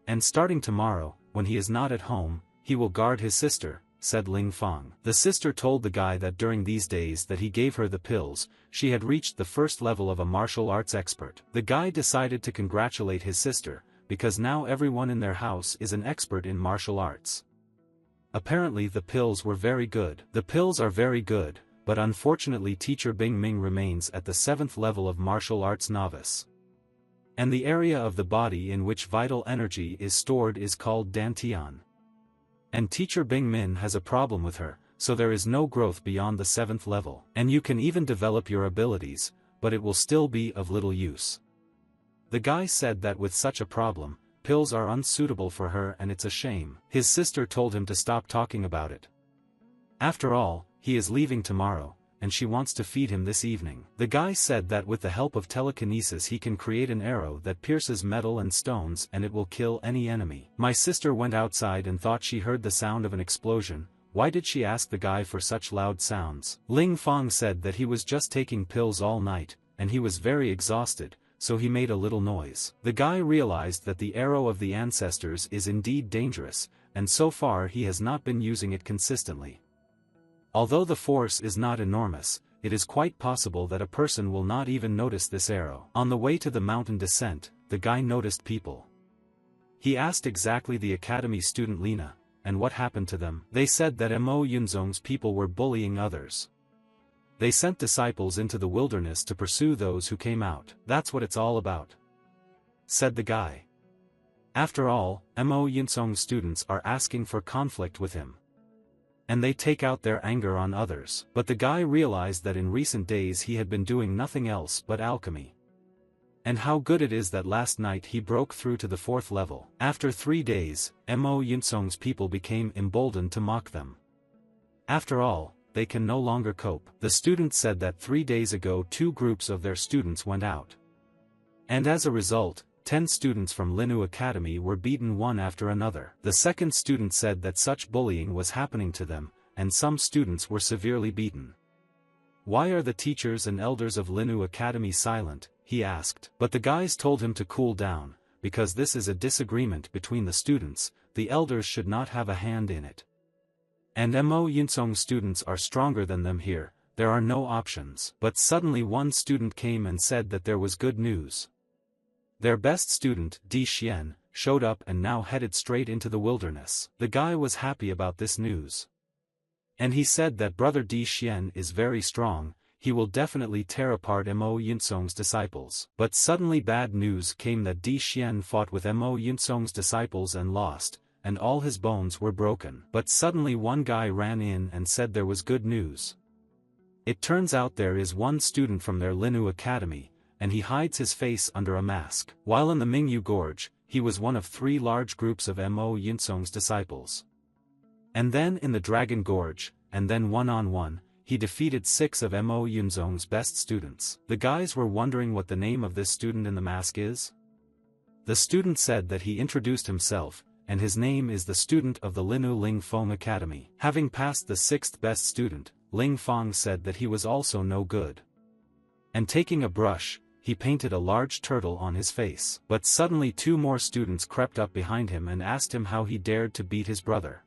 And starting tomorrow, when he is not at home, he will guard his sister, said Ling Fong. The sister told the guy that during these days that he gave her the pills, she had reached the first level of a martial arts expert. The guy decided to congratulate his sister, because now everyone in their house is an expert in martial arts. Apparently the pills were very good. The pills are very good, but unfortunately teacher Bing Ming remains at the 7th level of martial arts novice. And the area of the body in which vital energy is stored is called Dantian. And teacher Bing Min has a problem with her, so there is no growth beyond the 7th level. And you can even develop your abilities, but it will still be of little use. The guy said that with such a problem, pills are unsuitable for her and it's a shame. His sister told him to stop talking about it. After all, he is leaving tomorrow, and she wants to feed him this evening. The guy said that with the help of telekinesis he can create an arrow that pierces metal and stones and it will kill any enemy. My sister went outside and thought she heard the sound of an explosion. Why did she ask the guy for such loud sounds? Ling Fong said that he was just taking pills all night, and he was very exhausted, so he made a little noise. The guy realized that the arrow of the ancestors is indeed dangerous, and so far he has not been using it consistently. Although the force is not enormous, it is quite possible that a person will not even notice this arrow. On the way to the mountain descent, the guy noticed people. He asked exactly the academy student Lena, and what happened to them. They said that Mo Yunzong's people were bullying others. They sent disciples into the wilderness to pursue those who came out. That's what it's all about, said the guy. After all, Mo Yunzong's students are asking for conflict with him, and they take out their anger on others. But the guy realized that in recent days he had been doing nothing else but alchemy. And how good it is that last night he broke through to the 4th level. After 3 days, Mo Yunzong's people became emboldened to mock them. After all, they can no longer cope. The students said that 3 days ago 2 groups of their students went out. And as a result, 10 students from Linhu Academy were beaten one after another. The second student said that such bullying was happening to them, and some students were severely beaten. "Why are the teachers and elders of Linu Academy silent?" he asked. But the guys told him to cool down, because this is a disagreement between the students, the elders should not have a hand in it. And Mo Yunsong students are stronger than them here, there are no options. But suddenly one student came and said that there was good news. Their best student, Di Xian, showed up and now headed straight into the wilderness. The guy was happy about this news. And he said that brother Di Xian is very strong, he will definitely tear apart Mo Yunsong's disciples. But suddenly bad news came that Di Xian fought with Mo Yunsong's disciples and lost, and all his bones were broken. But suddenly one guy ran in and said there was good news. It turns out there is one student from their Linu Academy, and he hides his face under a mask. While in the Mingyu Gorge, he was one of 3 large groups of Mo Yunsong's disciples. And then in the Dragon Gorge, and then one-on-one, he defeated 6 of Mo Yunsong's best students. The guys were wondering what the name of this student in the mask is. The student said that he introduced himself, and his name is the student of the Linu Ling Feng Academy. Having passed the 6th best student, Ling Feng said that he was also no good. And taking a brush, he painted a large turtle on his face. But suddenly 2 more students crept up behind him and asked him how he dared to beat his brother.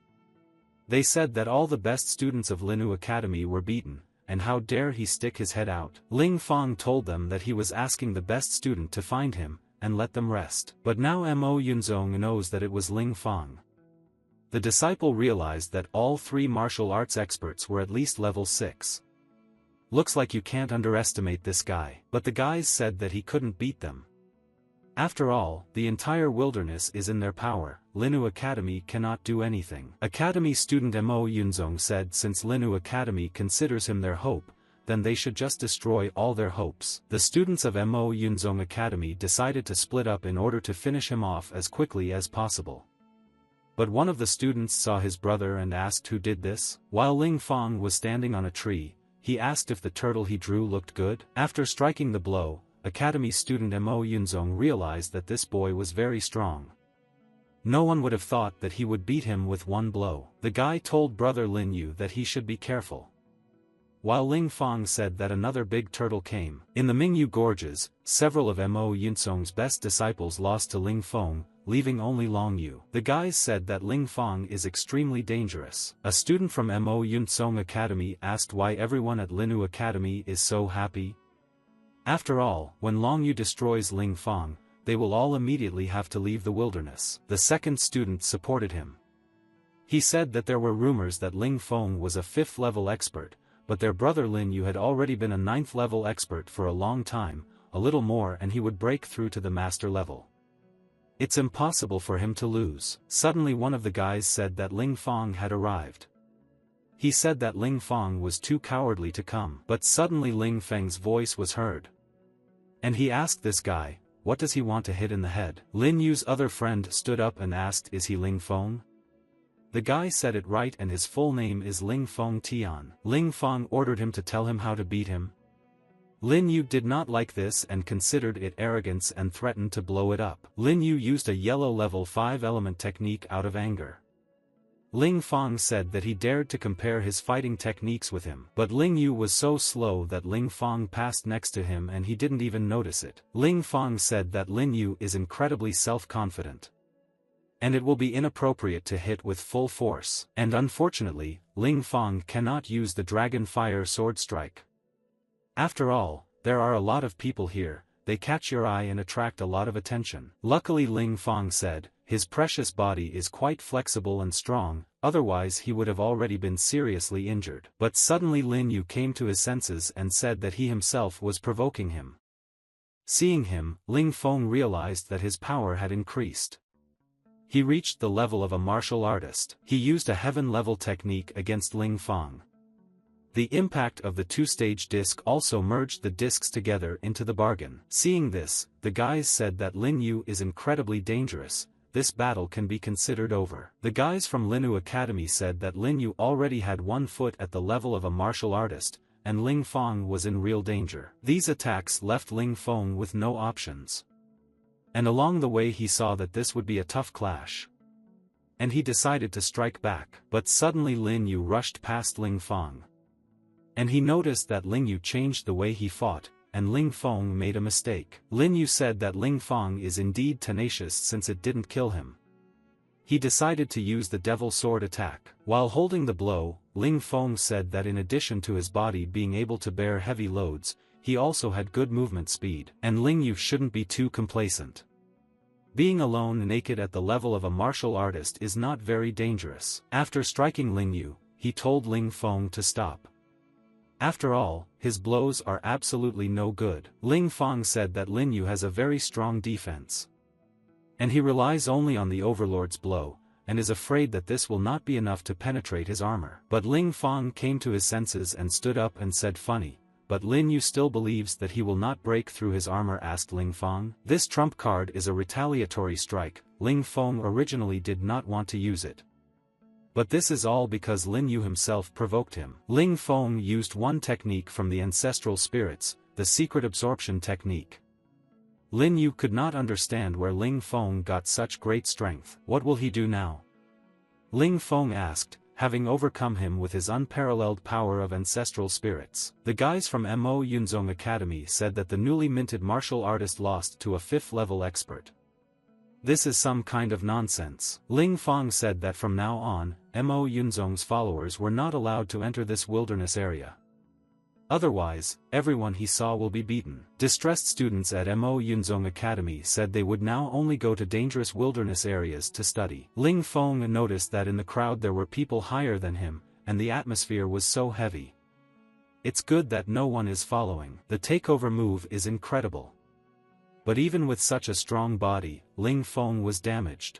They said that all the best students of Linu Academy were beaten, and how dare he stick his head out. Ling Feng told them that he was asking the best student to find him, and let them rest. But now Mo Yunzong knows that it was Ling Feng. The disciple realized that all 3 martial arts experts were at least level 6. Looks like you can't underestimate this guy. But the guys said that he couldn't beat them. After all, the entire wilderness is in their power, Linu Academy cannot do anything. Academy student Mo Yunzong said since Linu Academy considers him their hope, then they should just destroy all their hopes. The students of Mo Yunzong Academy decided to split up in order to finish him off as quickly as possible. But one of the students saw his brother and asked who did this. While Ling Feng was standing on a tree, he asked if the turtle he drew looked good. After striking the blow, Academy student Mo Yunzong realized that this boy was very strong. No one would have thought that he would beat him with one blow. The guy told brother Lin Yu that he should be careful. While Ling Feng said that another big turtle came. In the Mingyu Gorges, several of Mo Yunsong's best disciples lost to Ling Feng, leaving only Long Yu. The guys said that Ling Feng is extremely dangerous. A student from Mo Yunsong Academy asked why everyone at Linu Academy is so happy. After all, when Long Yu destroys Ling Feng, they will all immediately have to leave the wilderness. The second student supported him. He said that there were rumors that Ling Feng was a 5th level expert, but their brother Lin Yu had already been a 9th level expert for a long time, a little more and he would break through to the master level. It's impossible for him to lose. Suddenly one of the guys said that Ling Feng had arrived. He said that Ling Feng was too cowardly to come. But suddenly Ling Feng's voice was heard. And he asked this guy, what does he want to hit in the head? Lin Yu's other friend stood up and asked, is he Ling Feng? The guy said it right and his full name is Ling Feng Tian. Ling Feng ordered him to tell him how to beat him. Lin Yu did not like this and considered it arrogance and threatened to blow it up. Lin Yu used a yellow level 5 element technique out of anger. Ling Feng said that he dared to compare his fighting techniques with him. But Ling Yu was so slow that Ling Feng passed next to him and he didn't even notice it. Ling Feng said that Lin Yu is incredibly self-confident. And it will be inappropriate to hit with full force. And unfortunately, Ling Feng cannot use the Dragon Fire Sword Strike. After all, there are a lot of people here, they catch your eye and attract a lot of attention. Luckily Ling Feng said, his precious body is quite flexible and strong, otherwise he would have already been seriously injured. But suddenly Lin Yu came to his senses and said that he himself was provoking him. Seeing him, Ling Feng realized that his power had increased. He reached the level of a martial artist. He used a heaven-level technique against Ling Feng. The impact of the 2-stage disc also merged the discs together into the bargain. Seeing this, the guys said that Lin Yu is incredibly dangerous. This battle can be considered over. The guys from Linu Academy said that Lin Yu already had 1 foot at the level of a martial artist, and Ling Feng was in real danger. These attacks left Ling Feng with no options. And along the way he saw that this would be a tough clash. and he decided to strike back. But suddenly Lin Yu rushed past Ling Fong. And he noticed that Ling Yu changed the way he fought, and Ling Fong made a mistake. Lin Yu said that Ling Fong is indeed tenacious since it didn't kill him. He decided to use the devil sword attack. While holding the blow, Ling Fong said that in addition to his body being able to bear heavy loads, he also had good movement speed. And Ling Yu shouldn't be too complacent. Being alone naked at the level of a martial artist is not very dangerous. After striking Ling Yu, he told Ling Fong to stop. After all, his blows are absolutely no good. Ling Fong said that Lin Yu has a very strong defense. And he relies only on the overlord's blow, and is afraid that this will not be enough to penetrate his armor. But Ling Fong came to his senses and stood up and said, "Funny, but Lin Yu still believes that he will not break through his armor?" asked Ling Fong. This trump card is a retaliatory strike. Ling Fong originally did not want to use it. But this is all because Lin Yu himself provoked him. Ling Fong used one technique from the ancestral spirits, the secret absorption technique. Lin Yu could not understand where Ling Fong got such great strength. What will he do now? Ling Fong asked, having overcome him with his unparalleled power of ancestral spirits. The guys from Mo Academy said that the newly minted martial artist lost to a 5th level expert. This is some kind of nonsense. Ling Fong said that from now on, Mo Yunzong's followers were not allowed to enter this wilderness area. Otherwise, everyone he saw will be beaten. Distressed students at Mo Yunzong Academy said they would now only go to dangerous wilderness areas to study. Ling Fong noticed that in the crowd there were people higher than him, and the atmosphere was so heavy. It's good that no one is following. The takeover move is incredible. But even with such a strong body, Ling Fong was damaged.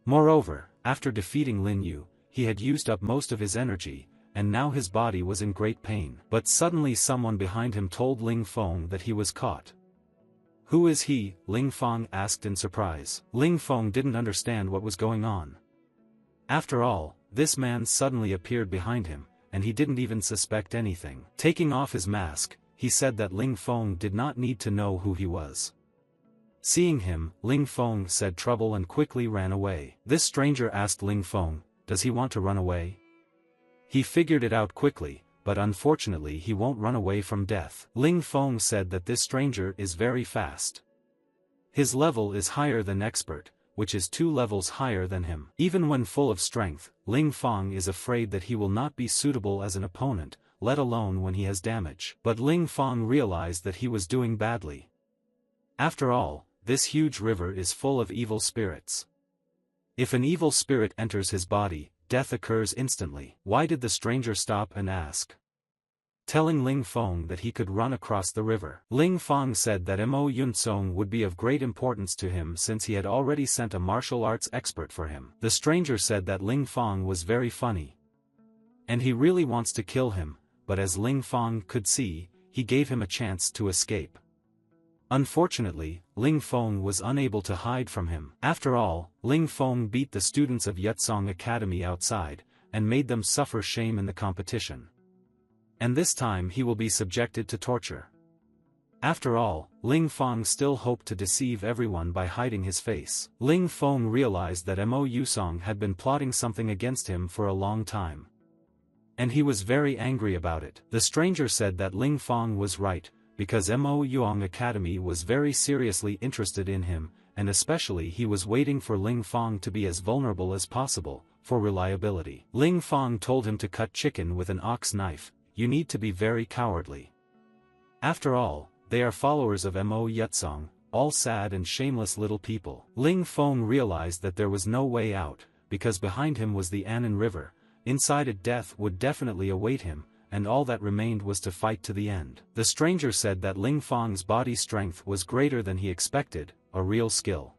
Moreover, after defeating Lin Yu, he had used up most of his energy, and now his body was in great pain. But suddenly someone behind him told Ling Fong that he was caught. "Who is he?" Ling Fong asked in surprise. Ling Fong didn't understand what was going on. After all, this man suddenly appeared behind him, and he didn't even suspect anything. Taking off his mask, he said that Ling Fong did not need to know who he was. Seeing him, Ling Fong said trouble and quickly ran away. This stranger asked Ling Fong, "Does he want to run away?" He figured it out quickly, but unfortunately he won't run away from death. Ling Fong said that this stranger is very fast. His level is higher than expert, which is 2 levels higher than him. Even when full of strength, Ling Fong is afraid that he will not be suitable as an opponent, let alone when he has damage. But Ling Fong realized that he was doing badly. After all, this huge river is full of evil spirits. If an evil spirit enters his body, death occurs instantly. Why did the stranger stop and ask? Telling Ling Fong that he could run across the river. Ling Fong said that Mo Yunzong would be of great importance to him since he had already sent a martial arts expert for him. The stranger said that Ling Fong was very funny. And he really wants to kill him, but as Ling Fong could see, he gave him a chance to escape. Unfortunately, Ling Fong was unable to hide from him. After all, Ling Fong beat the students of Yetsong Academy outside, and made them suffer shame in the competition. And this time he will be subjected to torture. After all, Ling Fong still hoped to deceive everyone by hiding his face. Ling Fong realized that Mo Yusong had been plotting something against him for a long time. And he was very angry about it. The stranger said that Ling Fong was right, because Mo Yunzong Academy was very seriously interested in him, and especially he was waiting for Ling Fong to be as vulnerable as possible, for reliability. Ling Fong told him to cut chicken with an ox knife. "You need to be very cowardly." After all, they are followers of Mo Yetsong, all sad and shameless little people. Ling Fong realized that there was no way out, because behind him was the Annan River. Inside it death would definitely await him, and all that remained was to fight to the end. The stranger said that Ling Fong's body strength was greater than he expected, a real skill.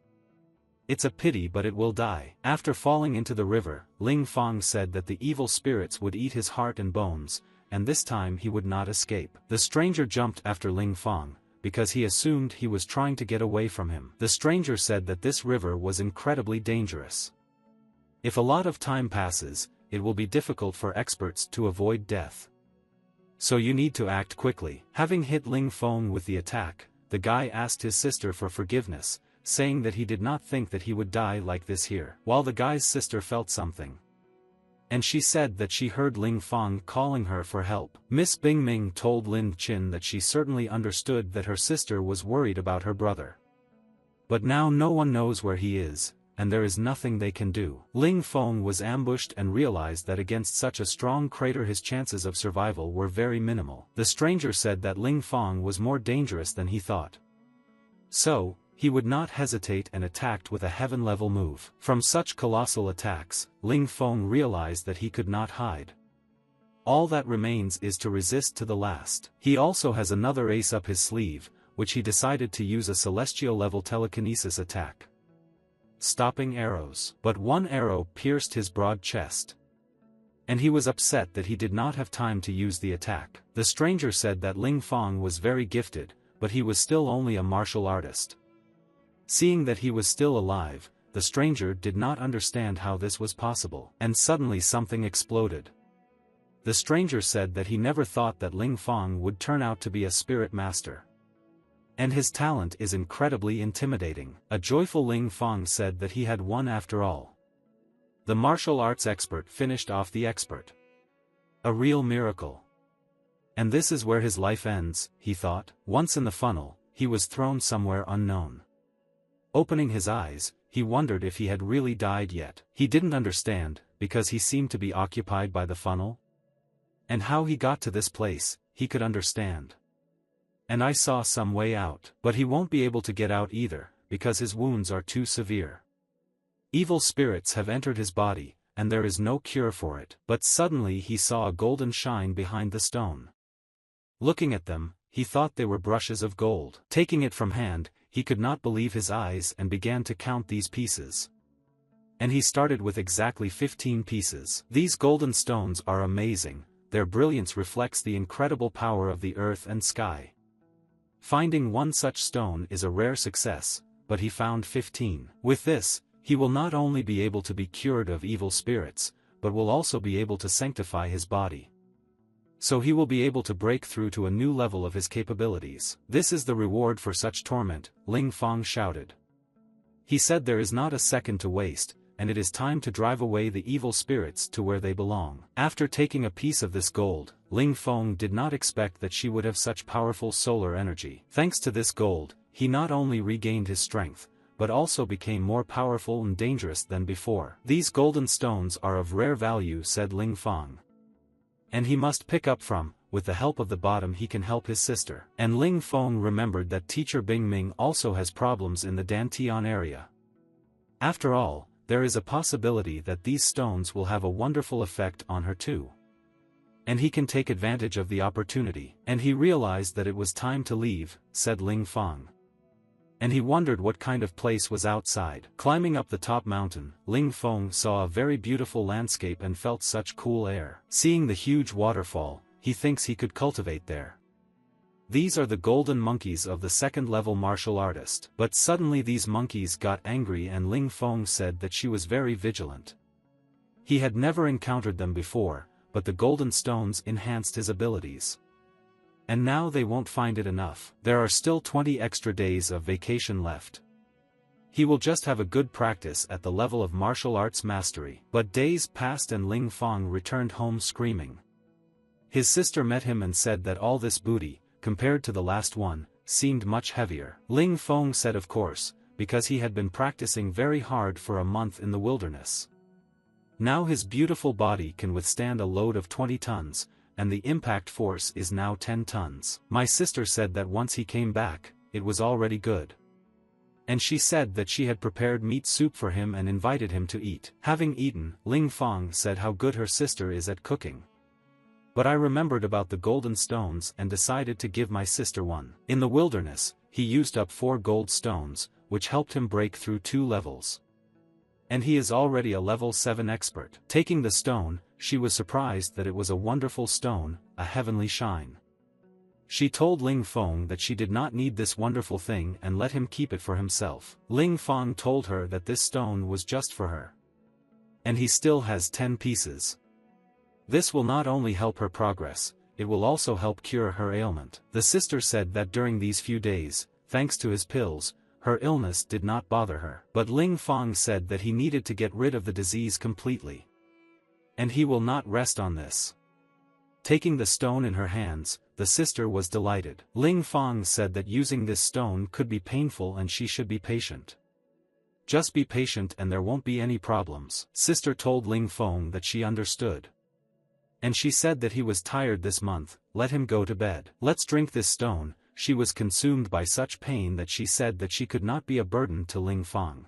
It's a pity but it will die. After falling into the river, Ling Fong said that the evil spirits would eat his heart and bones, and this time he would not escape. The stranger jumped after Ling Fong, because he assumed he was trying to get away from him. The stranger said that this river was incredibly dangerous. If a lot of time passes, it will be difficult for experts to avoid death. So you need to act quickly. Having hit Ling Fong with the attack, the guy asked his sister for forgiveness, saying that he did not think that he would die like this here. While the guy's sister felt something, and she said that she heard Ling Fong calling her for help. Miss Bingming told Lin Chin that she certainly understood that her sister was worried about her brother. But now no one knows where he is, and there is nothing they can do. Ling Fong was ambushed and realized that against such a strong crater his chances of survival were very minimal. The stranger said that Ling Fong was more dangerous than he thought. So, he would not hesitate and attacked with a heaven-level move. From such colossal attacks, Ling Fong realized that he could not hide. All that remains is to resist to the last. He also has another ace up his sleeve, which he decided to use a celestial-level telekinesis attack, stopping arrows. But one arrow pierced his broad chest, and he was upset that he did not have time to use the attack. The stranger said that Ling Fong was very gifted, but he was still only a martial artist. Seeing that he was still alive, the stranger did not understand how this was possible. And suddenly something exploded. The stranger said that he never thought that Ling Fong would turn out to be a spirit master, and his talent is incredibly intimidating. A joyful Ling Fong said that he had won after all. The martial arts expert finished off the expert. A real miracle. And this is where his life ends, he thought. Once in the funnel, he was thrown somewhere unknown. Opening his eyes, he wondered if he had really died yet. He didn't understand, because he seemed to be occupied by the funnel. And how he got to this place, he could understand. And I saw some way out. But he won't be able to get out either, because his wounds are too severe. Evil spirits have entered his body, and there is no cure for it. But suddenly he saw a golden shine behind the stone. Looking at them, he thought they were brushes of gold. Taking it from hand, he could not believe his eyes and began to count these pieces. And he started with exactly 15 pieces. These golden stones are amazing, their brilliance reflects the incredible power of the earth and sky. Finding one such stone is a rare success, but he found 15. With this, he will not only be able to be cured of evil spirits, but will also be able to sanctify his body. So he will be able to break through to a new level of his capabilities. This is the reward for such torment, Ling Fong shouted. He said there is not a second to waste, and it is time to drive away the evil spirits to where they belong. After taking a piece of this gold, Ling Fong did not expect that she would have such powerful solar energy. Thanks to this gold, he not only regained his strength, but also became more powerful and dangerous than before. These golden stones are of rare value, said Ling Fong. And he must pick up from, with the help of the bottom he can help his sister. And Ling Fong remembered that teacher Bingming also has problems in the Dantian area. After all, there is a possibility that these stones will have a wonderful effect on her too. And he can take advantage of the opportunity. And he realized that it was time to leave, said Ling Fong. And he wondered what kind of place was outside. Climbing up the top mountain, Ling Fong saw a very beautiful landscape and felt such cool air. Seeing the huge waterfall, he thinks he could cultivate there. These are the golden monkeys of the second-level martial artist. But suddenly these monkeys got angry and Ling Fong said that she was very vigilant. He had never encountered them before, but the golden stones enhanced his abilities. And now they won't find it enough. There are still 20 extra days of vacation left. He will just have a good practice at the level of martial arts mastery. But days passed and Ling Fong returned home screaming. His sister met him and said that all this booty, compared to the last one, seemed much heavier. Ling Fong said of course, because he had been practicing very hard for a month in the wilderness. Now his beautiful body can withstand a load of 20 tons, and the impact force is now 10 tons. My sister said that once he came back, it was already good. And she said that she had prepared meat soup for him and invited him to eat. Having eaten, Ling Fong said how good her sister is at cooking. But I remembered about the golden stones and decided to give my sister one. In the wilderness, he used up 4 gold stones, which helped him break through 2 levels. And he is already a level 7 expert. Taking the stone, she was surprised that it was a wonderful stone, a heavenly shine. She told Ling Fong that she did not need this wonderful thing and let him keep it for himself. Ling Fong told her that this stone was just for her. And he still has 10 pieces. This will not only help her progress, it will also help cure her ailment. The sister said that during these few days, thanks to his pills, her illness did not bother her. But Ling Fong said that he needed to get rid of the disease completely. And he will not rest on this. Taking the stone in her hands, the sister was delighted. Ling Fong said that using this stone could be painful and she should be patient. Just be patient and there won't be any problems. Sister told Ling Fong that she understood. And she said that he was tired this month, let him go to bed. Let's drink this stone. She was consumed by such pain that she said that she could not be a burden to Ling Fong.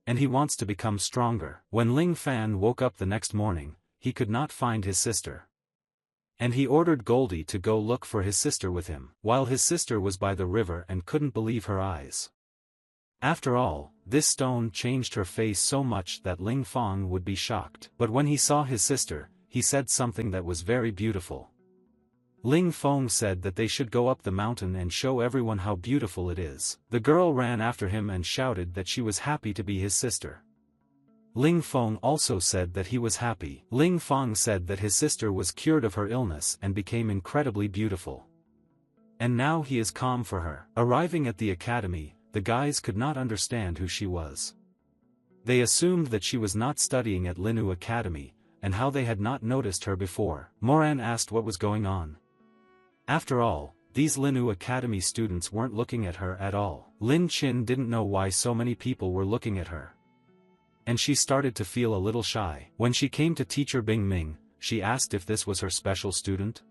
And he wants to become stronger. When Ling Fan woke up the next morning, he could not find his sister. And he ordered Goldie to go look for his sister with him, while his sister was by the river and couldn't believe her eyes. After all, this stone changed her face so much that Ling Fong would be shocked. But when he saw his sister, he said something that was very beautiful. Ling Fong said that they should go up the mountain and show everyone how beautiful it is. The girl ran after him and shouted that she was happy to be his sister. Ling Fong also said that he was happy. Ling Fong said that his sister was cured of her illness and became incredibly beautiful. And now he is calm for her. Arriving at the academy, the guys could not understand who she was. They assumed that she was not studying at Linu Academy, and how they had not noticed her before. Moran asked what was going on. After all, these Linu Academy students weren't looking at her at all. Lin Chin didn't know why so many people were looking at her. And she started to feel a little shy. When she came to teacher Bing Ming, she asked if this was her special student.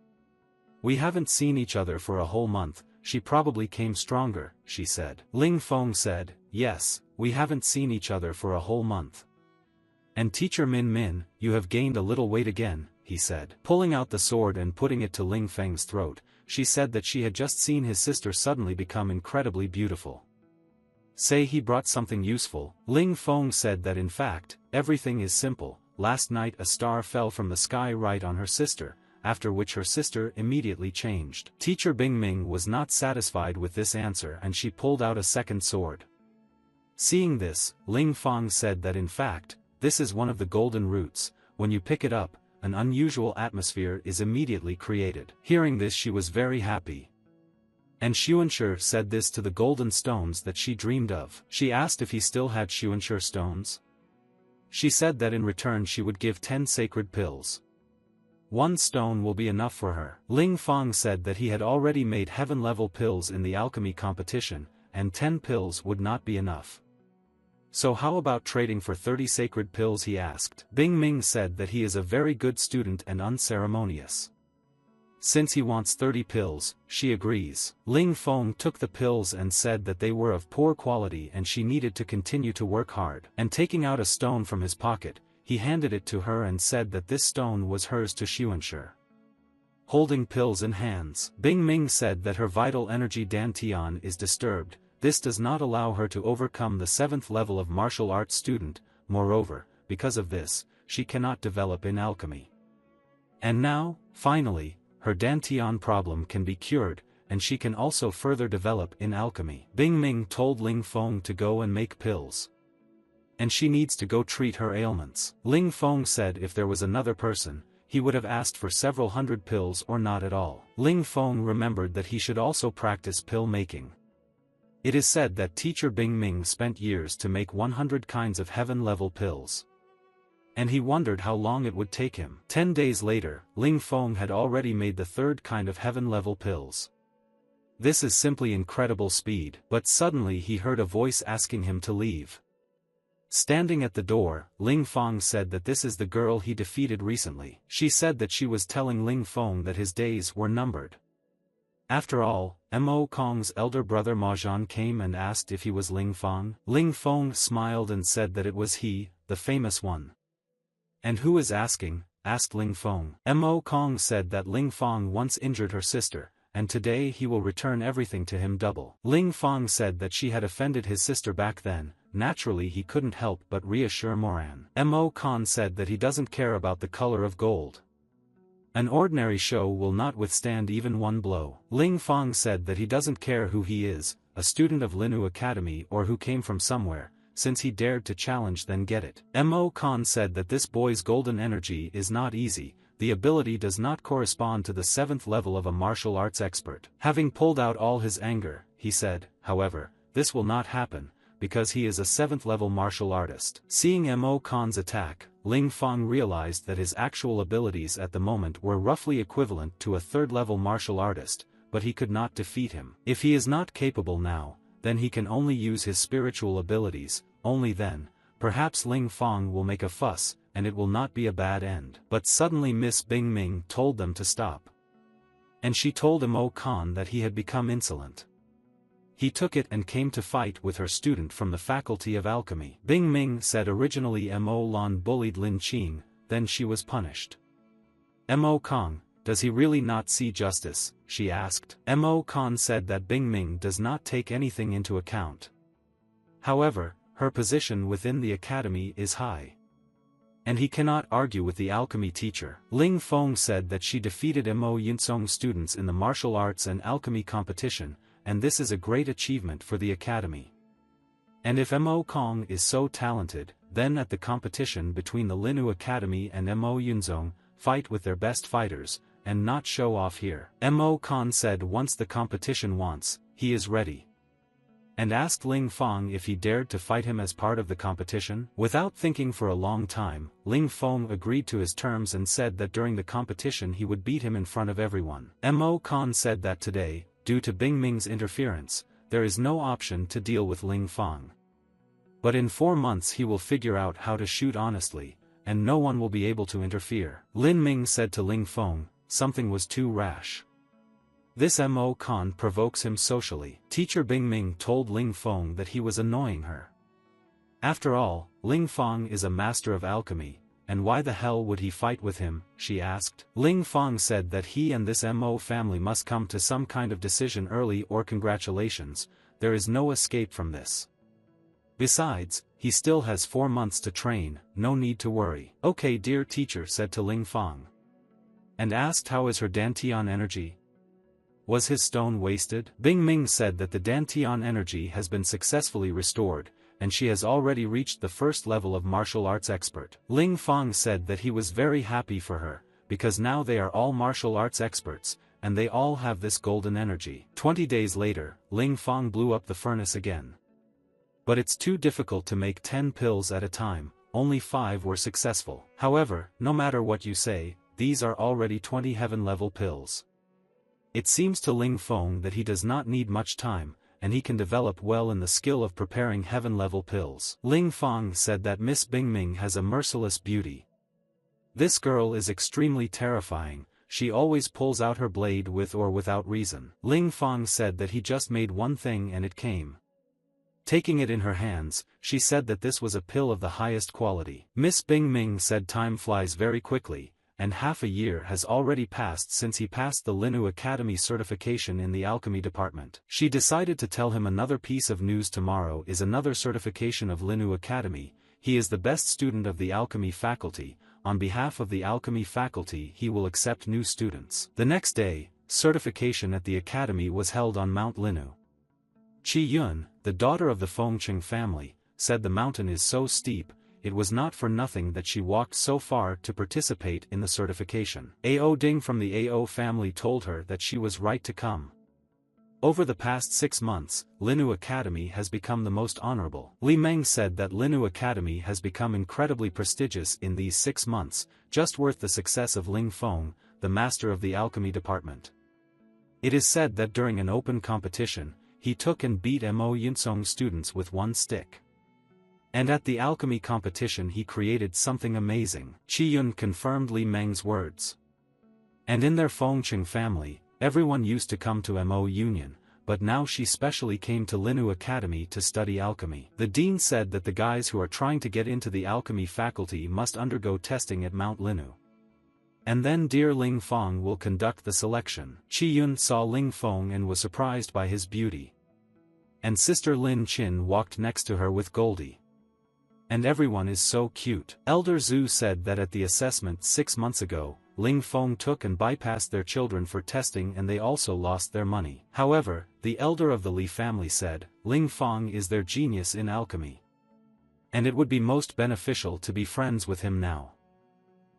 We haven't seen each other for a whole month, she probably came stronger, she said. Ling Fong said, yes, we haven't seen each other for a whole month. And teacher Min Min, you have gained a little weight again, he said. Pulling out the sword and putting it to Ling Feng's throat, she said that she had just seen his sister suddenly become incredibly beautiful. Say he brought something useful. Ling Fong said that in fact, everything is simple. Last night a star fell from the sky right on her sister, after which her sister immediately changed. Teacher Bing Ming was not satisfied with this answer and she pulled out a second sword. Seeing this, Ling Fong said that in fact, this is one of the golden roots. When you pick it up, an unusual atmosphere is immediately created. Hearing this she was very happy. And Xuanshi said this to the golden stones that she dreamed of. She asked if he still had Xuanshi stones. She said that in return she would give 10 sacred pills. 1 stone will be enough for her. Ling Fong said that he had already made heaven-level pills in the alchemy competition, and 10 pills would not be enough. So how about trading for 30 sacred pills, he asked. Bing Ming said that he is a very good student and unceremonious. Since he wants 30 pills, she agrees. Ling Fong took the pills and said that they were of poor quality and she needed to continue to work hard. And taking out a stone from his pocket, he handed it to her and said that this stone was hers to Xuanshi. Holding pills in hands, Bing Ming said that her vital energy dantian is disturbed. This does not allow her to overcome the 7th level of martial arts student. Moreover, because of this, she cannot develop in alchemy. And now, finally, her dantian problem can be cured, and she can also further develop in alchemy. Bing Ming told Ling Fong to go and make pills. And she needs to go treat her ailments. Ling Fong said if there was another person, he would have asked for several hundred pills or not at all. Ling Fong remembered that he should also practice pill making. It is said that teacher Bing Ming spent years to make 100 kinds of heaven-level pills. And he wondered how long it would take him. 10 days later, Ling Fong had already made the 3rd kind of heaven-level pills. This is simply incredible speed. But suddenly he heard a voice asking him to leave. Standing at the door, Ling Fong said that this is the girl he defeated recently. She said that she was telling Ling Fong that his days were numbered. After all, Mo Kong's elder brother Mahjong came and asked if he was Ling Fong. Ling Fong smiled and said that it was he, the famous one. And who is asking? Asked Ling Fong. Mo Kong said that Ling Fong once injured her sister, and today he will return everything to him double. Ling Fong said that she had offended his sister back then. Naturally he couldn't help but reassure Moran. Mo Kong said that he doesn't care about the color of gold. An ordinary show will not withstand even one blow. Ling Fong said that he doesn't care who he is, a student of Linu Academy or who came from somewhere, since he dared to challenge then get it. Mo Khan said that this boy's golden energy is not easy, the ability does not correspond to the 7th level of a martial arts expert. Having pulled out all his anger, he said, however, this will not happen, because he is a 7th level martial artist. Seeing Mo Khan's attack, Ling Fong realized that his actual abilities at the moment were roughly equivalent to a 3rd level martial artist, but he could not defeat him. If he is not capable now, then he can only use his spiritual abilities, only then, perhaps Ling Fong will make a fuss, and it will not be a bad end. But suddenly Miss Bing Ming told them to stop. And she told Mo Khan that he had become insolent. He took it and came to fight with her student from the Faculty of Alchemy. Bing Ming said originally Mo Lan bullied Lin Qing, then she was punished. Mo Khan, does he really not see justice? She asked. Mo Khan said that Bing Ming does not take anything into account. However, her position within the academy is high. And he cannot argue with the alchemy teacher. Ling Fong said that she defeated Mo Yinsong students in the martial arts and alchemy competition, and this is a great achievement for the academy. And if Mo Kong is so talented, then at the competition between the Linu Academy and Mo Yunzong, fight with their best fighters, and not show off here. Mo Khan said once the competition wants, he is ready. And asked Ling Fong if he dared to fight him as part of the competition. Without thinking for a long time, Ling Fong agreed to his terms and said that during the competition he would beat him in front of everyone. Mo Khan said that today, due to Bing Ming's interference, there is no option to deal with Ling Fong. But in 4 months he will figure out how to shoot honestly, and no one will be able to interfere. Lin Ming said to Ling Fong, something was too rash. This Mo Khan provokes him socially. Teacher Bing Ming told Ling Fong that he was annoying her. After all, Ling Fong is a master of alchemy, and why the hell would he fight with him, she asked. Ling Fong said that he and this Mo family must come to some kind of decision early or congratulations, there is no escape from this. Besides, he still has 4 months to train, no need to worry. Okay dear teacher said to Ling Fong. And asked how is her Dantian energy? Was his stone wasted? Bing Ming said that the Dantian energy has been successfully restored, and she has already reached the 1st level of martial arts expert. Ling Fong said that he was very happy for her, because now they are all martial arts experts, and they all have this golden energy. 20 days later, Ling Fong blew up the furnace again. But it's too difficult to make 10 pills at a time, only 5 were successful. However, no matter what you say, these are already 20 heaven-level pills. It seems to Ling Fong that he does not need much time, and he can develop well in the skill of preparing heaven-level pills. Ling Fong said that Miss Bing Ming has a merciless beauty. This girl is extremely terrifying, she always pulls out her blade with or without reason. Ling Fong said that he just made one thing and it came. Taking it in her hands, she said that this was a pill of the highest quality. Miss Bing Ming said time flies very quickly, and half a year has already passed since he passed the Linu Academy certification in the alchemy department. She decided to tell him another piece of news tomorrow is another certification of Linu Academy, he is the best student of the alchemy faculty, on behalf of the alchemy faculty he will accept new students. The next day, certification at the academy was held on Mount Linu. Chi Yun, the daughter of the Fengcheng family, said the mountain is so steep, it was not for nothing that she walked so far to participate in the certification. Ao Ding from the Ao family told her that she was right to come. Over the past 6 months, Linu Academy has become the most honorable. Li Meng said that Linu Academy has become incredibly prestigious in these 6 months, just worth the success of Ling Fong, the master of the alchemy department. It is said that during an open competition, he took and beat Mo Yinsong students with one stick. And at the alchemy competition he created something amazing. Chi Yun confirmed Li Meng's words. And in their Fengcheng family, everyone used to come to Mo Union, but now she specially came to Linu Academy to study alchemy. The dean said that the guys who are trying to get into the alchemy faculty must undergo testing at Mount Linu. And then dear Ling Fong will conduct the selection. Chi Yun saw Ling Fong and was surprised by his beauty. And sister Lin Chin walked next to her with Goldie. And everyone is so cute. Elder Zhu said that at the assessment 6 months ago, Ling Fong took and bypassed their children for testing and they also lost their money. However, the elder of the Li family said, Ling Fong is their genius in alchemy. And it would be most beneficial to be friends with him now.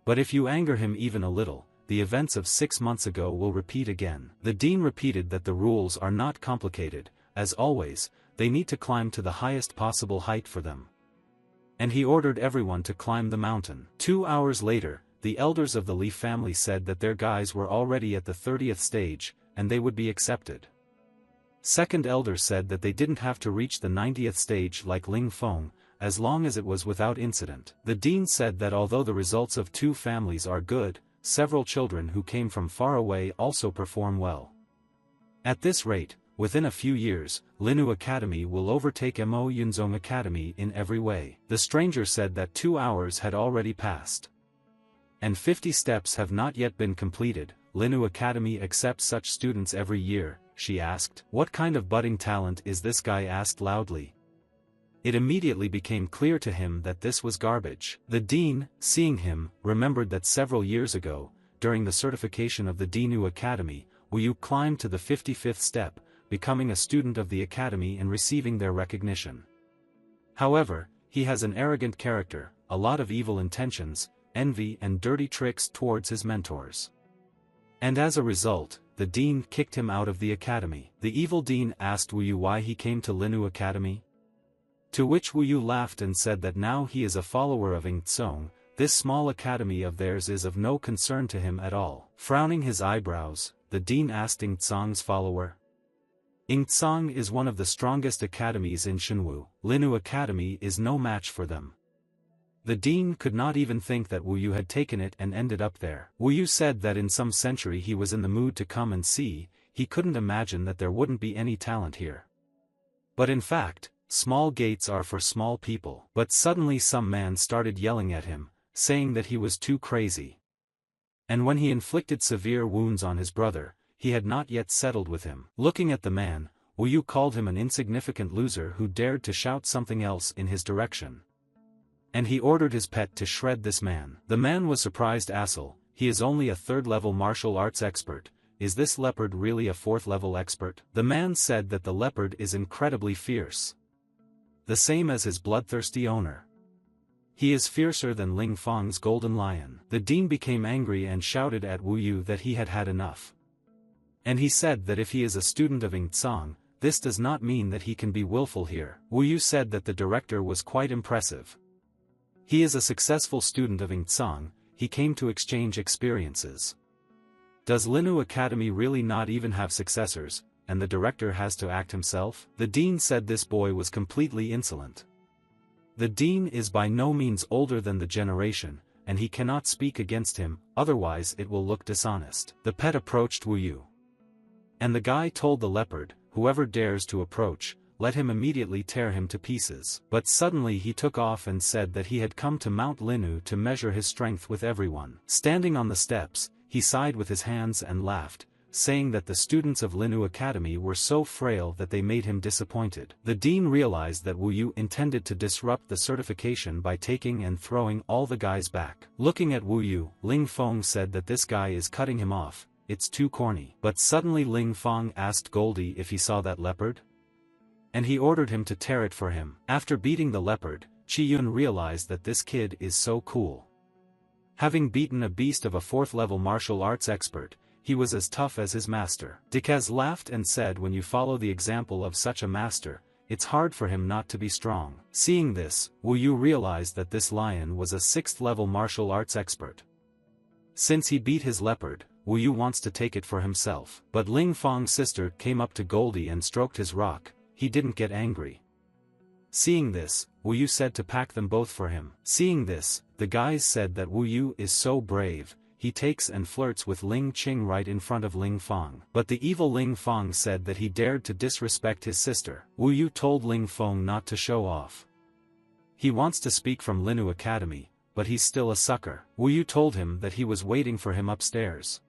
But if you anger him even a little, the events of 6 months ago will repeat again. The dean repeated that the rules are not complicated, as always, they need to climb to the highest possible height for them. And he ordered everyone to climb the mountain. 2 hours later, the elders of the Li family said that their guys were already at the 30th stage, and they would be accepted. Second elder said that they didn't have to reach the 90th stage like Ling Feng, as long as it was without incident. The dean said that although the results of 2 families are good, several children who came from far away also perform well. At this rate, within a few years, Linu Academy will overtake Mo Yunzong Academy in every way. The stranger said that 2 hours had already passed. And 50 steps have not yet been completed. Linu Academy accepts such students every year, she asked. What kind of budding talent is this guy? Asked loudly. It immediately became clear to him that this was garbage. The dean, seeing him, remembered that several years ago, during the certification of the Dinu Academy, Wu Yu climbed to the 55th step, becoming a student of the academy and receiving their recognition. However, he has an arrogant character, a lot of evil intentions, envy and dirty tricks towards his mentors. And as a result, the dean kicked him out of the academy. The evil dean asked Wu Yu why he came to Linu Academy. To which Wu Yu laughed and said that now he is a follower of Ing Tsong, this small academy of theirs is of no concern to him at all. Frowning his eyebrows, the dean asked Ing Tsong's follower. Ing Tsong is one of the strongest academies in Shenwu. Linu Academy is no match for them. The dean could not even think that Wu Yu had taken it and ended up there. Wu Yu said that in some century he was in the mood to come and see, he couldn't imagine that there wouldn't be any talent here. But in fact, small gates are for small people. But suddenly some man started yelling at him, saying that he was too crazy. And when he inflicted severe wounds on his brother, he had not yet settled with him. Looking at the man, Wu Yu called him an insignificant loser who dared to shout something else in his direction. And he ordered his pet to shred this man. The man was surprised. Asshole, he is only a 3rd-level martial arts expert. Is this leopard really a 4th-level expert? The man said that the leopard is incredibly fierce. The same as his bloodthirsty owner. He is fiercer than Ling Feng's golden lion. The dean became angry and shouted at Wu Yu that he had had enough. And he said that if he is a student of Ing Tsong, this does not mean that he can be willful here. Wu Yu said that the director was quite impressive. He is a successful student of Ing Tsong, he came to exchange experiences. Does Linu Academy really not even have successors, and the director has to act himself? The dean said this boy was completely insolent. The dean is by no means older than the generation, and he cannot speak against him, otherwise it will look dishonest. The pet approached Wu Yu. And the guy told the leopard, whoever dares to approach, let him immediately tear him to pieces. But suddenly he took off and said that he had come to Mount Linu to measure his strength with everyone. Standing on the steps, he sighed with his hands and laughed, saying that the students of Linu Academy were so frail that they made him disappointed. The dean realized that Wu Yu intended to disrupt the certification by taking and throwing all the guys back. Looking at Wu Yu, Ling Feng said that this guy is cutting him off, it's too corny. But suddenly Ling Feng asked Goldie if he saw that leopard. And he ordered him to tear it for him. After beating the leopard, Chi Yun realized that this kid is so cool. Having beaten a beast of a 4th-level martial arts expert, he was as tough as his master. Dikaz laughed and said when you follow the example of such a master, it's hard for him not to be strong. Seeing this, Wu Yu realized that this lion was a 6th-level martial arts expert. Since he beat his leopard, Wu Yu wants to take it for himself. But Ling Feng's sister came up to Goldie and stroked his rock. He didn't get angry. Seeing this, Wu Yu said to pack them both for him. Seeing this, the guys said that Wu Yu is so brave, he takes and flirts with Ling Qing right in front of Ling Feng. But the evil Ling Feng said that he dared to disrespect his sister. Wu Yu told Ling Feng not to show off. He wants to speak from Linu Academy, but he's still a sucker. Wu Yu told him that he was waiting for him upstairs.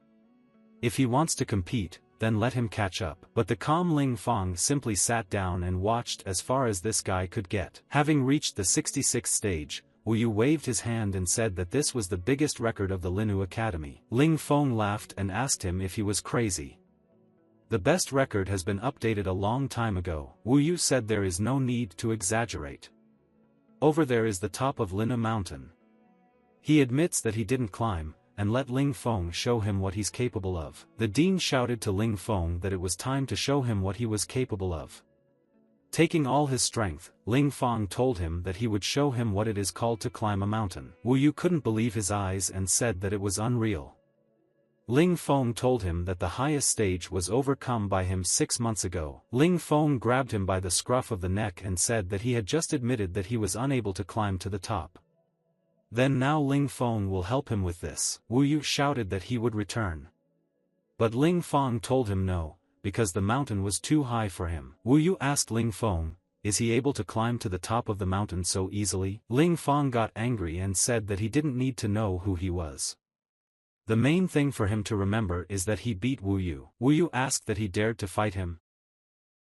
If he wants to compete, then let him catch up. But the calm Ling Feng simply sat down and watched as far as this guy could get. Having reached the 66th stage, Wu Yu waved his hand and said that this was the biggest record of the Linu Academy. Ling Feng laughed and asked him if he was crazy. The best record has been updated a long time ago. Wu Yu said there is no need to exaggerate. Over there is the top of Linu Mountain. He admits that he didn't climb, and let Ling Feng show him what he's capable of. The dean shouted to Ling Feng that it was time to show him what he was capable of. Taking all his strength, Ling Fong told him that he would show him what it is called to climb a mountain. Wu Yu couldn't believe his eyes and said that it was unreal. Ling Fong told him that the highest stage was overcome by him 6 months ago. Ling Fong grabbed him by the scruff of the neck and said that he had just admitted that he was unable to climb to the top. Then now Ling Fong will help him with this. Wu Yu shouted that he would return. But Ling Fong told him no, because the mountain was too high for him. Wu Yu asked Ling Fong, is he able to climb to the top of the mountain so easily? Ling Fong got angry and said that he didn't need to know who he was. The main thing for him to remember is that he beat Wu Yu. Wu Yu asked that he dared to fight him.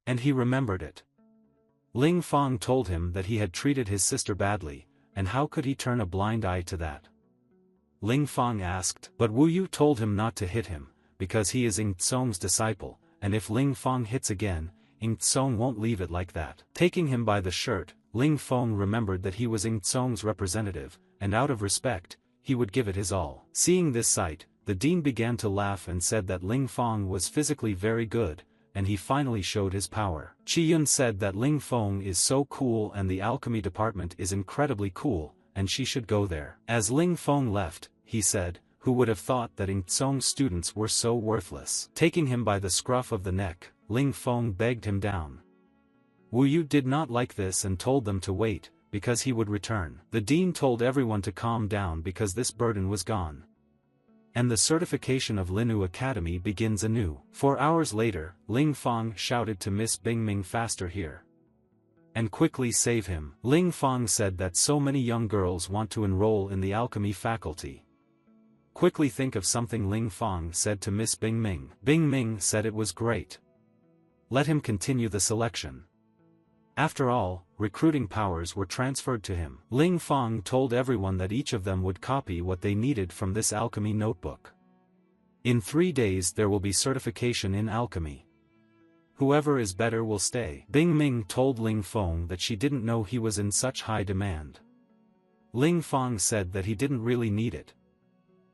And he remembered it. Ling Fong told him that he had treated his sister badly, and how could he turn a blind eye to that? Ling Fong asked, but Wu Yu told him not to hit him, because he is Ing Tsong's disciple, and if Ling Fong hits again, Ing Tsong won't leave it like that. Taking him by the shirt, Ling Fong remembered that he was Ing Tsong's representative, and out of respect, he would give it his all. Seeing this sight, the dean began to laugh and said that Ling Fong was physically very good, and he finally showed his power. Chi Yun said that Ling Fong is so cool and the alchemy department is incredibly cool, and she should go there. As Ling Fong left, he said, who would have thought that Ing Tsong's students were so worthless? Taking him by the scruff of the neck, Ling Fong begged him down. Wu Yu did not like this and told them to wait, because he would return. The dean told everyone to calm down because this burden was gone. And the certification of Linu Academy begins anew. 4 hours later, Ling Fong shouted to Miss Bingming faster here. And quickly save him. Ling Fong said that so many young girls want to enroll in the alchemy faculty. Quickly think of something, Ling Fong said to Miss Bingming. Bingming said it was great. Let him continue the selection. After all, recruiting powers were transferred to him. Ling Fong told everyone that each of them would copy what they needed from this alchemy notebook. In 3 days there will be certification in alchemy. Whoever is better will stay. Bingming told Ling Fong that she didn't know he was in such high demand. Ling Fong said that he didn't really need it.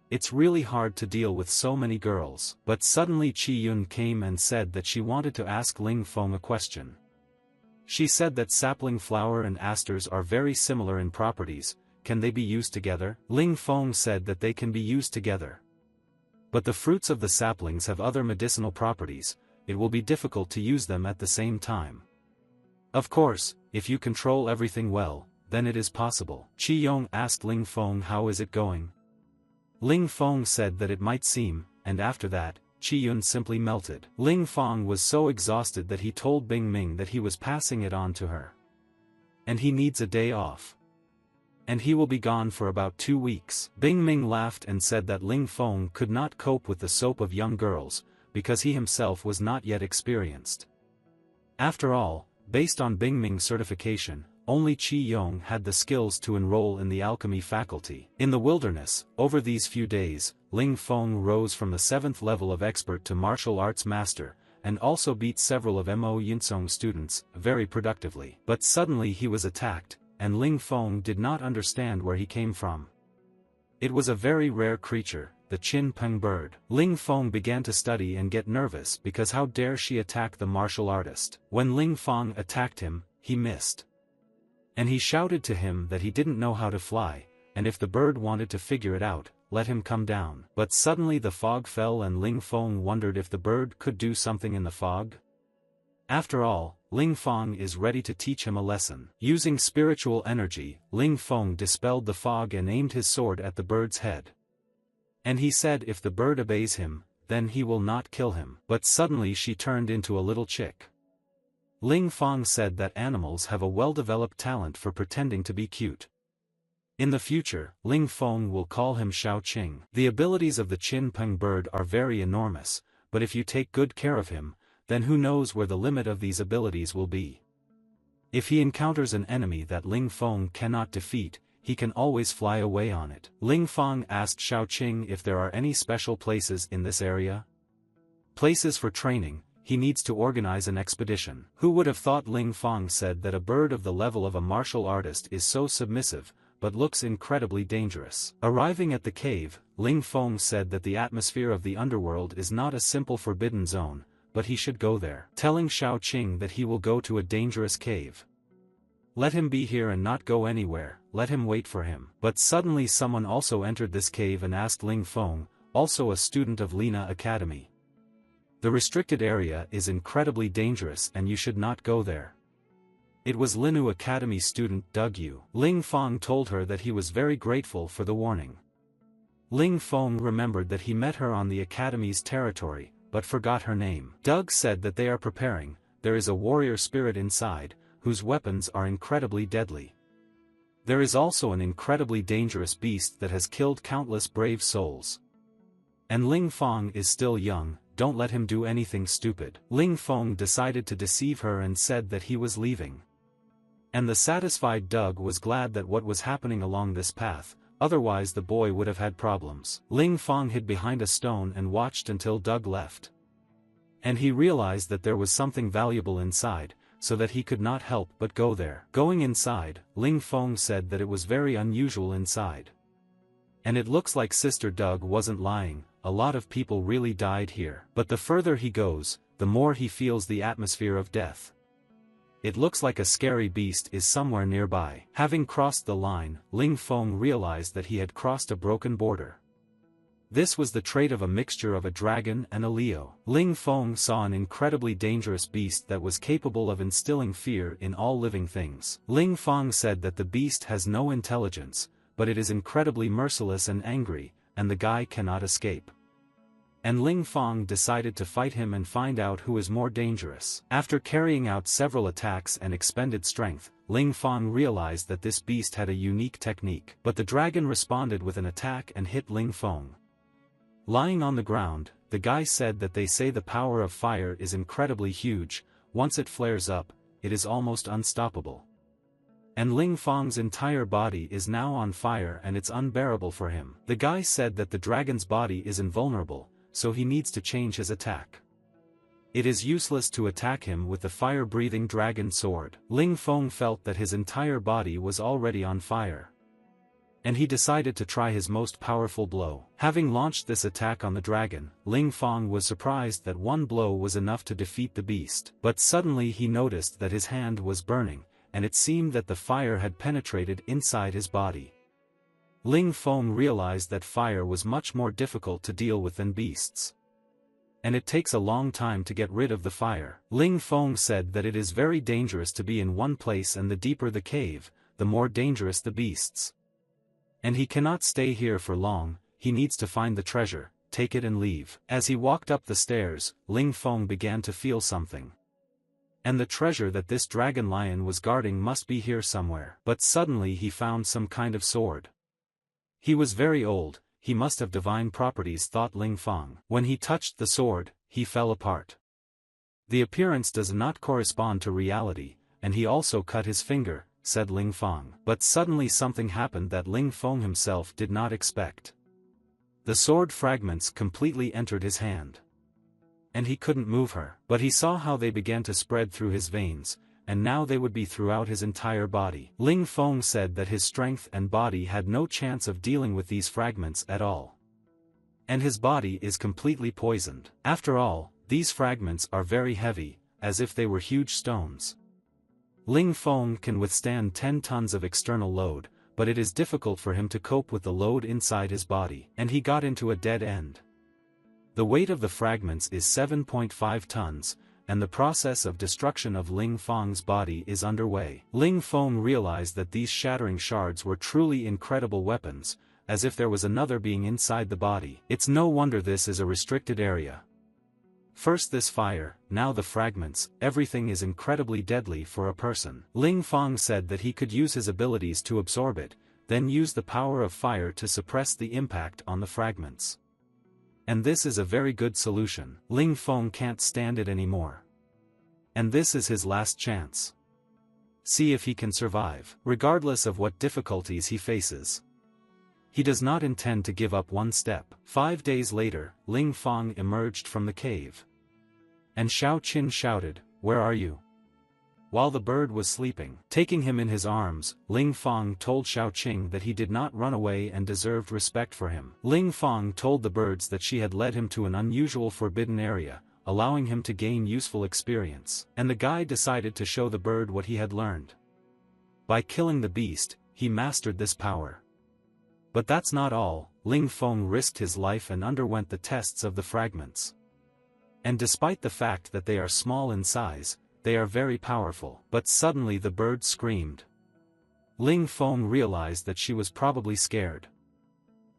It's really hard to deal with so many girls. But suddenly Chi Yun came and said that she wanted to ask Ling Fong a question. She said that sapling flower and asters are very similar in properties. Can they be used together? Ling Fong said that they can be used together. But the fruits of the saplings have other medicinal properties, it will be difficult to use them at the same time. Of course, if you control everything well, then it is possible. Chi Yong asked Ling Fong how is it going? Ling Fong said that it might seem, and after that, Chi Yun simply melted. Ling Fong was so exhausted that he told Bingming that he was passing it on to her. And he needs a day off. And he will be gone for about 2 weeks. Bingming laughed and said that Ling Fong could not cope with the soap of young girls, because he himself was not yet experienced. After all, based on Bingming's certification, only Chi Yong had the skills to enroll in the alchemy faculty. In the wilderness, over these few days, Ling Fong rose from the 7th level of expert to martial arts master, and also beat several of Mo Yinsong's students, very productively. But suddenly he was attacked, and Ling Fong did not understand where he came from. It was a very rare creature, the Chin Peng bird. Ling Fong began to study and get nervous because how dare she attack the martial artist. When Ling Fong attacked him, he missed. And he shouted to him that he didn't know how to fly, and if the bird wanted to figure it out, let him come down. But suddenly the fog fell and Ling Fong wondered if the bird could do something in the fog. After all, Ling Fong is ready to teach him a lesson. Using spiritual energy, Ling Fong dispelled the fog and aimed his sword at the bird's head. And he said if the bird obeys him, then he will not kill him. But suddenly she turned into a little chick. Ling Fong said that animals have a well-developed talent for pretending to be cute. In the future, Ling Fong will call him Xiao Qing. The abilities of the Chin Peng bird are very enormous, but if you take good care of him, then who knows where the limit of these abilities will be. If he encounters an enemy that Ling Fong cannot defeat, he can always fly away on it. Ling Fong asked Xiao Qing if there are any special places in this area. Places for training. He needs to organize an expedition. Who would have thought? Ling Fong said that a bird of the level of a martial artist is so submissive, but looks incredibly dangerous. Arriving at the cave, Ling Fong said that the atmosphere of the underworld is not a simple forbidden zone, but he should go there, telling Xiao Qing that he will go to a dangerous cave. Let him be here and not go anywhere, let him wait for him. But suddenly someone also entered this cave and asked Ling Feng, also a student of Lina Academy. The restricted area is incredibly dangerous and you should not go there. It was Linu Academy student Doug Yu. Ling Feng told her that he was very grateful for the warning. Ling Feng remembered that he met her on the Academy's territory, but forgot her name. Doug said that they are preparing, there is a warrior spirit inside, whose weapons are incredibly deadly. There is also an incredibly dangerous beast that has killed countless brave souls. And Ling Feng is still young, don't let him do anything stupid. Ling Feng decided to deceive her and said that he was leaving. And the satisfied Doug was glad that what was happening along this path, otherwise the boy would have had problems. Ling Feng hid behind a stone and watched until Doug left. And he realized that there was something valuable inside, so that he could not help but go there. Going inside, Ling Feng said that it was very unusual inside. And it looks like Sister Doug wasn't lying, a lot of people really died here. But the further he goes, the more he feels the atmosphere of death. It looks like a scary beast is somewhere nearby. Having crossed the line, Ling Feng realized that he had crossed a broken border. This was the trait of a mixture of a dragon and a Leo. Ling Feng saw an incredibly dangerous beast that was capable of instilling fear in all living things. Ling Feng said that the beast has no intelligence, but it is incredibly merciless and angry, and the guy cannot escape. And Ling Feng decided to fight him and find out who is more dangerous. After carrying out several attacks and expended strength, Ling Feng realized that this beast had a unique technique. But the dragon responded with an attack and hit Ling Feng. Lying on the ground, the guy said that they say the power of fire is incredibly huge, once it flares up, it is almost unstoppable. And Ling Feng's entire body is now on fire and it's unbearable for him. The guy said that the dragon's body is invulnerable, so he needs to change his attack. It is useless to attack him with the fire-breathing dragon sword. Ling Feng felt that his entire body was already on fire. And he decided to try his most powerful blow. Having launched this attack on the dragon, Ling Feng was surprised that one blow was enough to defeat the beast. But suddenly he noticed that his hand was burning, and it seemed that the fire had penetrated inside his body. Ling Feng realized that fire was much more difficult to deal with than beasts. And it takes a long time to get rid of the fire. Ling Feng said that it is very dangerous to be in one place, and the deeper the cave, the more dangerous the beasts. And he cannot stay here for long, he needs to find the treasure, take it and leave. As he walked up the stairs, Ling Feng began to feel something. And the treasure that this dragon lion was guarding must be here somewhere. But suddenly he found some kind of sword. He was very old, he must have divine properties, thought Ling Feng. When he touched the sword, he fell apart. The appearance does not correspond to reality, and he also cut his finger, said Ling Feng. But suddenly something happened that Ling Feng himself did not expect. The sword fragments completely entered his hand. And he couldn't move her. But he saw how they began to spread through his veins, and now they would be throughout his entire body. Ling Feng said that his strength and body had no chance of dealing with these fragments at all. And his body is completely poisoned. After all, these fragments are very heavy, as if they were huge stones. Ling Feng can withstand 10 tons of external load, but it is difficult for him to cope with the load inside his body, and he got into a dead end. The weight of the fragments is 7.5 tons, and the process of destruction of Ling Feng's body is underway. Ling Feng realized that these shattering shards were truly incredible weapons, as if there was another being inside the body. It's no wonder this is a restricted area. First this fire, now the fragments, everything is incredibly deadly for a person. Ling Feng said that he could use his abilities to absorb it, then use the power of fire to suppress the impact on the fragments. And this is a very good solution. Ling Feng can't stand it anymore. And this is his last chance. See if he can survive, regardless of what difficulties he faces. He does not intend to give up one step. 5 days later, Ling Feng emerged from the cave. And Xiao Qin shouted, "Where are you?" While the bird was sleeping. Taking him in his arms, Ling Feng told Xiao Qing that he did not run away and deserved respect for him. Ling Feng told the birds that she had led him to an unusual forbidden area, allowing him to gain useful experience. And the guy decided to show the bird what he had learned. By killing the beast, he mastered this power. But that's not all. Ling Feng risked his life and underwent the tests of the fragments. And despite the fact that they are small in size, they are very powerful. But suddenly the bird screamed. Ling Feng realized that she was probably scared.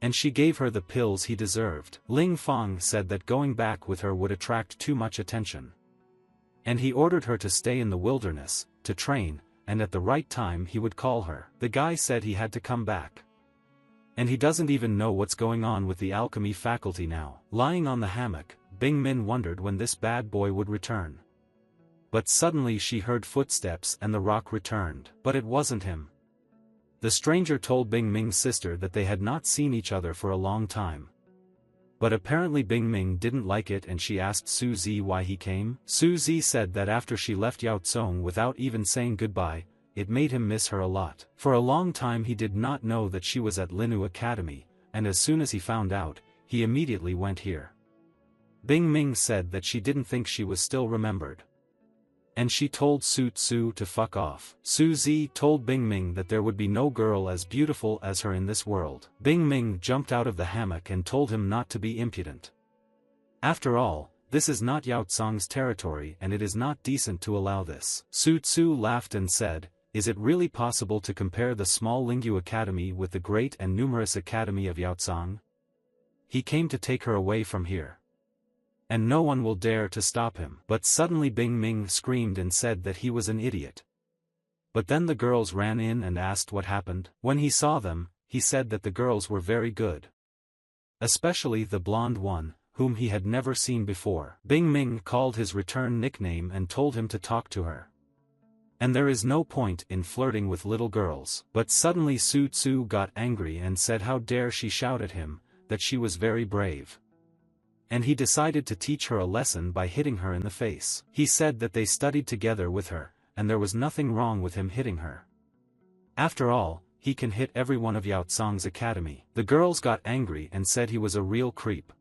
And she gave her the pills he deserved. Ling Feng said that going back with her would attract too much attention. And he ordered her to stay in the wilderness, to train, and at the right time he would call her. The guy said he had to come back. And he doesn't even know what's going on with the alchemy faculty now. Lying on the hammock, Bing Min wondered when this bad boy would return. But suddenly she heard footsteps and the rock returned. But it wasn't him. The stranger told Bing Ming's sister that they had not seen each other for a long time. But apparently Bing Ming didn't like it and she asked Su Zi why he came. Su Zi said that after she left Yao Tsong without even saying goodbye, it made him miss her a lot. For a long time he did not know that she was at Linu Academy, and as soon as he found out, he immediately went here. Bing Ming said that she didn't think she was still remembered. And she told Su Tzu to fuck off. Su Zi told Bing Ming that there would be no girl as beautiful as her in this world. Bing Ming jumped out of the hammock and told him not to be impudent. After all, this is not Yao Tsong's territory and it is not decent to allow this. Su Tzu laughed and said, "Is it really possible to compare the small Lingyu Academy with the great and numerous Academy of Yao Tsong? He came to take her away from here. And no one will dare to stop him." But suddenly Bing Ming screamed and said that he was an idiot. But then the girls ran in and asked what happened. When he saw them, he said that the girls were very good. Especially the blonde one, whom he had never seen before. Bing Ming called his return nickname and told him to talk to her. And there is no point in flirting with little girls. But suddenly Su Tzu got angry and said how dare she shout at him, that she was very brave. And he decided to teach her a lesson by hitting her in the face. He said that they studied together with her, and there was nothing wrong with him hitting her. After all, he can hit every one of Yao Tsong's academy. The girls got angry and said he was a real creep.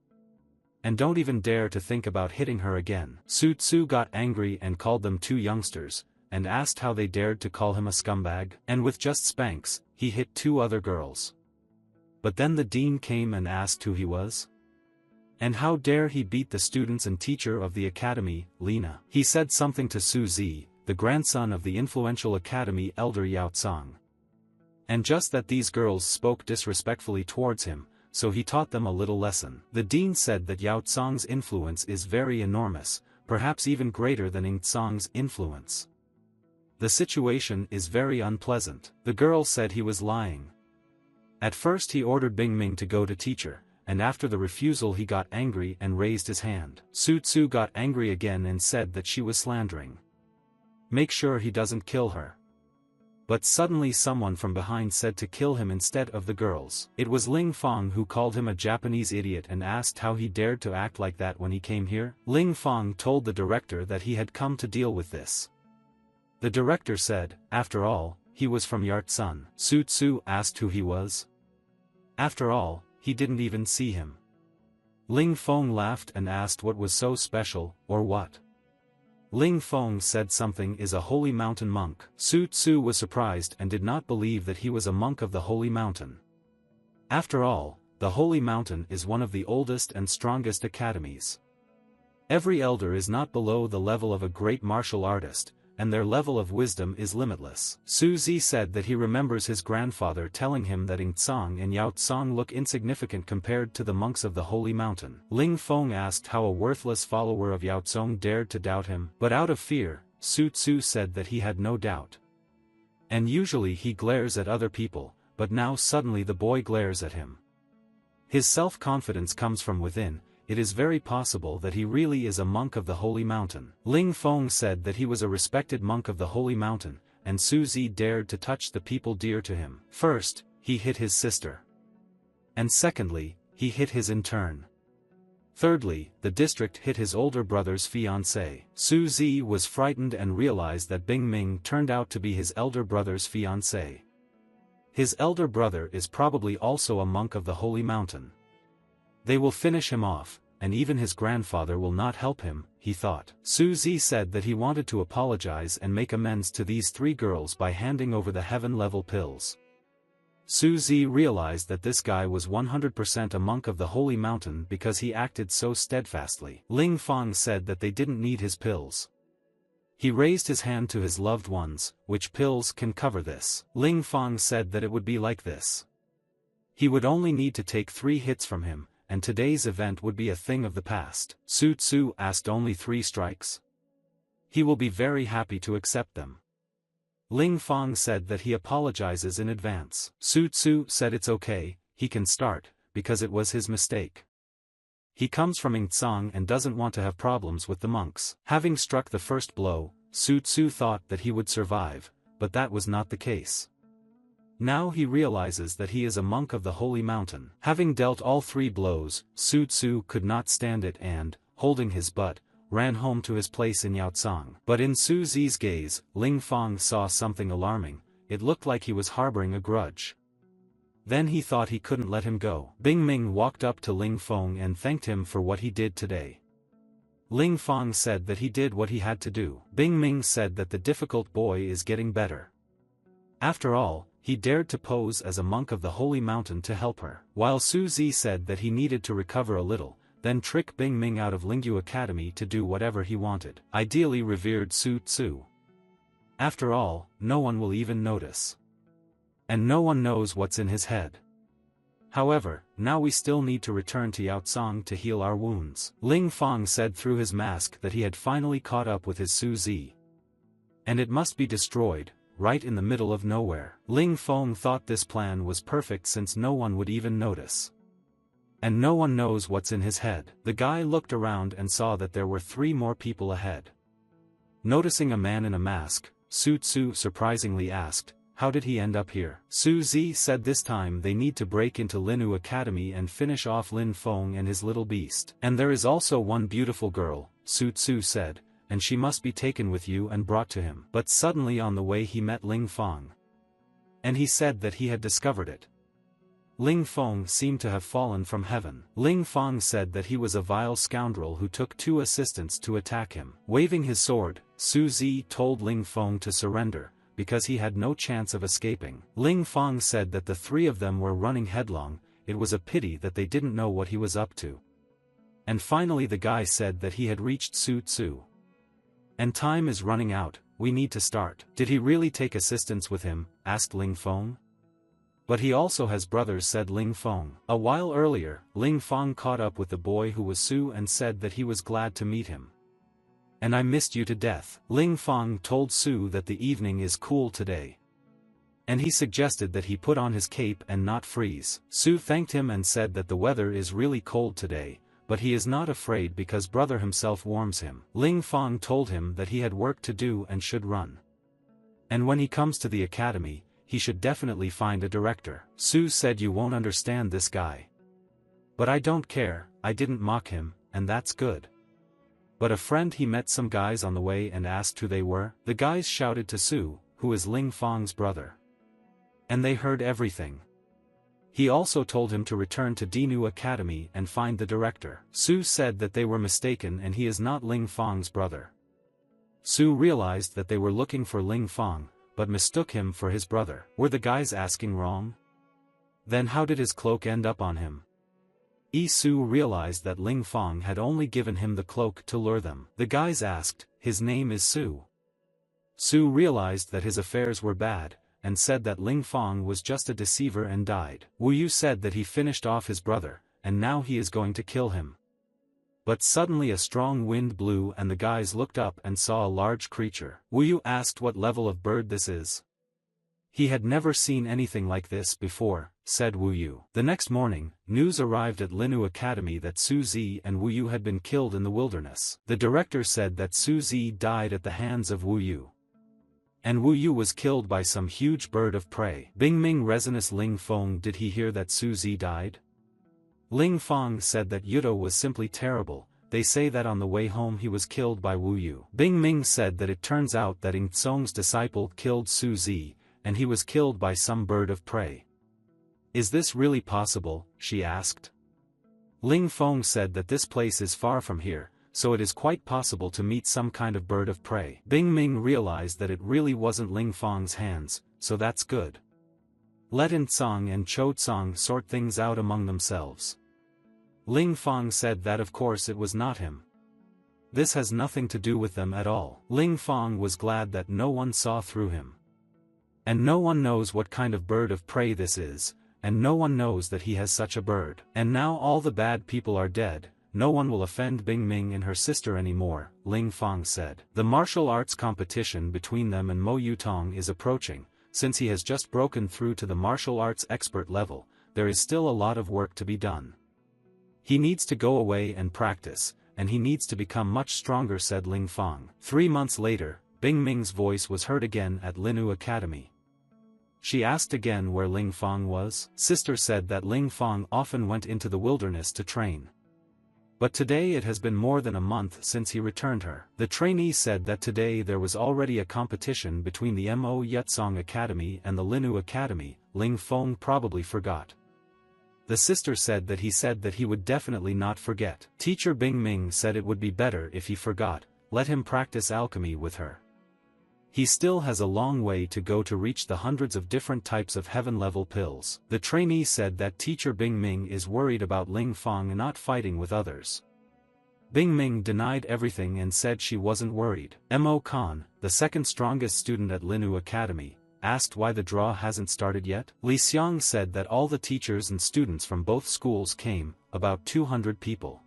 And don't even dare to think about hitting her again. Su Tzu got angry and called them two youngsters, and asked how they dared to call him a scumbag. And with just spanks, he hit two other girls. But then the dean came and asked who he was. And how dare he beat the students and teacher of the academy, Lina. He said something to Su Zi, the grandson of the influential academy elder Yao Tsong. And just that these girls spoke disrespectfully towards him, so he taught them a little lesson. The dean said that Yao Tsong's influence is very enormous, perhaps even greater than Ing Tsong's influence. The situation is very unpleasant. The girl said he was lying. At first he ordered Bing Ming to go to teacher, and after the refusal he got angry and raised his hand. Su Tzu got angry again and said that she was slandering. Make sure he doesn't kill her. But suddenly someone from behind said to kill him instead of the girls. It was Ling Feng who called him a Japanese idiot and asked how he dared to act like that when he came here. Ling Feng told the director that he had come to deal with this. The director said, after all, he was from Yartsun. Su Tzu asked who he was. After all, he didn't even see him. Ling Feng laughed and asked what was so special, or what. Ling Feng said something is a holy mountain monk. Su Tzu was surprised and did not believe that he was a monk of the holy mountain. After all, the holy mountain is one of the oldest and strongest academies. Every elder is not below the level of a great martial artist, and their level of wisdom is limitless. Su Zi said that he remembers his grandfather telling him that Ing Tsong and Yao Tsong look insignificant compared to the monks of the holy mountain. Ling Feng asked how a worthless follower of Yao Tsong dared to doubt him, but out of fear, Su Tzu said that he had no doubt. And usually he glares at other people, but now suddenly the boy glares at him. His self-confidence comes from within. It is very possible that he really is a monk of the holy mountain. Ling Feng said that he was a respected monk of the holy mountain, and Su Zi dared to touch the people dear to him. First, he hit his sister. And secondly, he hit his in turn. Thirdly, the district hit his older brother's fiancée. Su Zi was frightened and realized that Bing Ming turned out to be his elder brother's fiancée. His elder brother is probably also a monk of the holy mountain. They will finish him off, and even his grandfather will not help him, he thought. Suzy said that he wanted to apologize and make amends to these 3 girls by handing over the heaven-level pills. Suzy realized that this guy was 100% a monk of the Holy Mountain because he acted so steadfastly. Ling Fong said that they didn't need his pills. He raised his hand to his loved ones. Which pills can cover this? Ling Fong said that it would be like this. He would only need to take 3 hits from him, and today's event would be a thing of the past. Su Tzu asked only 3 strikes. He will be very happy to accept them. Ling Fong said that he apologizes in advance. Su Tzu said it's okay, he can start, because it was his mistake. He comes from Yingtsang and doesn't want to have problems with the monks. Having struck the first blow, Su Tzu thought that he would survive, but that was not the case. Now he realizes that he is a monk of the Holy Mountain. Having dealt all 3 blows, Su Tzu could not stand it and, holding his butt, ran home to his place in Yaotsang. But in Su Zi's gaze, Ling Fong saw something alarming. It looked like he was harboring a grudge. Then he thought he couldn't let him go. Bing Ming walked up to Ling Fong and thanked him for what he did today. Ling Fong said that he did what he had to do. Bing Ming said that the difficult boy is getting better. After all, he dared to pose as a monk of the Holy Mountain to help her. While Su Zi said that he needed to recover a little, then trick Bing Ming out of Lingyu Academy to do whatever he wanted. Ideally revered Su Tzu. After all, no one will even notice. And no one knows what's in his head. However, now we still need to return to Yaotsang to heal our wounds. Ling Fong said through his mask that he had finally caught up with his Su Zi. And it must be destroyed, right in the middle of nowhere. Ling Fong thought this plan was perfect since no one would even notice. And no one knows what's in his head. The guy looked around and saw that there were 3 more people ahead. Noticing a man in a mask, Su Tzu surprisingly asked, how did he end up here? Su Zi said this time they need to break into Linu Academy and finish off Lin Fong and his little beast. And there is also one beautiful girl, Su Tzu said, and she must be taken with you and brought to him. But suddenly on the way he met Ling Fong. And he said that he had discovered it. Ling Fong seemed to have fallen from heaven. Ling Fong said that he was a vile scoundrel who took 2 assistants to attack him. Waving his sword, Su Zi told Ling Fong to surrender, because he had no chance of escaping. Ling Fong said that the 3 of them were running headlong, it was a pity that they didn't know what he was up to. And finally the guy said that he had reached Su Tzu. And time is running out, we need to start. Did he really take assistants with him? Asked Ling Fong. But he also has brothers, said Ling Fong. A while earlier, Ling Fong caught up with the boy who was Su and said that he was glad to meet him. And I missed you to death. Ling Fong told Su that the evening is cool today. And he suggested that he put on his cape and not freeze. Su thanked him and said that the weather is really cold today, but he is not afraid because brother himself warms him. Ling Fong told him that he had work to do and should run. And when he comes to the academy, he should definitely find a director. Su said you won't understand this guy. But I don't care, I didn't mock him, and that's good. But a friend he met some guys on the way and asked who they were. The guys shouted to Su, who is Ling Fong's brother. And they heard everything. He also told him to return to Dinu Academy and find the director. Su said that they were mistaken and he is not Ling Fong's brother. Su realized that they were looking for Ling Fong, but mistook him for his brother. Were the guys asking wrong? Then how did his cloak end up on him? Su realized that Ling Fong had only given him the cloak to lure them. The guys asked, his name is Su. Su realized that his affairs were bad, and said that Ling Fong was just a deceiver and died. Wu Yu said that he finished off his brother, and now he is going to kill him. But suddenly a strong wind blew and the guys looked up and saw a large creature. Wu Yu asked what level of bird this is. He had never seen anything like this before, said Wu Yu. The next morning, news arrived at Linu Academy that Su Zi and Wu Yu had been killed in the wilderness. The director said that Su Zi died at the hands of Wu Yu. And Wu Yu was killed by some huge bird of prey. Bing Ming resinous Ling Fong, did he hear that Su Zi died? Ling Fong said that Yudo was simply terrible, they say that on the way home he was killed by Wu Yu. Bing Ming said that it turns out that Ing Tsong's disciple killed Su Zi, and he was killed by some bird of prey. Is this really possible? She asked. Ling Feng said that this place is far from here, so it is quite possible to meet some kind of bird of prey. Bing Ming realized that it really wasn't Ling Feng's hands, so that's good. Let In Tsang and Cho Tsang sort things out among themselves. Ling Feng said that of course it was not him. This has nothing to do with them at all. Ling Feng was glad that no one saw through him. And no one knows what kind of bird of prey this is, and no one knows that he has such a bird. And now all the bad people are dead, no one will offend Bing Ming and her sister anymore, Ling Feng said. The martial arts competition between them and Mo Yutong is approaching. Since he has just broken through to the martial arts expert level, there is still a lot of work to be done. He needs to go away and practice, and he needs to become much stronger, said Ling Feng. 3 months later, Bing Ming's voice was heard again at Linu Academy. She asked again where Ling Feng was. Sister said that Ling Feng often went into the wilderness to train. But today it has been more than a month since he returned her. The trainee said that today there was already a competition between the Mo Yetsong Academy and the Linu Academy. Ling Feng probably forgot. The sister said that he would definitely not forget. Teacher Bing Ming said it would be better if he forgot, let him practice alchemy with her. He still has a long way to go to reach the hundreds of different types of heaven-level pills. The trainee said that teacher Bing Ming is worried about Ling Feng not fighting with others. Bing Ming denied everything and said she wasn't worried. Mo Khan, the second strongest student at Linu Academy, asked why the draw hasn't started yet. Li Xiang said that all the teachers and students from both schools came, about 200 people.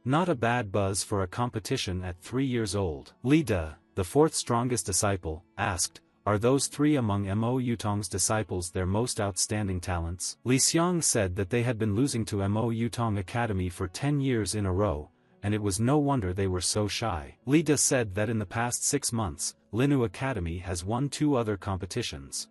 Not a bad buzz for a competition at 3 years old. Li De, the fourth strongest disciple, asked, are those 3 among Mo Yutong's disciples their most outstanding talents? Li Xiang said that they had been losing to Mo Yutong Academy for 10 years in a row, and it was no wonder they were so shy. Li De said that in the past 6 months, Linu Academy has won 2 other competitions.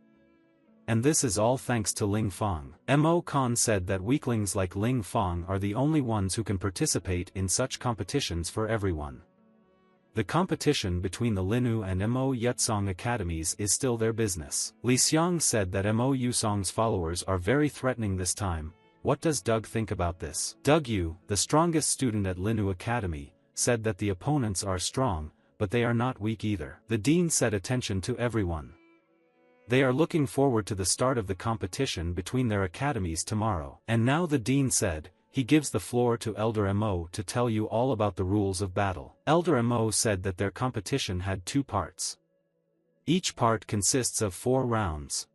And this is all thanks to Ling Feng. Mo Khan said that weaklings like Ling Feng are the only ones who can participate in such competitions for everyone. The competition between the Linu and Mo Yetsong academies is still their business. Li Xiang said that Mo Yusong's followers are very threatening this time. What does Doug think about this? Doug Yu, the strongest student at Linu Academy, said that the opponents are strong, but they are not weak either. The dean said attention to everyone. They are looking forward to the start of the competition between their academies tomorrow. And now the dean said, he gives the floor to Elder Mo to tell you all about the rules of battle. Elder Mo said that their competition had 2 parts. Each part consists of 4 rounds.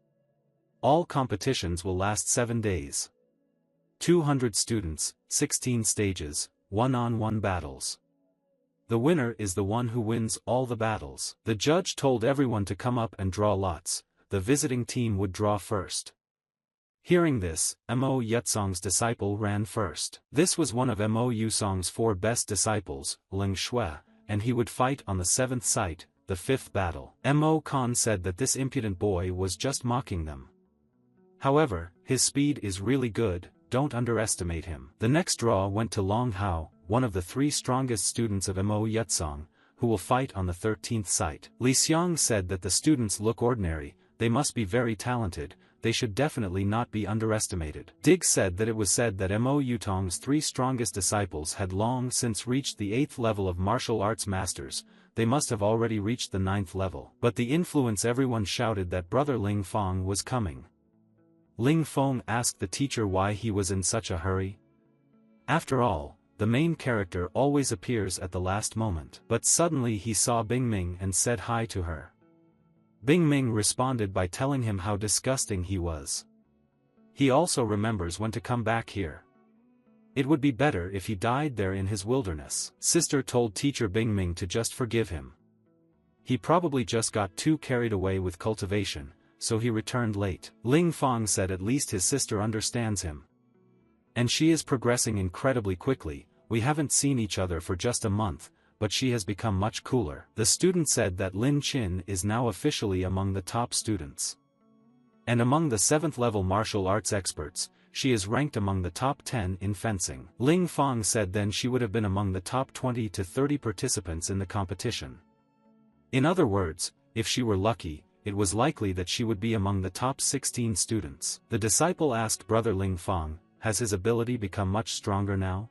All competitions will last 7 days. 200 students, 16 stages, one-on-one battles. The winner is the one who wins all the battles. The judge told everyone to come up and draw lots. The visiting team would draw first. Hearing this, Mo Yetsong's disciple ran first. This was one of Mo Yusong's 4 best disciples, Ling Shui, and he would fight on the 7th site, the 5th battle. Mo Khan said that this impudent boy was just mocking them. However, his speed is really good, don't underestimate him. The next draw went to Long Hao, one of the 3 strongest students of Mo Yetsong, who will fight on the 13th site. Li Xiang said that the students look ordinary, they must be very talented, they should definitely not be underestimated. Dig said that it was said that Mo Yutong's 3 strongest disciples had long since reached the 8th level of martial arts masters, they must have already reached the 9th level. But the influence everyone shouted that brother Ling Feng was coming. Ling Feng asked the teacher why he was in such a hurry. After all, the main character always appears at the last moment. But suddenly he saw Bing Ming and said hi to her. Bing Ming responded by telling him how disgusting he was. He also remembers when to come back here. It would be better if he died there in his wilderness. Sister told teacher Bing Ming to just forgive him. He probably just got too carried away with cultivation, so he returned late. Ling Feng said at least his sister understands him. And she is progressing incredibly quickly, we haven't seen each other for just a month, but she has become much cooler. The student said that Lin Qin is now officially among the top students. And among the 7th level martial arts experts, she is ranked among the top 10 in fencing. Ling Feng said then she would have been among the top 20 to 30 participants in the competition. In other words, if she were lucky, it was likely that she would be among the top 16 students. The disciple asked brother Ling Feng, has his ability become much stronger now?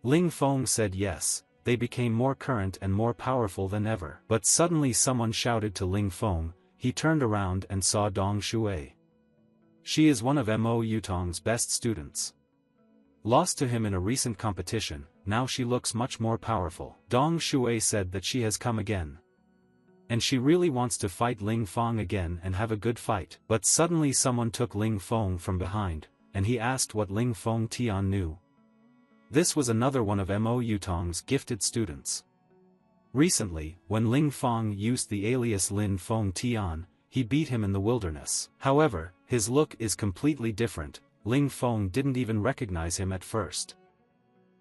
Ling Feng said yes, they became more current and more powerful than ever. But suddenly someone shouted to Ling Feng. He turned around and saw Dong Shui. She is one of Mo Yutong's best students. Lost to him in a recent competition, now she looks much more powerful. Dong Shui said that she has come again. And she really wants to fight Ling Feng again and have a good fight. But suddenly someone took Ling Feng from behind, and he asked what Ling Feng Tian knew. This was another one of Mo Yutong's gifted students. Recently, when Ling Feng used the alias Lin Feng Tian, he beat him in the wilderness. However, his look is completely different. Ling Feng didn't even recognize him at first.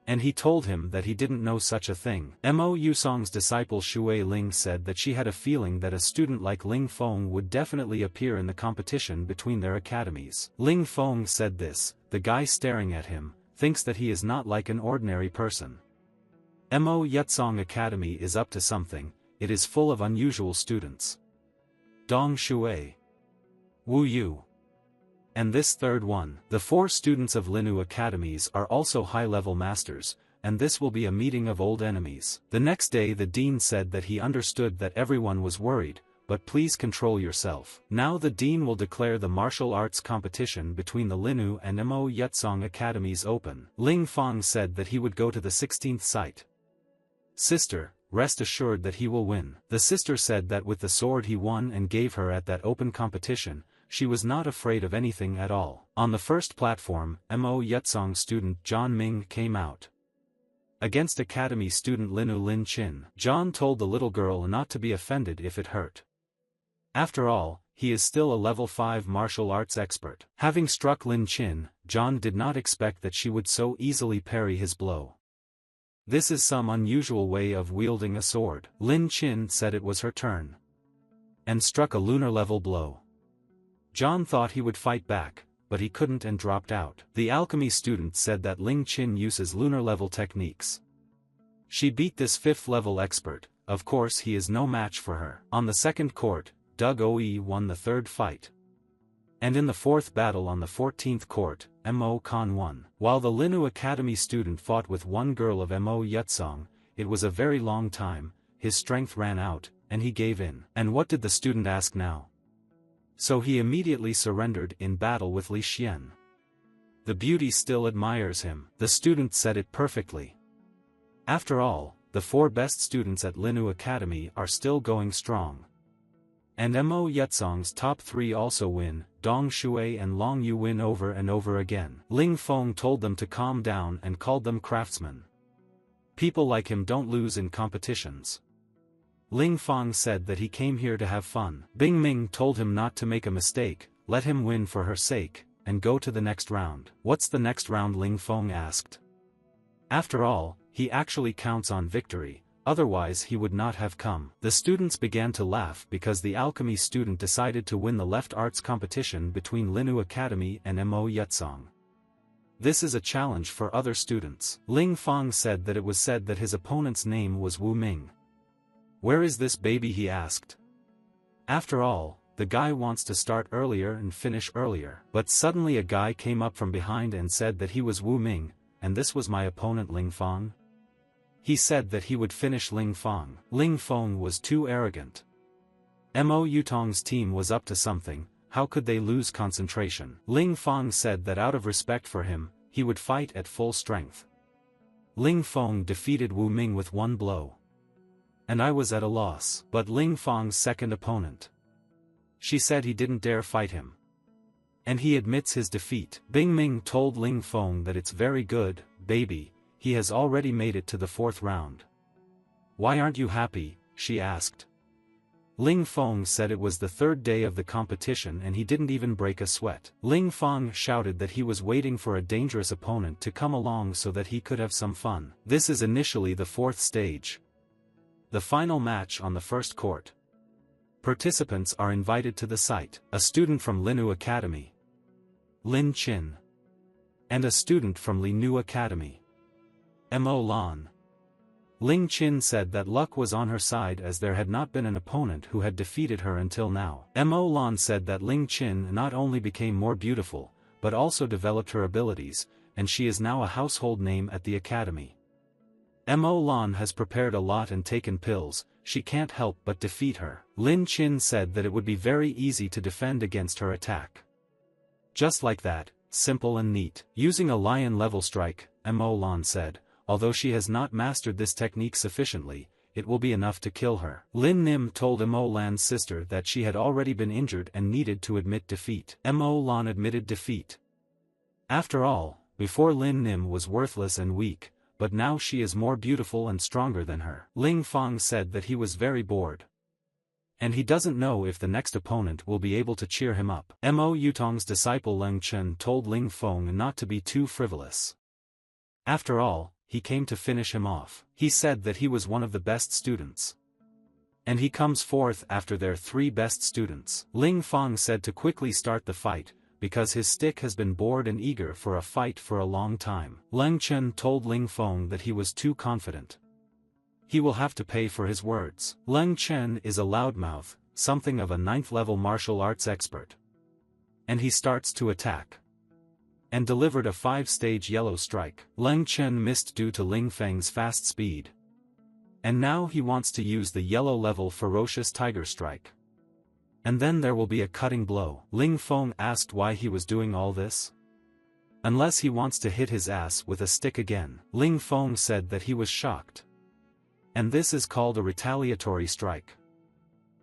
And he told him that he didn't know such a thing. Mo Yusong's disciple Shui Ling said that she had a feeling that a student like Ling Feng would definitely appear in the competition between their academies. Ling Feng said this, the guy staring at him thinks that he is not like an ordinary person. Mo Yutsong Academy is up to something, it is full of unusual students. Dong Shui, Wu Yu, and this third one. The 4 students of Linu Academies are also high-level masters, and this will be a meeting of old enemies. The next day the dean said that he understood that everyone was worried, but please control yourself. Now the dean will declare the martial arts competition between the Linu and Mo Yutsong Academies open. Ling Feng said that he would go to the 16th site. Sister, rest assured that he will win. The sister said that with the sword he won and gave her at that open competition, she was not afraid of anything at all. On the first platform, Mo Yutsong student John Ming came out against Academy student Linu Lin Chin. John told the little girl not to be offended if it hurt. After all, he is still a level 5 martial arts expert. Having struck Lin Chin, John did not expect that she would so easily parry his blow. This is some unusual way of wielding a sword. Lin Chin said it was her turn and struck a lunar level blow. John thought he would fight back, but he couldn't and dropped out. The alchemy student said that Ling Chin uses lunar level techniques. She beat this 5th level expert, of course he is no match for her. On the second court, Doug Oe won the 3rd fight. And in the 4th battle on the 14th court, Mo Kan won. While the Linu Academy student fought with one girl of Mo Yutsong, it was a very long time, his strength ran out, and he gave in. And what did the student ask now? So he immediately surrendered in battle with Li Xian. The beauty still admires him. The student said it perfectly. After all, the 4 best students at Linu Academy are still going strong. And Mo Yutsong's top 3 also win, Dong Shui and Long Yu win over and over again. Ling Feng told them to calm down and called them craftsmen. People like him don't lose in competitions. Ling Feng said that he came here to have fun. Bing Ming told him not to make a mistake, let him win for her sake, and go to the next round. What's the next round? Ling Feng asked. After all, he actually counts on victory. Otherwise he would not have come. The students began to laugh because the alchemy student decided to win the left arts competition between Linu Academy and Mo Yutsong. This is a challenge for other students. Ling Feng said that it was said that his opponent's name was Wu Ming. Where is this baby? He asked. After all, the guy wants to start earlier and finish earlier. But suddenly a guy came up from behind and said that he was Wu Ming, and this was my opponent Ling Feng. He said that he would finish Ling Feng. Ling Feng was too arrogant. Mo Yutong's team was up to something, how could they lose concentration? Ling Feng said that out of respect for him, he would fight at full strength. Ling Feng defeated Wu Ming with 1 blow. And I was at a loss. But Ling Feng's second opponent. She said he didn't dare fight him. And he admits his defeat. Bing Ming told Ling Feng that it's very good, baby. He has already made it to the 4th round. Why aren't you happy? She asked. Ling Feng said it was the 3rd day of the competition and he didn't even break a sweat. Ling Feng shouted that he was waiting for a dangerous opponent to come along so that he could have some fun. This is initially the 4th stage. The final match on the 1st court. Participants are invited to the site. A student from Linu Academy, Lin Chin, and a student from Linu Academy, Mo Lan. Ling Chin said that luck was on her side as there had not been an opponent who had defeated her until now. Mo Lan said that Ling Chin not only became more beautiful, but also developed her abilities, and she is now a household name at the academy. Mo Lan has prepared a lot and taken pills, she can't help but defeat her. Lin Chin said that it would be very easy to defend against her attack. Just like that, simple and neat. Using a lion-level strike, Mo Lan said, although she has not mastered this technique sufficiently, it will be enough to kill her. Lin Nim told Mo Lan's sister that she had already been injured and needed to admit defeat. Mo Lan admitted defeat. After all, before Lin Nim was worthless and weak, but now she is more beautiful and stronger than her. Ling Fong said that he was very bored. And he doesn't know if the next opponent will be able to cheer him up. Mo Yutong's disciple Leng Chen told Ling Fong not to be too frivolous. After all, he came to finish him off. He said that he was one of the best students. And he comes fourth after their 3 best students. Ling Fong said to quickly start the fight, because his stick has been bored and eager for a fight for a long time. Leng Chen told Ling Fong that he was too confident. He will have to pay for his words. Leng Chen is a loudmouth, something of a 9th-level martial arts expert. And he starts to attack. And delivered a 5-stage yellow strike. Leng Chen missed due to Ling Feng's fast speed. And now he wants to use the yellow-level ferocious tiger strike. And then there will be a cutting blow. Ling Feng asked why he was doing all this. Unless he wants to hit his ass with a stick again. Ling Feng said that he was shocked. And this is called a retaliatory strike.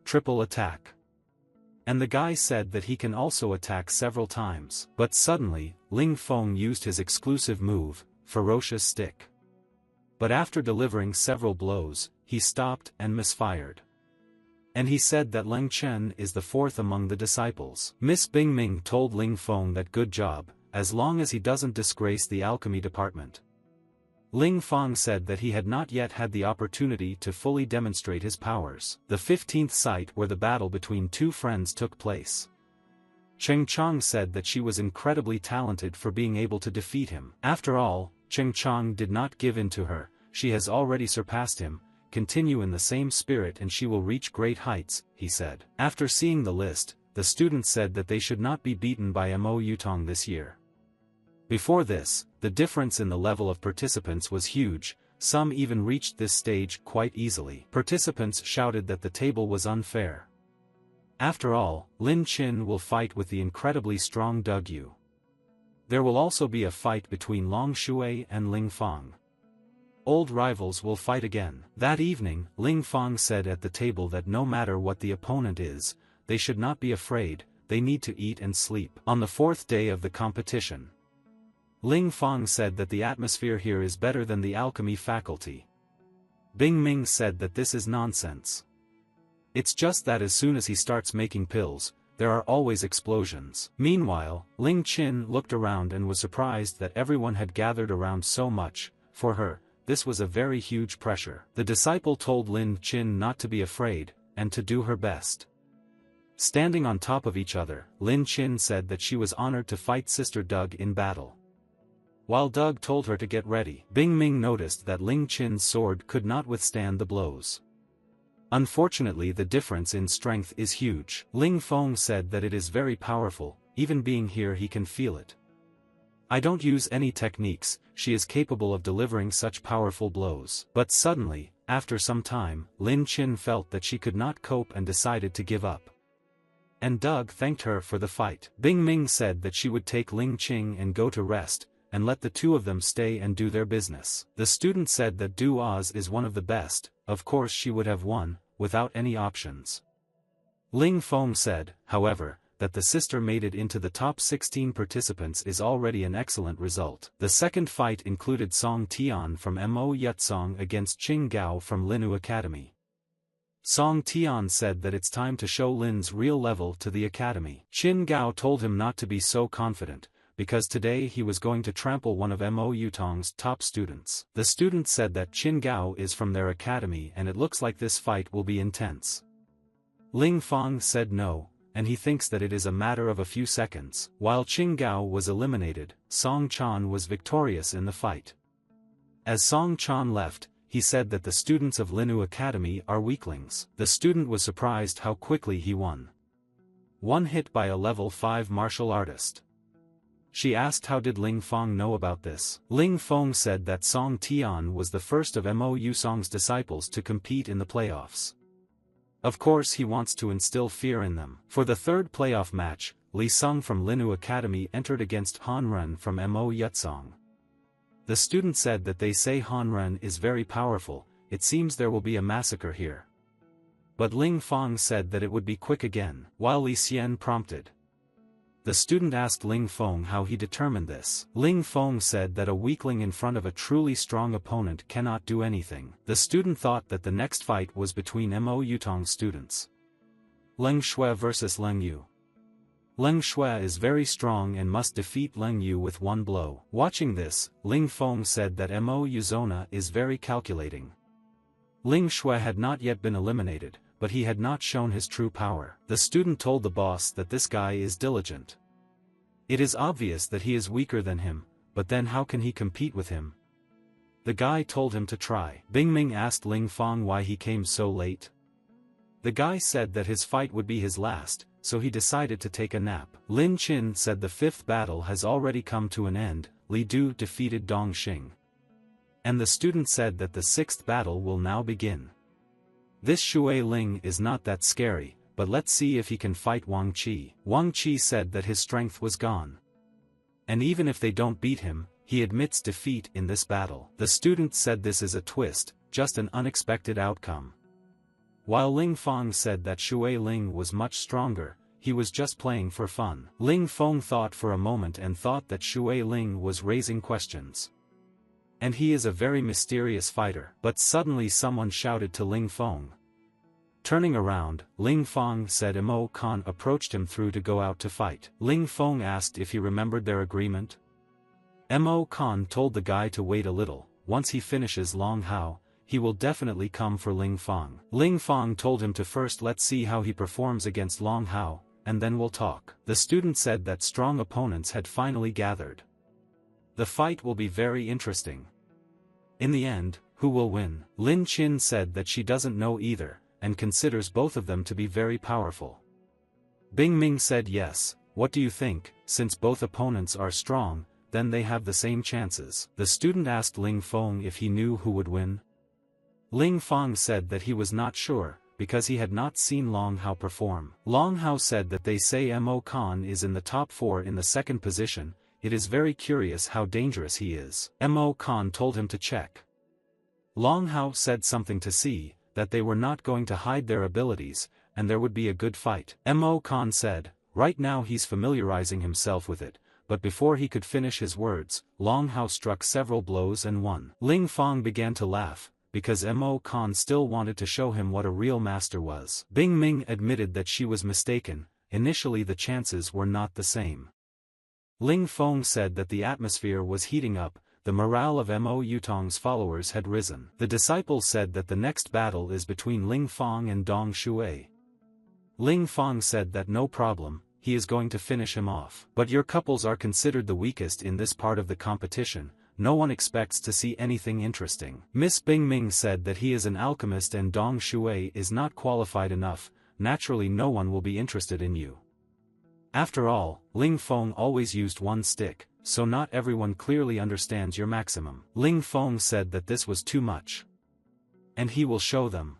Triple attack. And the guy said that he can also attack several times. But suddenly, Ling Feng used his exclusive move, ferocious stick. But after delivering several blows, he stopped and misfired. And he said that Leng Chen is the 4th among the disciples. Miss Bingming told Ling Feng that good job, as long as he doesn't disgrace the alchemy department. Ling Feng said that he had not yet had the opportunity to fully demonstrate his powers. The 15th site where the battle between 2 friends took place. Cheng Chong said that she was incredibly talented for being able to defeat him. After all, Cheng Chong did not give in to her, she has already surpassed him. Continue in the same spirit and she will reach great heights, he said. After seeing the list, the students said that they should not be beaten by Mo Yutong this year. Before this, the difference in the level of participants was huge, some even reached this stage quite easily. Participants shouted that the table was unfair. After all, Lin Chin will fight with the incredibly strong Doug Yu. There will also be a fight between Long Shui and Ling Fong. Old rivals will fight again. That evening, Ling Fong said at the table that no matter what the opponent is, they should not be afraid, they need to eat and sleep. On the 4th day of the competition, Ling Fong said that the atmosphere here is better than the alchemy faculty. Bing Ming said that this is nonsense. It's just that as soon as he starts making pills, there are always explosions. Meanwhile, Ling Chin looked around and was surprised that everyone had gathered around so much. For her, this was a very huge pressure. The disciple told Lin Chin not to be afraid, and to do her best. Standing on top of each other, Lin Chin said that she was honored to fight Sister Doug in battle. While Doug told her to get ready, Bing Ming noticed that Ling Chin's sword could not withstand the blows. Unfortunately, the difference in strength is huge. Ling Fong said that it is very powerful, even being here he can feel it. I don't use any techniques, she is capable of delivering such powerful blows. But suddenly, after some time, Lin Chin felt that she could not cope and decided to give up. And Doug thanked her for the fight. Bing Ming said that she would take Ling Qing and go to rest, and let the 2 of them stay and do their business. The student said that Du Oz is one of the best, of course she would have won, without any options. Ling Fong said, however, that the sister made it into the top 16 participants is already an excellent result. The second fight included Song Tian from Mo Yutsong against Qing Gao from Linu Academy. Song Tian said that it's time to show Lin's real level to the academy. Qin Gao told him not to be so confident, because today he was going to trample one of Mo Yutong's top students. The student said that Qin Gao is from their academy and it looks like this fight will be intense. Ling Fong said no, and he thinks that it is a matter of a few seconds. While Qing Gao was eliminated, Song Chan was victorious in the fight. As Song Chan left, he said that the students of Linu Academy are weaklings. The student was surprised how quickly he won. One hit by a level 5 martial artist. She asked how did Ling Fong know about this. Ling Fong said that Song Tian was the first of Mo Yusong's disciples to compete in the playoffs. Of course he wants to instill fear in them. For the third playoff match, Li Sung from Linu Academy entered against Han Ren from Mo Yutsong. The student said that they say Han Ren is very powerful, it seems there will be a massacre here. But Ling Fong said that it would be quick again, while Li Xian prompted. The student asked Ling Fong how he determined this. Ling Fong said that a weakling in front of a truly strong opponent cannot do anything. The student thought that the next fight was between Mo Yutong students. Leng Shui versus Leng Yu. Leng Shui is very strong and must defeat Leng Yu with one blow. Watching this, Ling Fong said that Mo Yuzona is very calculating. Ling Shui had not yet been eliminated, but he had not shown his true power. The student told the boss that this guy is diligent. It is obvious that he is weaker than him, but then how can he compete with him? The guy told him to try. Bing Ming asked Ling Fong why he came so late. The guy said that his fight would be his last, so he decided to take a nap. Lin Qin said the fifth battle has already come to an end, Li Du defeated Dong Xing. And the student said that the sixth battle will now begin. This Shui Ling is not that scary, but let's see if he can fight Wang Qi. Wang Qi said that his strength was gone. And even if they don't beat him, he admits defeat in this battle. The student said this is a twist, just an unexpected outcome. While Ling Fong said that Shui Ling was much stronger, he was just playing for fun. Ling Fong thought for a moment and thought that Shui Ling was raising questions. And he is a very mysterious fighter. But suddenly someone shouted to Ling Fong. Turning around, Ling Fong said Mo Khan approached him through to go out to fight. Ling Fong asked if he remembered their agreement. Mo Khan told the guy to wait a little, once he finishes Long Hao, he will definitely come for Ling Fong. Ling Fong told him to first let's see how he performs against Long Hao, and then we'll talk. The student said that strong opponents had finally gathered. The fight will be very interesting. In the end, who will win? Lin Qin said that she doesn't know either, and considers both of them to be very powerful. Bing Ming said yes, what do you think, since both opponents are strong, then they have the same chances. The student asked Ling Fong if he knew who would win. Ling Fong said that he was not sure, because he had not seen Long Hao perform. Long Hao said that they say Mo Khan is in the top 4 in the second position. It is very curious how dangerous he is. Mo Khan told him to check. Long Hao said something to see, that they were not going to hide their abilities, and there would be a good fight. Mo Khan said, right now he's familiarizing himself with it, but before he could finish his words, Long Hao struck several blows and won. Ling Fong began to laugh, because Mo Khan still wanted to show him what a real master was. Bing Ming admitted that she was mistaken, initially the chances were not the same. Ling Fong said that the atmosphere was heating up, the morale of Mo Yutong's followers had risen. The disciples said that the next battle is between Ling Fong and Dong Shui. Ling Fong said that no problem, he is going to finish him off. But your couples are considered the weakest in this part of the competition, no one expects to see anything interesting. Miss Bing Ming said that he is an alchemist and Dong Shui is not qualified enough, naturally no one will be interested in you. After all, Ling Fong always used one stick, so not everyone clearly understands your maximum. Ling Fong said that this was too much. And he will show them.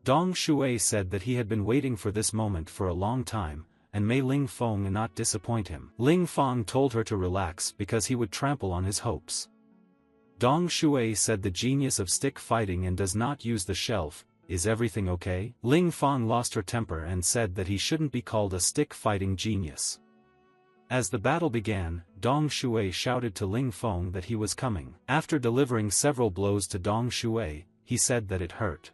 Dong Shui said that he had been waiting for this moment for a long time, and may Ling Fong not disappoint him. Ling Fong told her to relax because he would trample on his hopes. Dong Shui said the genius of stick fighting and does not use the shelf. Is everything okay? Ling Fong lost her temper and said that he shouldn't be called a stick-fighting genius. As the battle began, Dong Shui shouted to Ling Fong that he was coming. After delivering several blows to Dong Shui, he said that it hurt.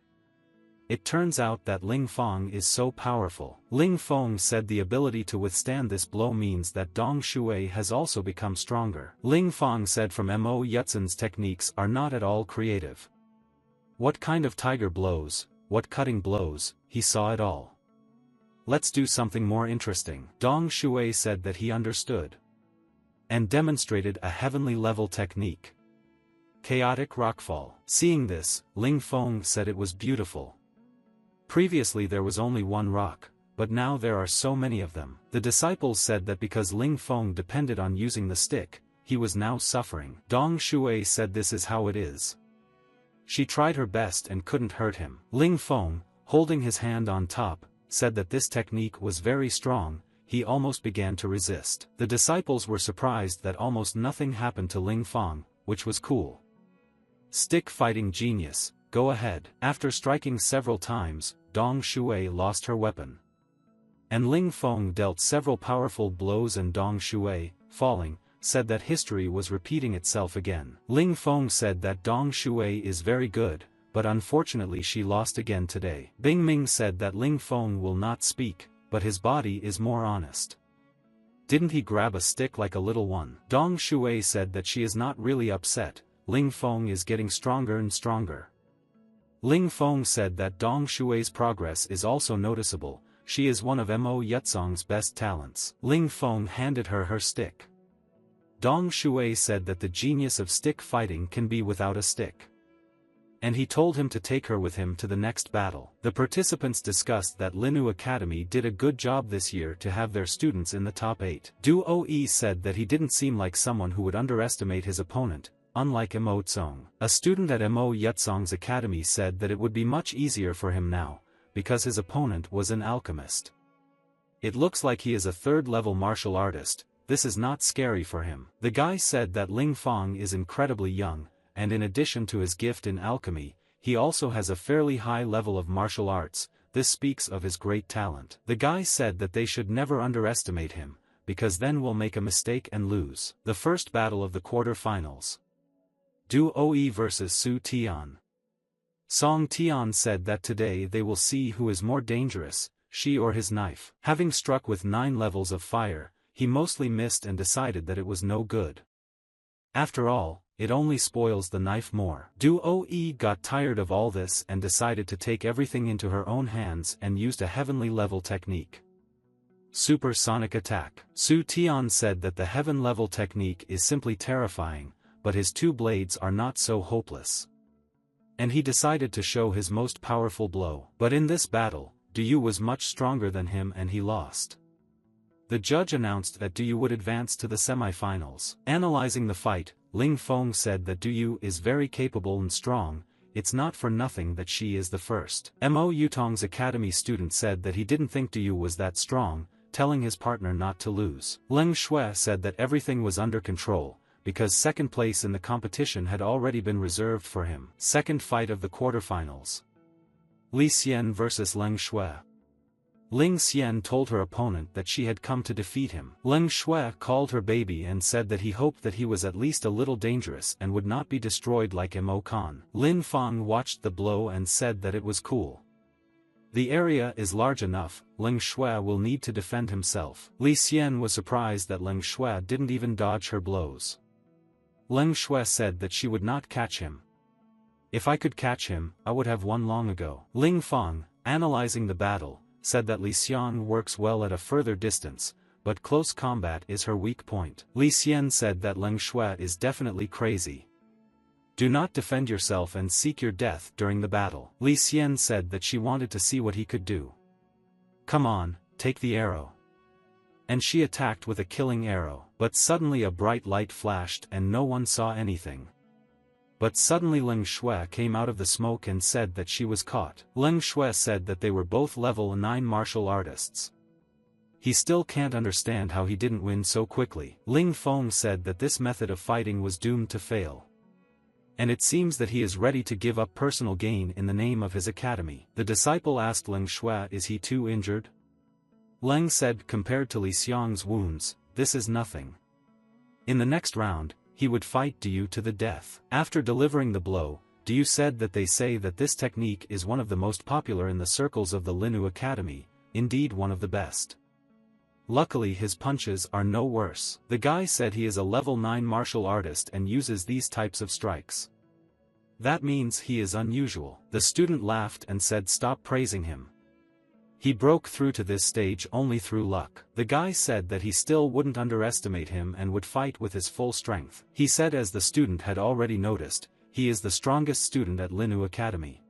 It turns out that Ling Fong is so powerful. Ling Fong said the ability to withstand this blow means that Dong Shui has also become stronger. Ling Fong said from Mo Yutson's techniques are not at all creative. What kind of tiger blows, what cutting blows, he saw it all. Let's do something more interesting. Dong Shui said that he understood. And demonstrated a heavenly level technique. Chaotic rockfall. Seeing this, Ling Fong said it was beautiful. Previously there was only one rock, but now there are so many of them. The disciples said that because Ling Feng depended on using the stick, he was now suffering. Dong Shui said this is how it is. She tried her best and couldn't hurt him. Ling Feng, holding his hand on top, said that this technique was very strong. He almost began to resist. The disciples were surprised that almost nothing happened to Ling Feng, which was cool. Stick fighting genius, go ahead. After striking several times, Dong Shui lost her weapon. And Ling Feng dealt several powerful blows and Dong Shui, falling, said that history was repeating itself again. Ling Feng said that Dong Shui is very good, but unfortunately she lost again today. Bing Ming said that Ling Feng will not speak, but his body is more honest. Didn't he grab a stick like a little one? Dong Shui said that she is not really upset. Ling Feng is getting stronger and stronger. Ling Feng said that Dong Shui's progress is also noticeable. She is one of Mo Yutsong's best talents. Ling Feng handed her her stick. Dong Shui said that the genius of stick fighting can be without a stick. And he told him to take her with him to the next battle. The participants discussed that Linu Academy did a good job this year to have their students in the top 8. Du Oe said that he didn't seem like someone who would underestimate his opponent, unlike Mo Tsong. A student at Mo Yutsong's academy said that it would be much easier for him now, because his opponent was an alchemist. It looks like he is a third-level martial artist. This is not scary for him. The guy said that Ling Feng is incredibly young, and in addition to his gift in alchemy, he also has a fairly high level of martial arts. This speaks of his great talent. The guy said that they should never underestimate him, because then we'll make a mistake and lose. The first battle of the quarter-finals. Du Oe vs Su Tian. Song Tian said that today they will see who is more dangerous, she or his knife. Having struck with 9 levels of fire, he mostly missed and decided that it was no good. After all, it only spoils the knife more. Du Oe got tired of all this and decided to take everything into her own hands and used a heavenly level technique. Supersonic attack. Su Tian said that the heaven level technique is simply terrifying, but his 2 blades are not so hopeless. And he decided to show his most powerful blow. But in this battle, Du Yu was much stronger than him and he lost. The judge announced that Du Yu would advance to the semifinals. Analyzing the fight, Ling Feng said that Du Yu is very capable and strong. It's not for nothing that she is the first. Mo Yutong's academy student said that he didn't think Du Yu was that strong, telling his partner not to lose. Leng Shui said that everything was under control, because second place in the competition had already been reserved for him. Second fight of the quarterfinals. Li Xian vs Leng Shui. Ling Xian told her opponent that she had come to defeat him. Leng Shui called her baby and said that he hoped that he was at least a little dangerous and would not be destroyed like Mo Khan. Lin Feng watched the blow and said that it was cool. The area is large enough, Leng Shui will need to defend himself. Li Xian was surprised that Leng Shui didn't even dodge her blows. Leng Shui said that she would not catch him. If I could catch him, I would have won long ago. Ling Feng, analyzing the battle, said that Li Xian works well at a further distance, but close combat is her weak point. Li Xian said that Leng Shui is definitely crazy. Do not defend yourself and seek your death during the battle. Li Xian said that she wanted to see what he could do. Come on, take the arrow. And she attacked with a killing arrow. But suddenly a bright light flashed and no one saw anything. But suddenly Leng Shui came out of the smoke and said that she was caught. Leng Shui said that they were both level 9 martial artists. He still can't understand how he didn't win so quickly. Ling Feng said that this method of fighting was doomed to fail. And it seems that he is ready to give up personal gain in the name of his academy. The disciple asked Leng Shui, is he too injured? Leng said compared to Li Xiang's wounds, this is nothing. In the next round, he would fight Du Yu to the death. After delivering the blow, Du Yu said that they say that this technique is one of the most popular in the circles of the Linu Academy, indeed one of the best. Luckily his punches are no worse. The guy said he is a level 9 martial artist and uses these types of strikes. That means he is unusual. The student laughed and said stop praising him. He broke through to this stage only through luck. The guy said that he still wouldn't underestimate him and would fight with his full strength. He said as the student had already noticed, he is the strongest student at Linu Academy.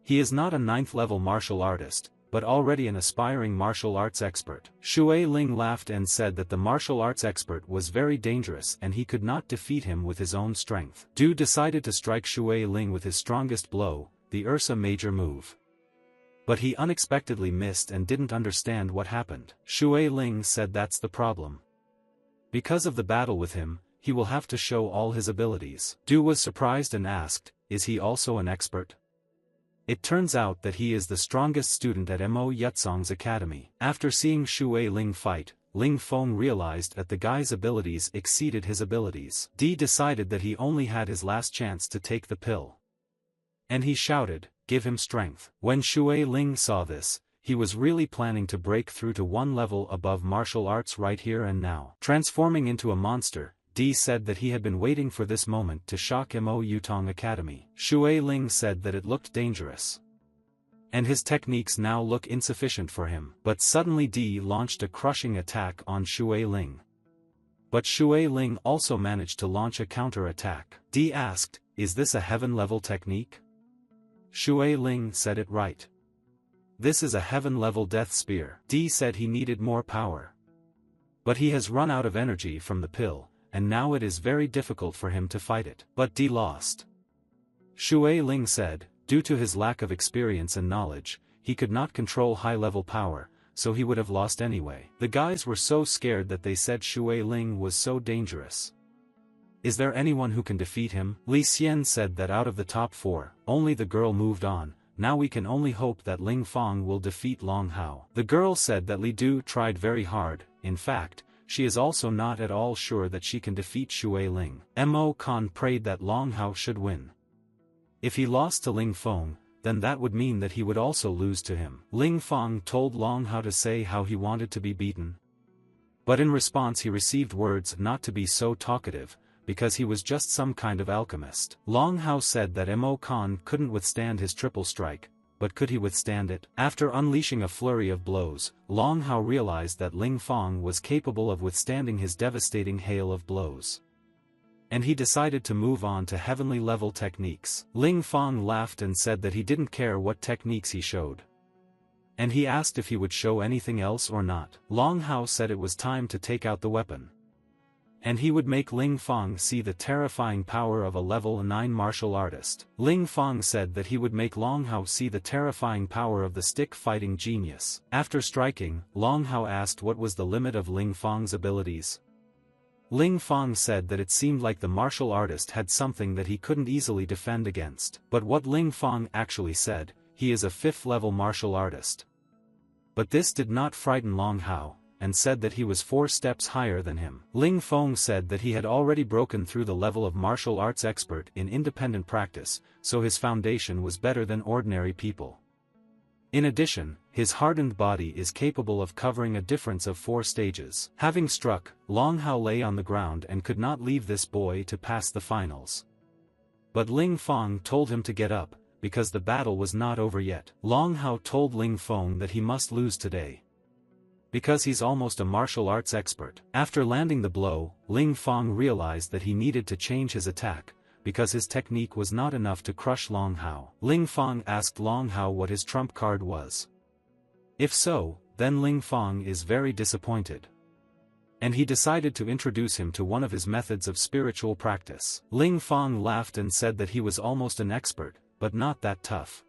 He is not a 9th level martial artist, but already an aspiring martial arts expert. Shui Ling laughed and said that the martial arts expert was very dangerous and he could not defeat him with his own strength. Du decided to strike Shui Ling with his strongest blow, the Ursa Major move. But he unexpectedly missed and didn't understand what happened. Shui Ling said that's the problem. Because of the battle with him, he will have to show all his abilities. Du was surprised and asked, is he also an expert? It turns out that he is the strongest student at Mo Yutsong's academy. After seeing Shui Ling fight, Ling Feng realized that the guy's abilities exceeded his abilities. Di decided that he only had his last chance to take the pill. And he shouted, give him strength. When Shui Ling saw this, he was really planning to break through to one level above martial arts right here and now. Transforming into a monster, Di said that he had been waiting for this moment to shock Mo Yutong Academy. Shui Ling said that it looked dangerous. And his techniques now look insufficient for him. But suddenly Di launched a crushing attack on Shui Ling. But Shui Ling also managed to launch a counter-attack. Di asked, is this a heaven-level technique? Shui Ling said it right. This is a heaven-level death spear. Di said he needed more power. But he has run out of energy from the pill, and now it is very difficult for him to fight it. But Di lost. Shui Ling said, due to his lack of experience and knowledge, he could not control high-level power, so he would have lost anyway. The guys were so scared that they said Shui Ling was so dangerous. Is there anyone who can defeat him? Li Xian said that out of the top 4, only the girl moved on. Now we can only hope that Ling Feng will defeat Long Hao. The girl said that Li Du tried very hard. In fact, she is also not at all sure that she can defeat Shui Ling. Mo Kan prayed that Long Hao should win. If he lost to Ling Feng, then that would mean that he would also lose to him. Ling Feng told Long Hao to say how he wanted to be beaten. But in response he received words not to be so talkative, because he was just some kind of alchemist. Long Hao said that Mo Kan couldn't withstand his triple strike, but could he withstand it? After unleashing a flurry of blows, Long Hao realized that Ling Feng was capable of withstanding his devastating hail of blows. And he decided to move on to heavenly level techniques. Ling Feng laughed and said that he didn't care what techniques he showed. And he asked if he would show anything else or not. Long Hao said it was time to take out the weapon. And he would make Ling Feng see the terrifying power of a level 9 martial artist. Ling Feng said that he would make Long Hao see the terrifying power of the stick-fighting genius. After striking, Long Hao asked what was the limit of Ling Feng's abilities. Ling Feng said that it seemed like the martial artist had something that he couldn't easily defend against. But what Ling Feng actually said, he is a 5th level martial artist. But this did not frighten Long Hao, and said that he was 4 steps higher than him. Ling Feng said that he had already broken through the level of martial arts expert in independent practice, so his foundation was better than ordinary people. In addition, his hardened body is capable of covering a difference of 4 stages. Having struck, Long Hao lay on the ground and could not leave this boy to pass the finals. But Ling Feng told him to get up, because the battle was not over yet. Long Hao told Ling Feng that he must lose today, because he's almost a martial arts expert. After landing the blow, Ling Feng realized that he needed to change his attack, because his technique was not enough to crush Long Hao. Ling Feng asked Long Hao what his trump card was. If so, then Ling Feng is very disappointed. And he decided to introduce him to one of his methods of spiritual practice. Ling Feng laughed and said that he was almost an expert, but not that tough.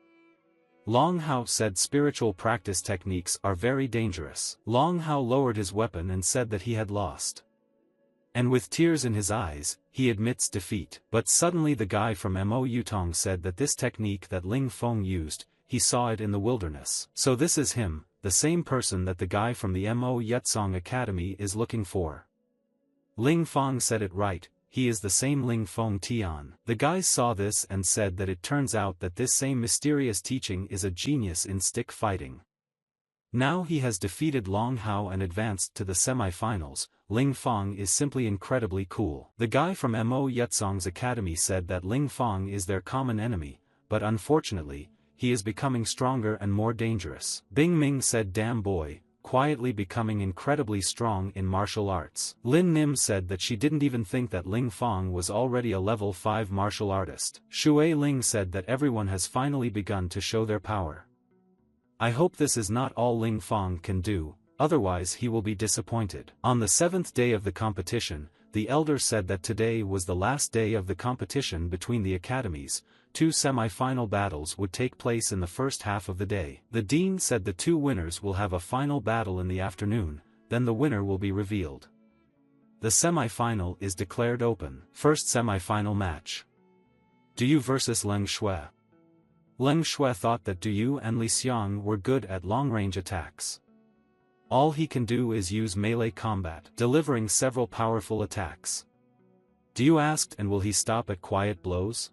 Long Hao said spiritual practice techniques are very dangerous. Long Hao lowered his weapon and said that he had lost. And with tears in his eyes, he admits defeat. But suddenly the guy from Mo Yutong said that this technique that Ling Feng used, he saw it in the wilderness. So this is him, the same person that the guy from the Mo Yutsong Academy is looking for. Ling Feng said it right. He is the same Ling Feng Tian. The guys saw this and said that it turns out that this same mysterious teaching is a genius in stick fighting. Now he has defeated Long Hao and advanced to the semi-finals. Ling Feng is simply incredibly cool. The guy from Mo Yutsong's academy said that Ling Feng is their common enemy, but unfortunately, he is becoming stronger and more dangerous. Bing Ming said damn boy, quietly becoming incredibly strong in martial arts. Lin Nim said that she didn't even think that Ling Feng was already a level 5 martial artist. Shui Ling said that everyone has finally begun to show their power. I hope this is not all Ling Fong can do, otherwise he will be disappointed. On the 7th day of the competition, the elder said that today was the last day of the competition between the academies. 2 semi-final battles would take place in the first half of the day. The dean said the 2 winners will have a final battle in the afternoon, then the winner will be revealed. The semi-final is declared open. First semi-final match. Duyu vs Leng Shui. Leng Shui thought that Duyu and Li Xiang were good at long-range attacks. All he can do is use melee combat, delivering several powerful attacks. Duyu asked, and will he stop at quiet blows?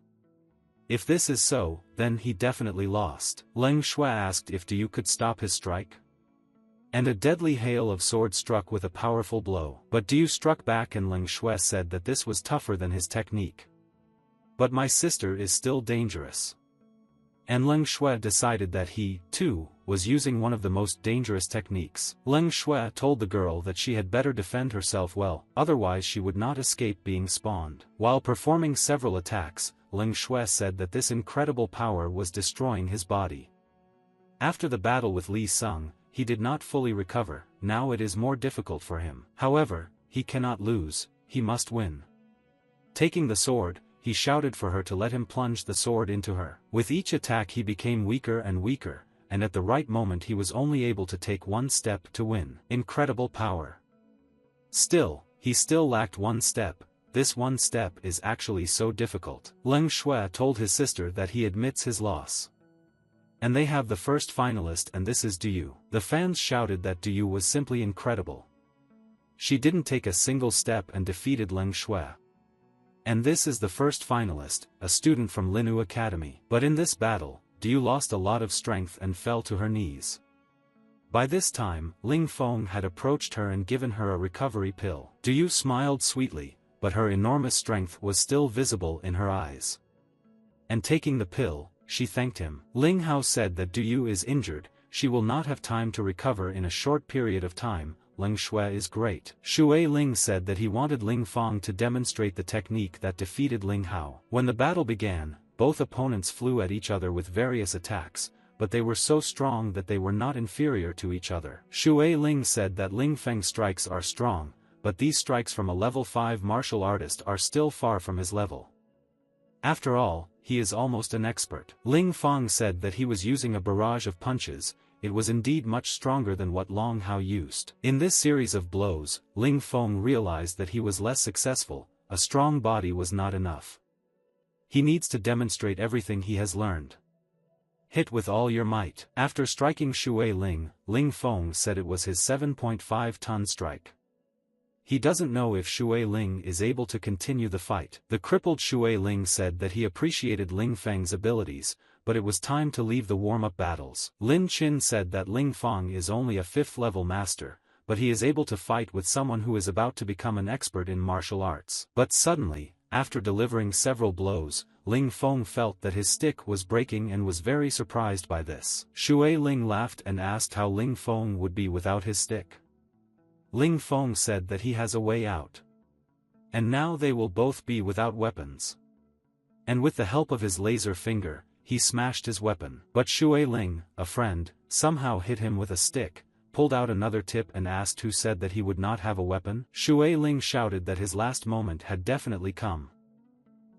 If this is so, then he definitely lost. Leng Shui asked if Duyu could stop his strike. And a deadly hail of swords struck with a powerful blow. But Duyu struck back, and Leng Shui said that this was tougher than his technique. But my sister is still dangerous. And Leng Shui decided that he, too, was using one of the most dangerous techniques. Leng Shui told the girl that she had better defend herself well, otherwise she would not escape being spawned. While performing several attacks, Leng Shui said that this incredible power was destroying his body. After the battle with Li Sung, he did not fully recover. Now it is more difficult for him. However, he cannot lose, he must win. Taking the sword, he shouted for her to let him plunge the sword into her. With each attack he became weaker and weaker, and at the right moment he was only able to take one step to win. Incredible power. Still, he still lacked one step. This one step is actually so difficult. Leng Shui told his sister that he admits his loss. And they have the first finalist, and this is Duyu. The fans shouted that Duyu was simply incredible. She didn't take a single step and defeated Leng Shui. And this is the first finalist, a student from Linu Academy. But in this battle, Duyu lost a lot of strength and fell to her knees. By this time, Ling Fong had approached her and given her a recovery pill. Duyu smiled sweetly, but her enormous strength was still visible in her eyes. And taking the pill, she thanked him. Ling Hao said that Duyu is injured, she will not have time to recover in a short period of time. Leng Shui is great. Shui Ling said that he wanted Ling Fong to demonstrate the technique that defeated Ling Hao. When the battle began, both opponents flew at each other with various attacks, but they were so strong that they were not inferior to each other. Shui Ling said that Ling Feng's strikes are strong, but these strikes from a level 5 martial artist are still far from his level. After all, he is almost an expert. Ling Fong said that he was using a barrage of punches. It was indeed much stronger than what Long Hao used. In this series of blows, Ling Fong realized that he was less successful. A strong body was not enough. He needs to demonstrate everything he has learned. Hit with all your might. After striking Shui Ling, Ling Fong said it was his 7.5-ton strike. He doesn't know if Shui Ling is able to continue the fight. The crippled Shui Ling said that he appreciated Ling Feng's abilities, but it was time to leave the warm-up battles. Lin Qin said that Ling Fong is only a 5th-level master, but he is able to fight with someone who is about to become an expert in martial arts. But suddenly, after delivering several blows, Ling Fong felt that his stick was breaking and was very surprised by this. Shui Ling laughed and asked how Ling Fong would be without his stick. Ling Fong said that he has a way out. And now they will both be without weapons. And with the help of his laser finger, he smashed his weapon. But Shui Ling, a friend, somehow hit him with a stick, pulled out another tip and asked who said that he would not have a weapon. Shui Ling shouted that his last moment had definitely come.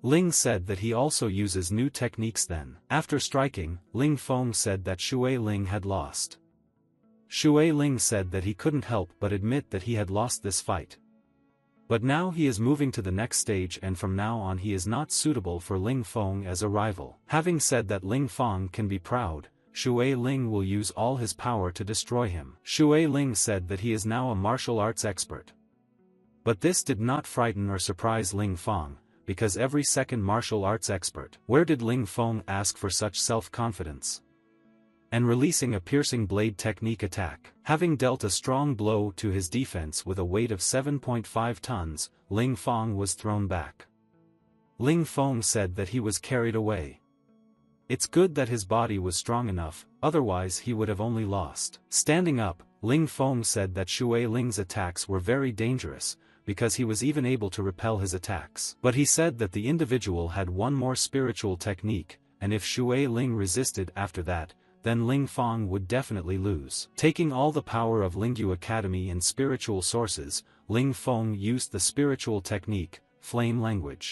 Ling said that he also uses new techniques then. After striking, Ling Fong said that Shui Ling had lost. Shui Ling said that he couldn't help but admit that he had lost this fight. But now he is moving to the next stage, and from now on he is not suitable for Ling Fong as a rival. Having said that Ling Fong can be proud, Shui Ling will use all his power to destroy him. Shui Ling said that he is now a martial arts expert. But this did not frighten or surprise Ling Fong, because every second martial arts expert. Where did Ling Fong ask for such self-confidence? And releasing a piercing blade technique attack. Having dealt a strong blow to his defense with a weight of 7.5 tons, Ling Fong was thrown back. Ling Fong said that he was carried away. It's good that his body was strong enough, otherwise he would have only lost. Standing up, Ling Fong said that Shui Ling's attacks were very dangerous, because he was even able to repel his attacks. But he said that the individual had one more spiritual technique, and if Shui Ling resisted after that, then Ling Fong would definitely lose. Taking all the power of Lingyu Academy and spiritual sources, Ling Fong used the spiritual technique, flame language.